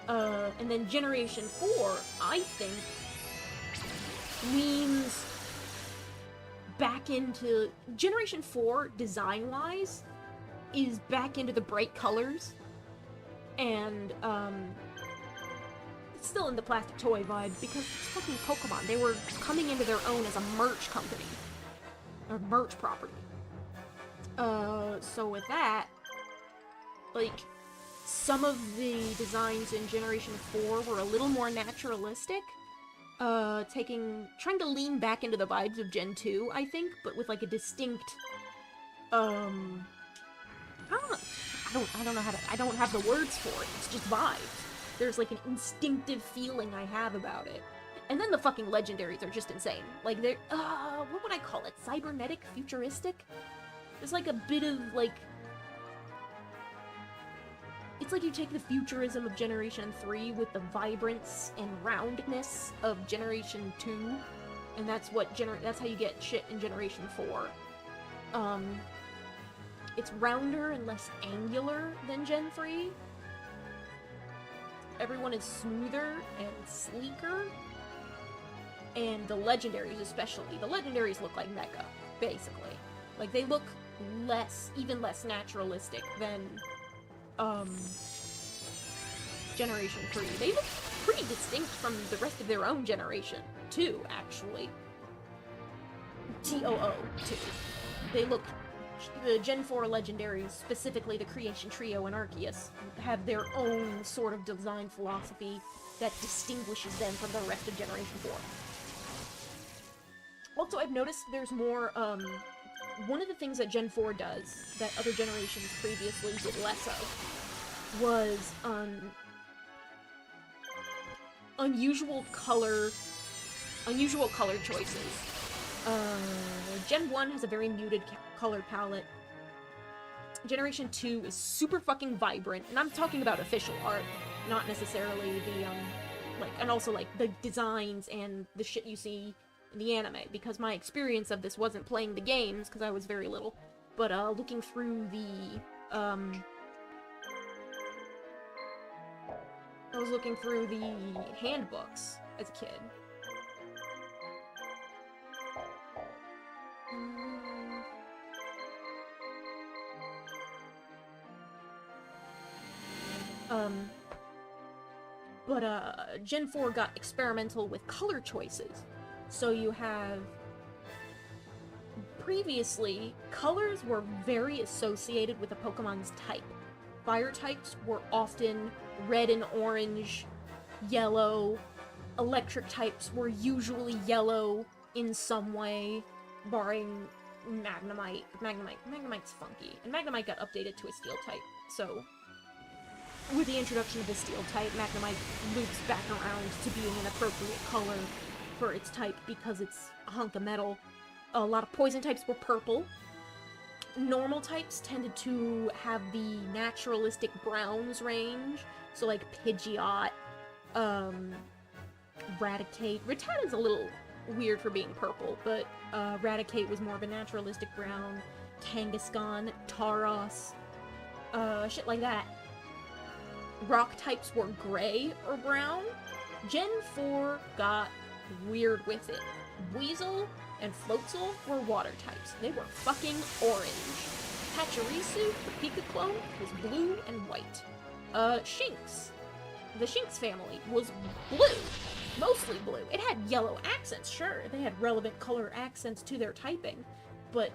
And then Generation 4, I think, leans back into... Generation 4, design-wise, is back into the bright colors, and, it's still in the plastic toy vibe, because it's fucking Pokemon. They were coming into their own as a merch company. Or merch property. So with that, like, some of the designs in Generation 4 were a little more naturalistic. Trying to lean back into the vibes of Gen 2, I think, but with like a distinct, I don't have the words for it. It's just vibes. There's like an instinctive feeling I have about it. And then the fucking legendaries are just insane. Like, they're, what would I call it? Cybernetic? Futuristic? There's like a bit of, like... It's like you take the futurism of Generation 3 with the vibrance and roundness of Generation 2, and that's how you get shit in Generation 4. It's rounder and less angular than Gen 3. Everyone is smoother and sleeker. And the legendaries especially. The legendaries look like mecha, basically. Like, they look even less naturalistic than, Generation 3. They look pretty distinct from the rest of their own generation, too, actually. TOO, too. They look... The Gen 4 legendaries, specifically the Creation Trio and Arceus, have their own sort of design philosophy that distinguishes them from the rest of Generation 4. Also, I've noticed there's more, one of the things that Gen 4 does that other generations previously did less of was, unusual color choices. Gen 1 has a very muted color palette. Generation 2 is super fucking vibrant, and I'm talking about official art, not necessarily the, and also, like, the designs and the shit you see in the anime, because my experience of this wasn't playing the games, because I was very little, but, looking through the, I was looking through the handbooks as a kid. Gen 4 got experimental with color choices. So you have... Previously, colors were very associated with a Pokemon's type. Fire types were often red and orange, yellow. Electric types were usually yellow in some way, barring Magnemite. Magnemite's funky. And Magnemite got updated to a steel type, so... With the introduction of the steel type, Magnemite loops back around to being an appropriate color for its type because it's a hunk of metal. A lot of poison types were purple. Normal types tended to have the naturalistic browns range, so like Pidgeot, Raticate. Rattata's a little weird for being purple, but Raticate was more of a naturalistic brown. Kangaskhan, Tauros, shit like that. Rock types were gray or brown. Gen 4 got weird with it. Weasel and Floatzel were water types. They were fucking orange. Pachirisu, the Pika-Clone, was blue and white. Shinx. The Shinx family was blue. Mostly blue. It had yellow accents, sure. They had relevant color accents to their typing, but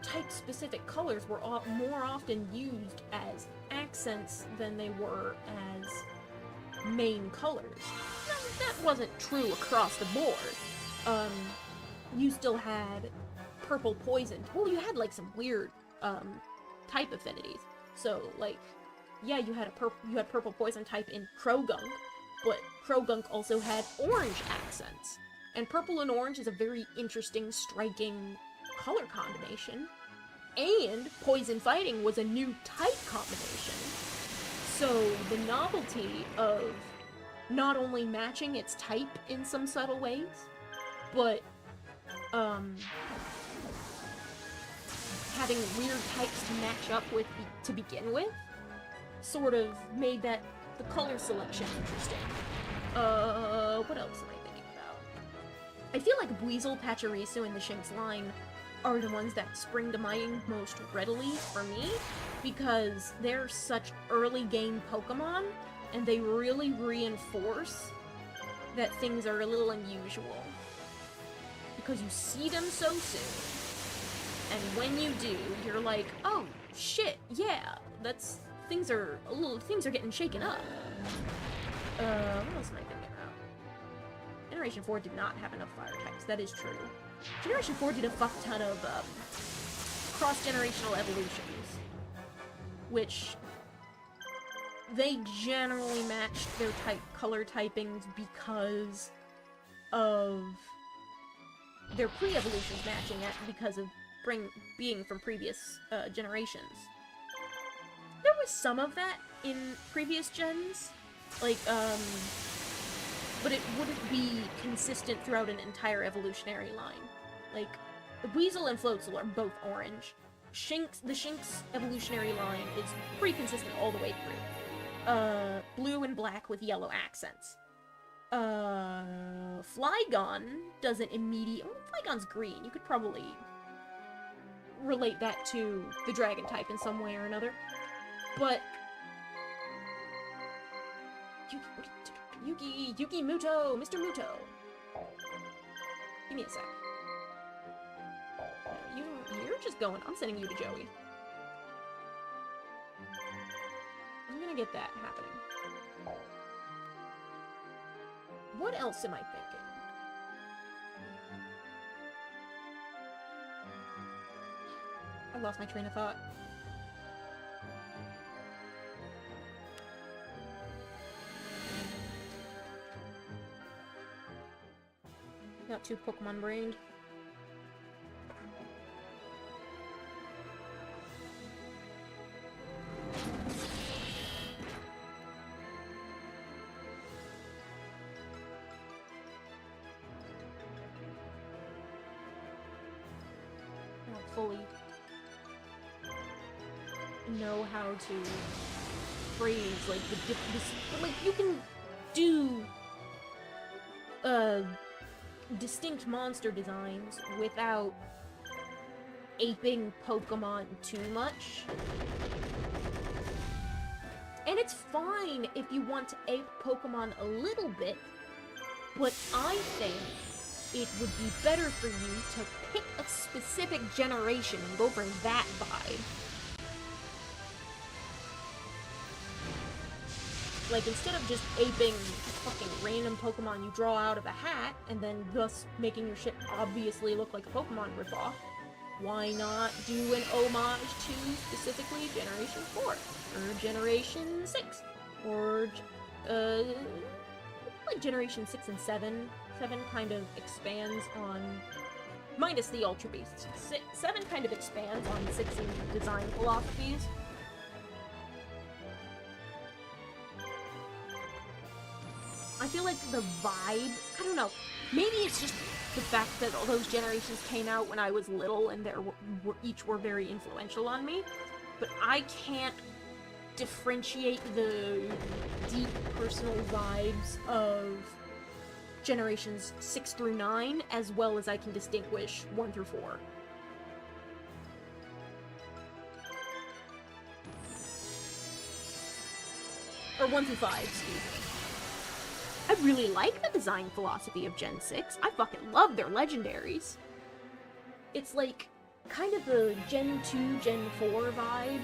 type-specific colors were more often used as accents than they were as main colors. Now, that wasn't true across the board. You still had purple poison. Well, you had, like, some weird, type affinities. So, like, yeah, you had purple poison type in Krogunk, but Krogunk also had orange accents. And purple and orange is a very interesting, striking color combination. And poison fighting was a new type combination. So the novelty of not only matching its type in some subtle ways, but having weird types to match up with to begin with, sort of made that the color selection interesting. What else am I thinking about? I feel like Weasel, Pachirisu, and the Shinx line are the ones that spring to mind most readily for me, because they're such early game Pokemon, and they really reinforce that things are a little unusual. Because you see them so soon, and when you do, you're like, oh, shit, yeah, things are getting shaken up. What else am I thinking about? Generation 4 did not have enough fire types, that is true. Generation 4 did a fuck ton of, cross-generational evolutions, which they generally matched their color typings because of their pre-evolutions matching it because of being from previous generations. There was some of that in previous gens, like, but it wouldn't be consistent throughout an entire evolutionary line. Like, Weasel and Floatzel are both orange. The Shinx evolutionary line is pretty consistent all the way through. Blue and black with yellow accents. Flygon doesn't Flygon's green. You could probably relate that to the dragon type in some way or another. But Yugi Muto, Mr. Muto. Give me a sec. You're just going. I'm sending you to Joey. I'm gonna get that happening. What else am I thinking? I lost my train of thought. Got too Pokemon brained. I don't fully know how to phrase like like you can do distinct monster designs without aping Pokemon too much. And it's fine if you want to ape Pokemon a little bit, but I think it would be better for you to pick a specific generation and go for that vibe. Like, instead of just aping fucking random Pokemon you draw out of a hat, and then thus making your shit obviously look like a Pokemon ripoff, why not do an homage to, specifically, Generation 4? Or Generation 6? Or, like Generation 6 and 7. 7 kind of expands on... minus the Ultra Beasts. 7 kind of expands on 6's design philosophies. I feel like the vibe, I don't know, maybe it's just the fact that all those generations came out when I was little and each were very influential on me, but I can't differentiate the deep personal vibes of generations 6 through 9 as well as I can distinguish 1 through 4. Or 1 through 5, excuse me. I really like the design philosophy of Gen 6. I fucking love their legendaries. It's like, kind of the Gen 2, Gen 4 vibe,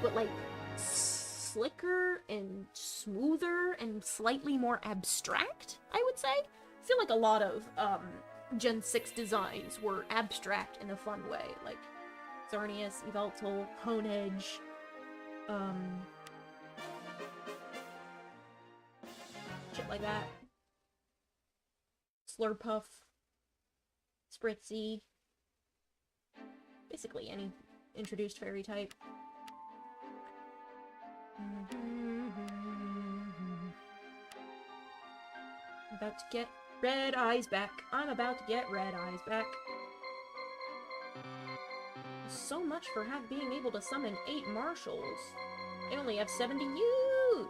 but like, slicker and smoother and slightly more abstract, I would say. I feel like a lot of Gen 6 designs were abstract in a fun way. Like, Xarnius, Yveltal, Honedge, shit like that. Slurpuff, Spritzy, basically any introduced fairy type. I'm about to get red eyes back. I'm about to get red eyes back. So much for being able to summon 8 marshals. I only have 70 U's!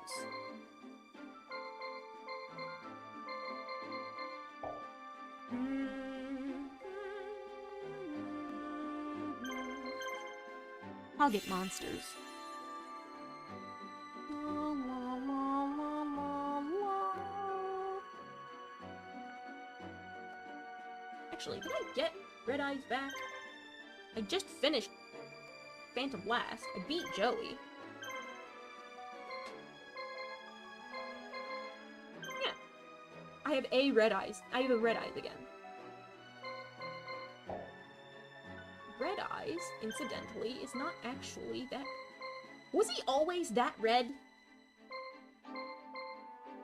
I'll get monsters. Actually, did I get Red Eyes back? I just finished Phantom Blast. I beat Joey. Yeah. I have a Red Eyes. I have a Red Eyes again. Red Eyes, incidentally, is not actually that... Was he always that red?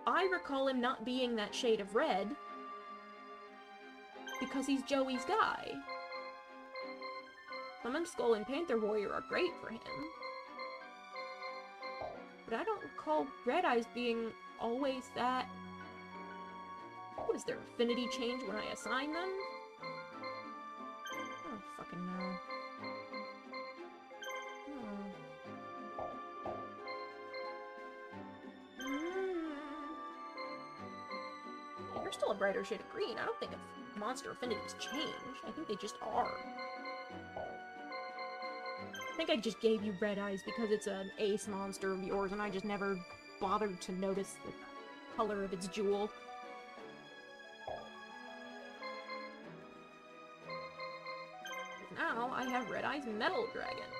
I recall him not being that shade of red because he's Joey's guy. Summon Skull and Panther Warrior are great for him. But I don't recall Red Eyes being always that... What is their affinity change when I assign them? I don't fucking know. You're still a brighter shade of green. I don't think monster affinities change. I think they just are. I think I just gave you Red Eyes because it's an ace monster of yours and I just never bothered to notice the color of its jewel. Now I have Red Eyes Metal Dragon.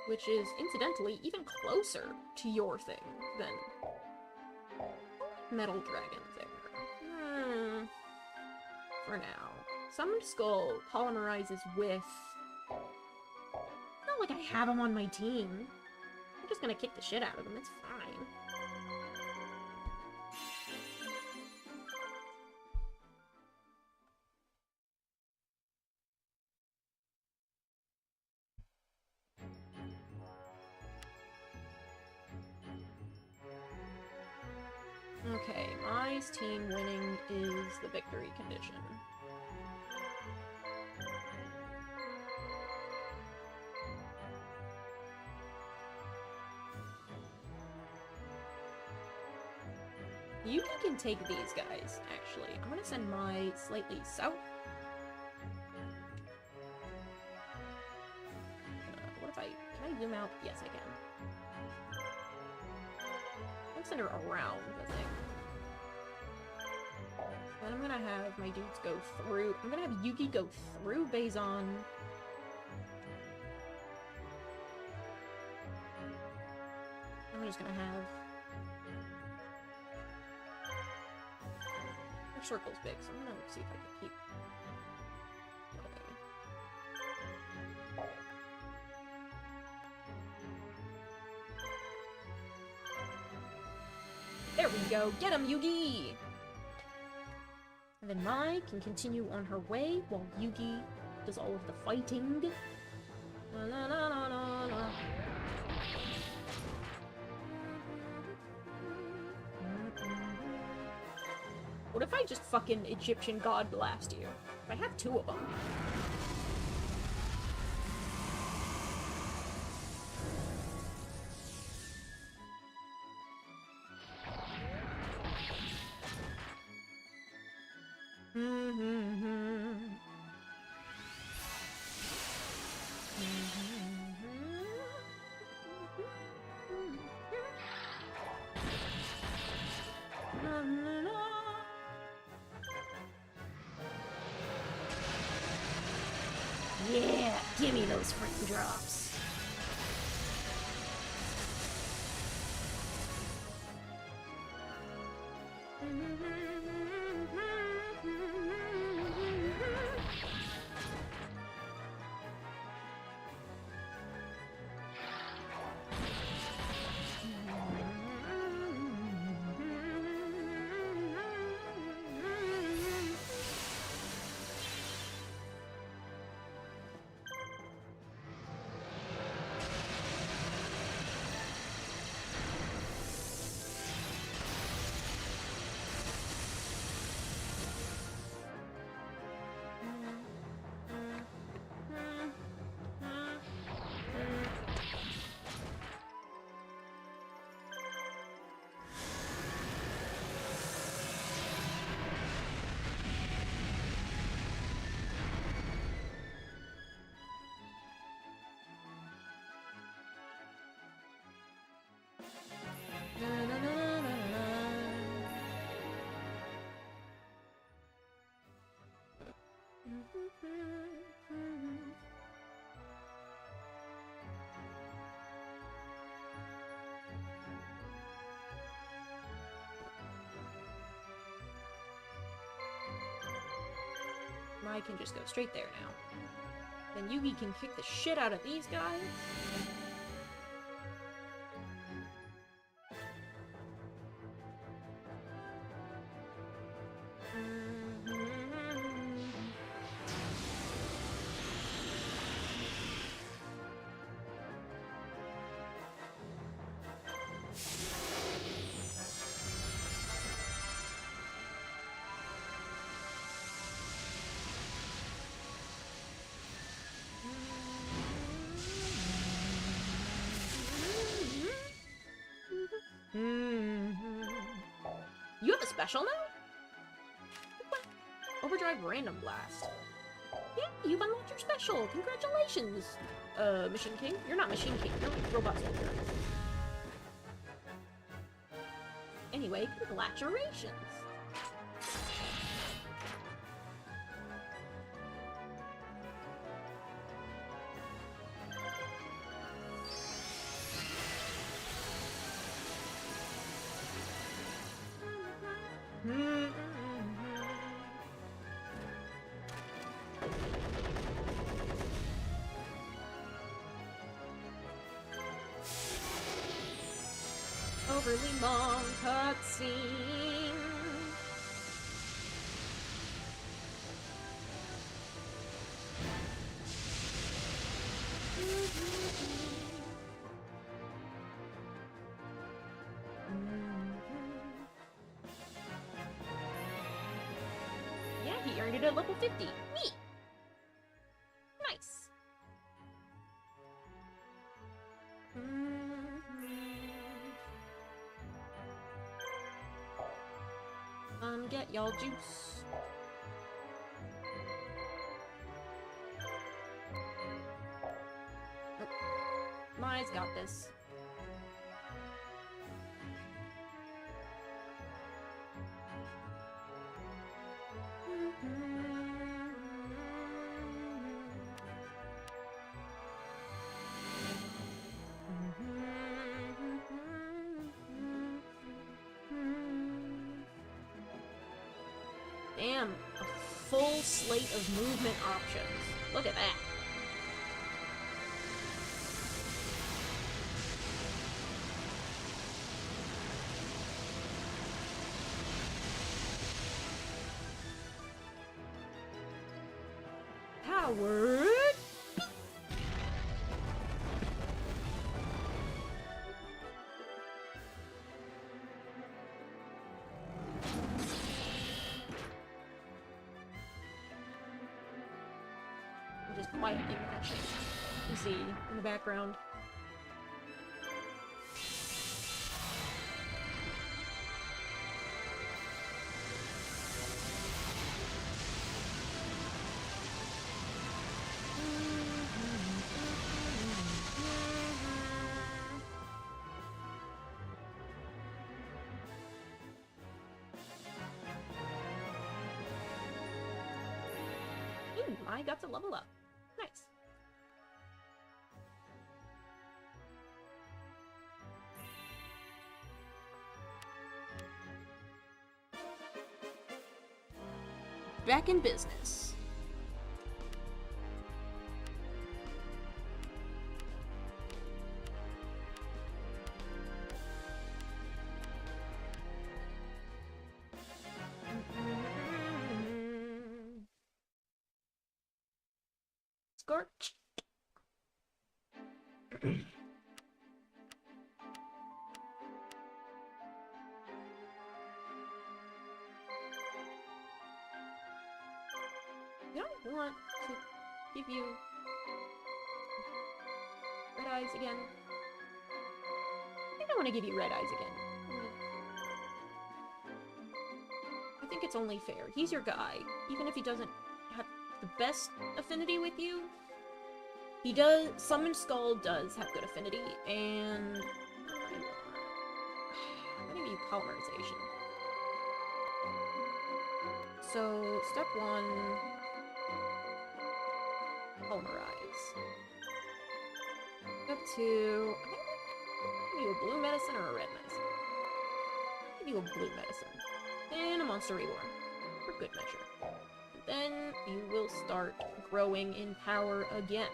Which is, incidentally, even closer to your thing than Metal Dragon there. For now. Summoned Skull polymerizes with... It's not like I have him on my team. I'm just gonna kick the shit out of him, it's fine. Okay, my team winning is the victory condition. You can take these guys, actually. I'm gonna send my slightly south. What if can I zoom out? Yes, I can. I'm gonna send her around the thing. Then I'm gonna have my dudes go through. I'm gonna have Yugi go through Bazon. I'm just gonna have... Their circle's big, so I'm gonna see if I can keep... There we go! Get him, Yugi! And then Mai can continue on her way while Yugi does all of the fighting. La la la la la la. What if I just fucking Egyptian God blast you? I have 2 of them. Yeah, give me those frame drops. I can just go straight there now. Then Yugi can kick the shit out of these guys. You have a special now? What? Overdrive Random Blast. Yeah, you've unlocked your special. Congratulations, Machine King. You're not Machine King. You're like Robot Soldier. Anyway, congratulations. Overly long cutscene. Yeah, he earned it at level 50. Neat. Nice. Get y'all juice. Oh. Mai's got this. Damn, a full slate of movement options. Look at that. Howard! Just quietly matching. You see in the background. I got to level up. Nice. Back in business. Scorch. I don't want to give you red eyes again. I don't want to give you red eyes again. I think it's only fair. He's your guy. Even if he doesn't have the best affinity with you, he does. Summon Skull does have good affinity, and I'm gonna give you polymerization. So, step 1. polymerize. Up to... I think I'll do a blue medicine or a red medicine. Maybe a blue medicine. And a monster reborn. For good measure. And then you will start growing in power again.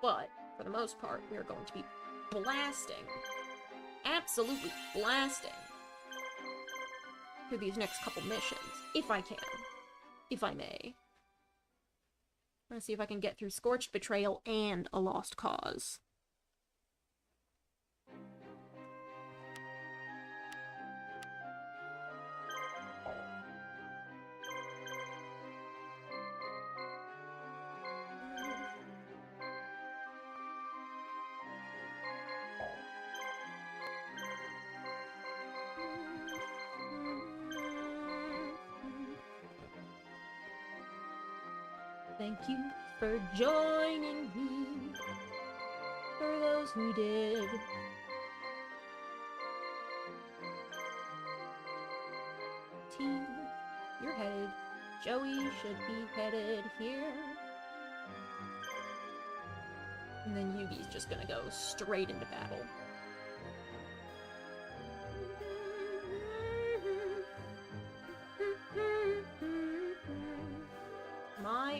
But, for the most part, we are going to be blasting, absolutely blasting, through these next couple missions, if I can, if I may. I'm gonna see if I can get through Scorched Betrayal and A Lost Cause. Thank you for joining me, for those who did. Team, you're headed. Joey should be headed here. And then Yugi's just gonna go straight into battle.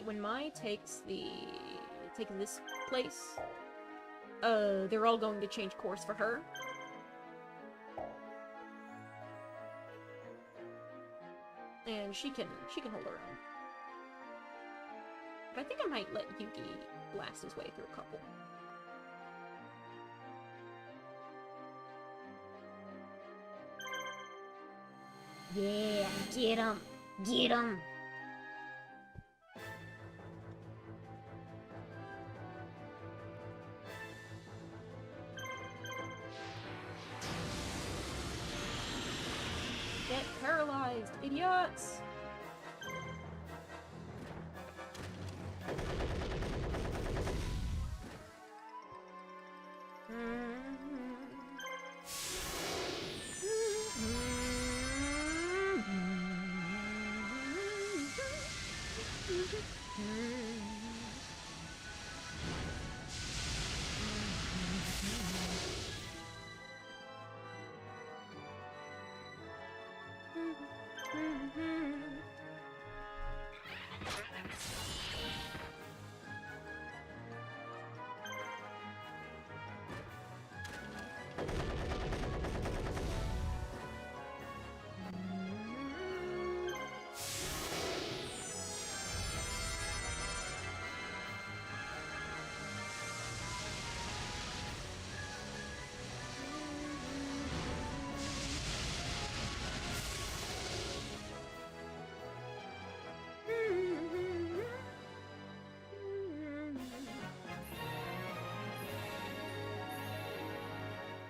When Mai takes this place, they're all going to change course for her. And she can hold her own. But I think I might let Yugi blast his way through a couple. Yeah, get him! Get him! Get paralyzed, idiots!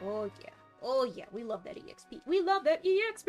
Oh yeah. Oh yeah, we love that EXP. We love that EXP!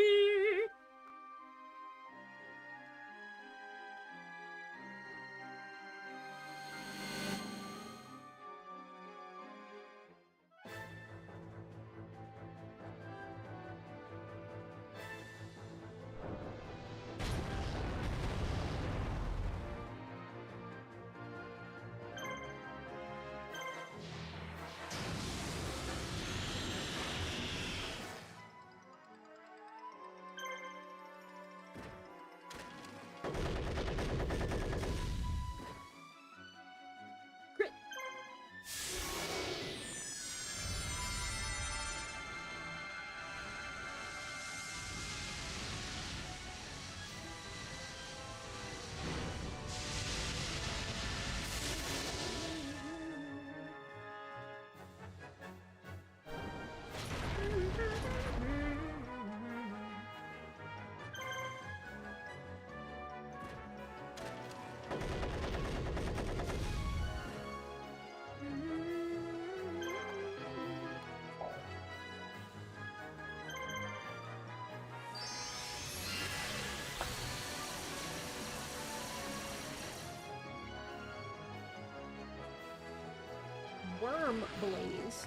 Worm Blaze.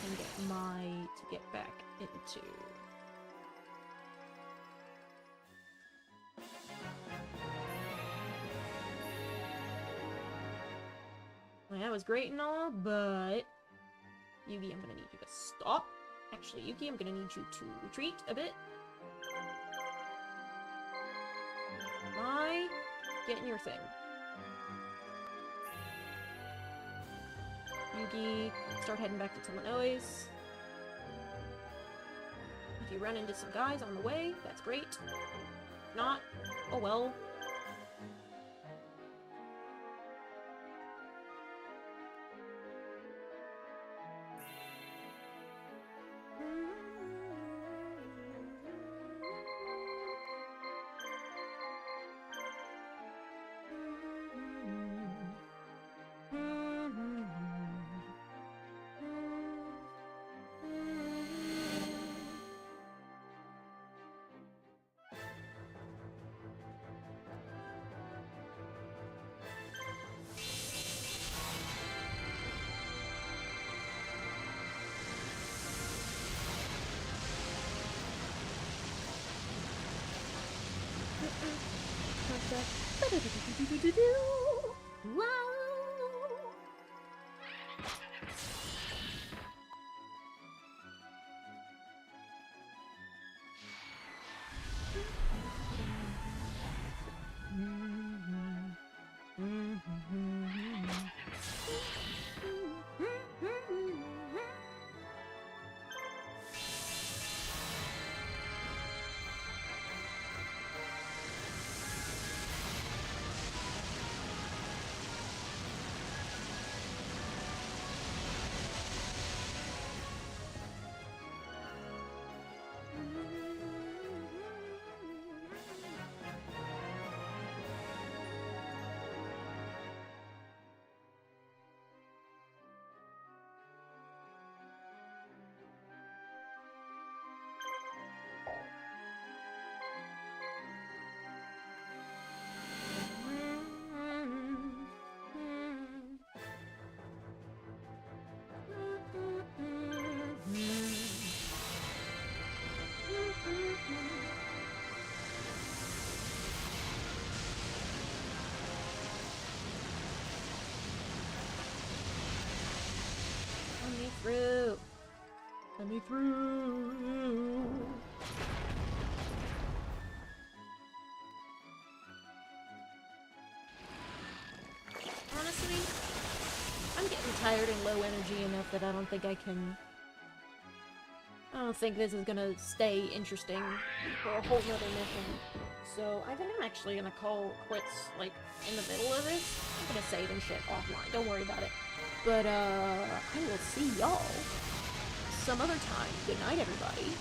and get to get back into. Well, that was great and all, but Yugi, I'm gonna need you to stop. Actually, Yuki, I'm gonna need you to retreat a bit. Get in your thing. Yugi, start heading back to Tomanoes. If you run into some guys on the way, that's great. If not, oh well. Wow. Let me through. Honestly, I'm getting tired and low energy enough that I don't think this is gonna stay interesting for a whole nother mission. So I think I'm actually gonna call quits, like, in the middle of this. I'm gonna save and shit offline, don't worry about it. But, I will see y'all some other time. Good night, everybody.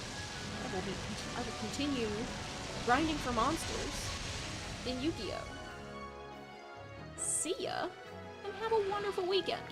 I will continue grinding for monsters in Yu-Gi-Oh! See ya, and have a wonderful weekend.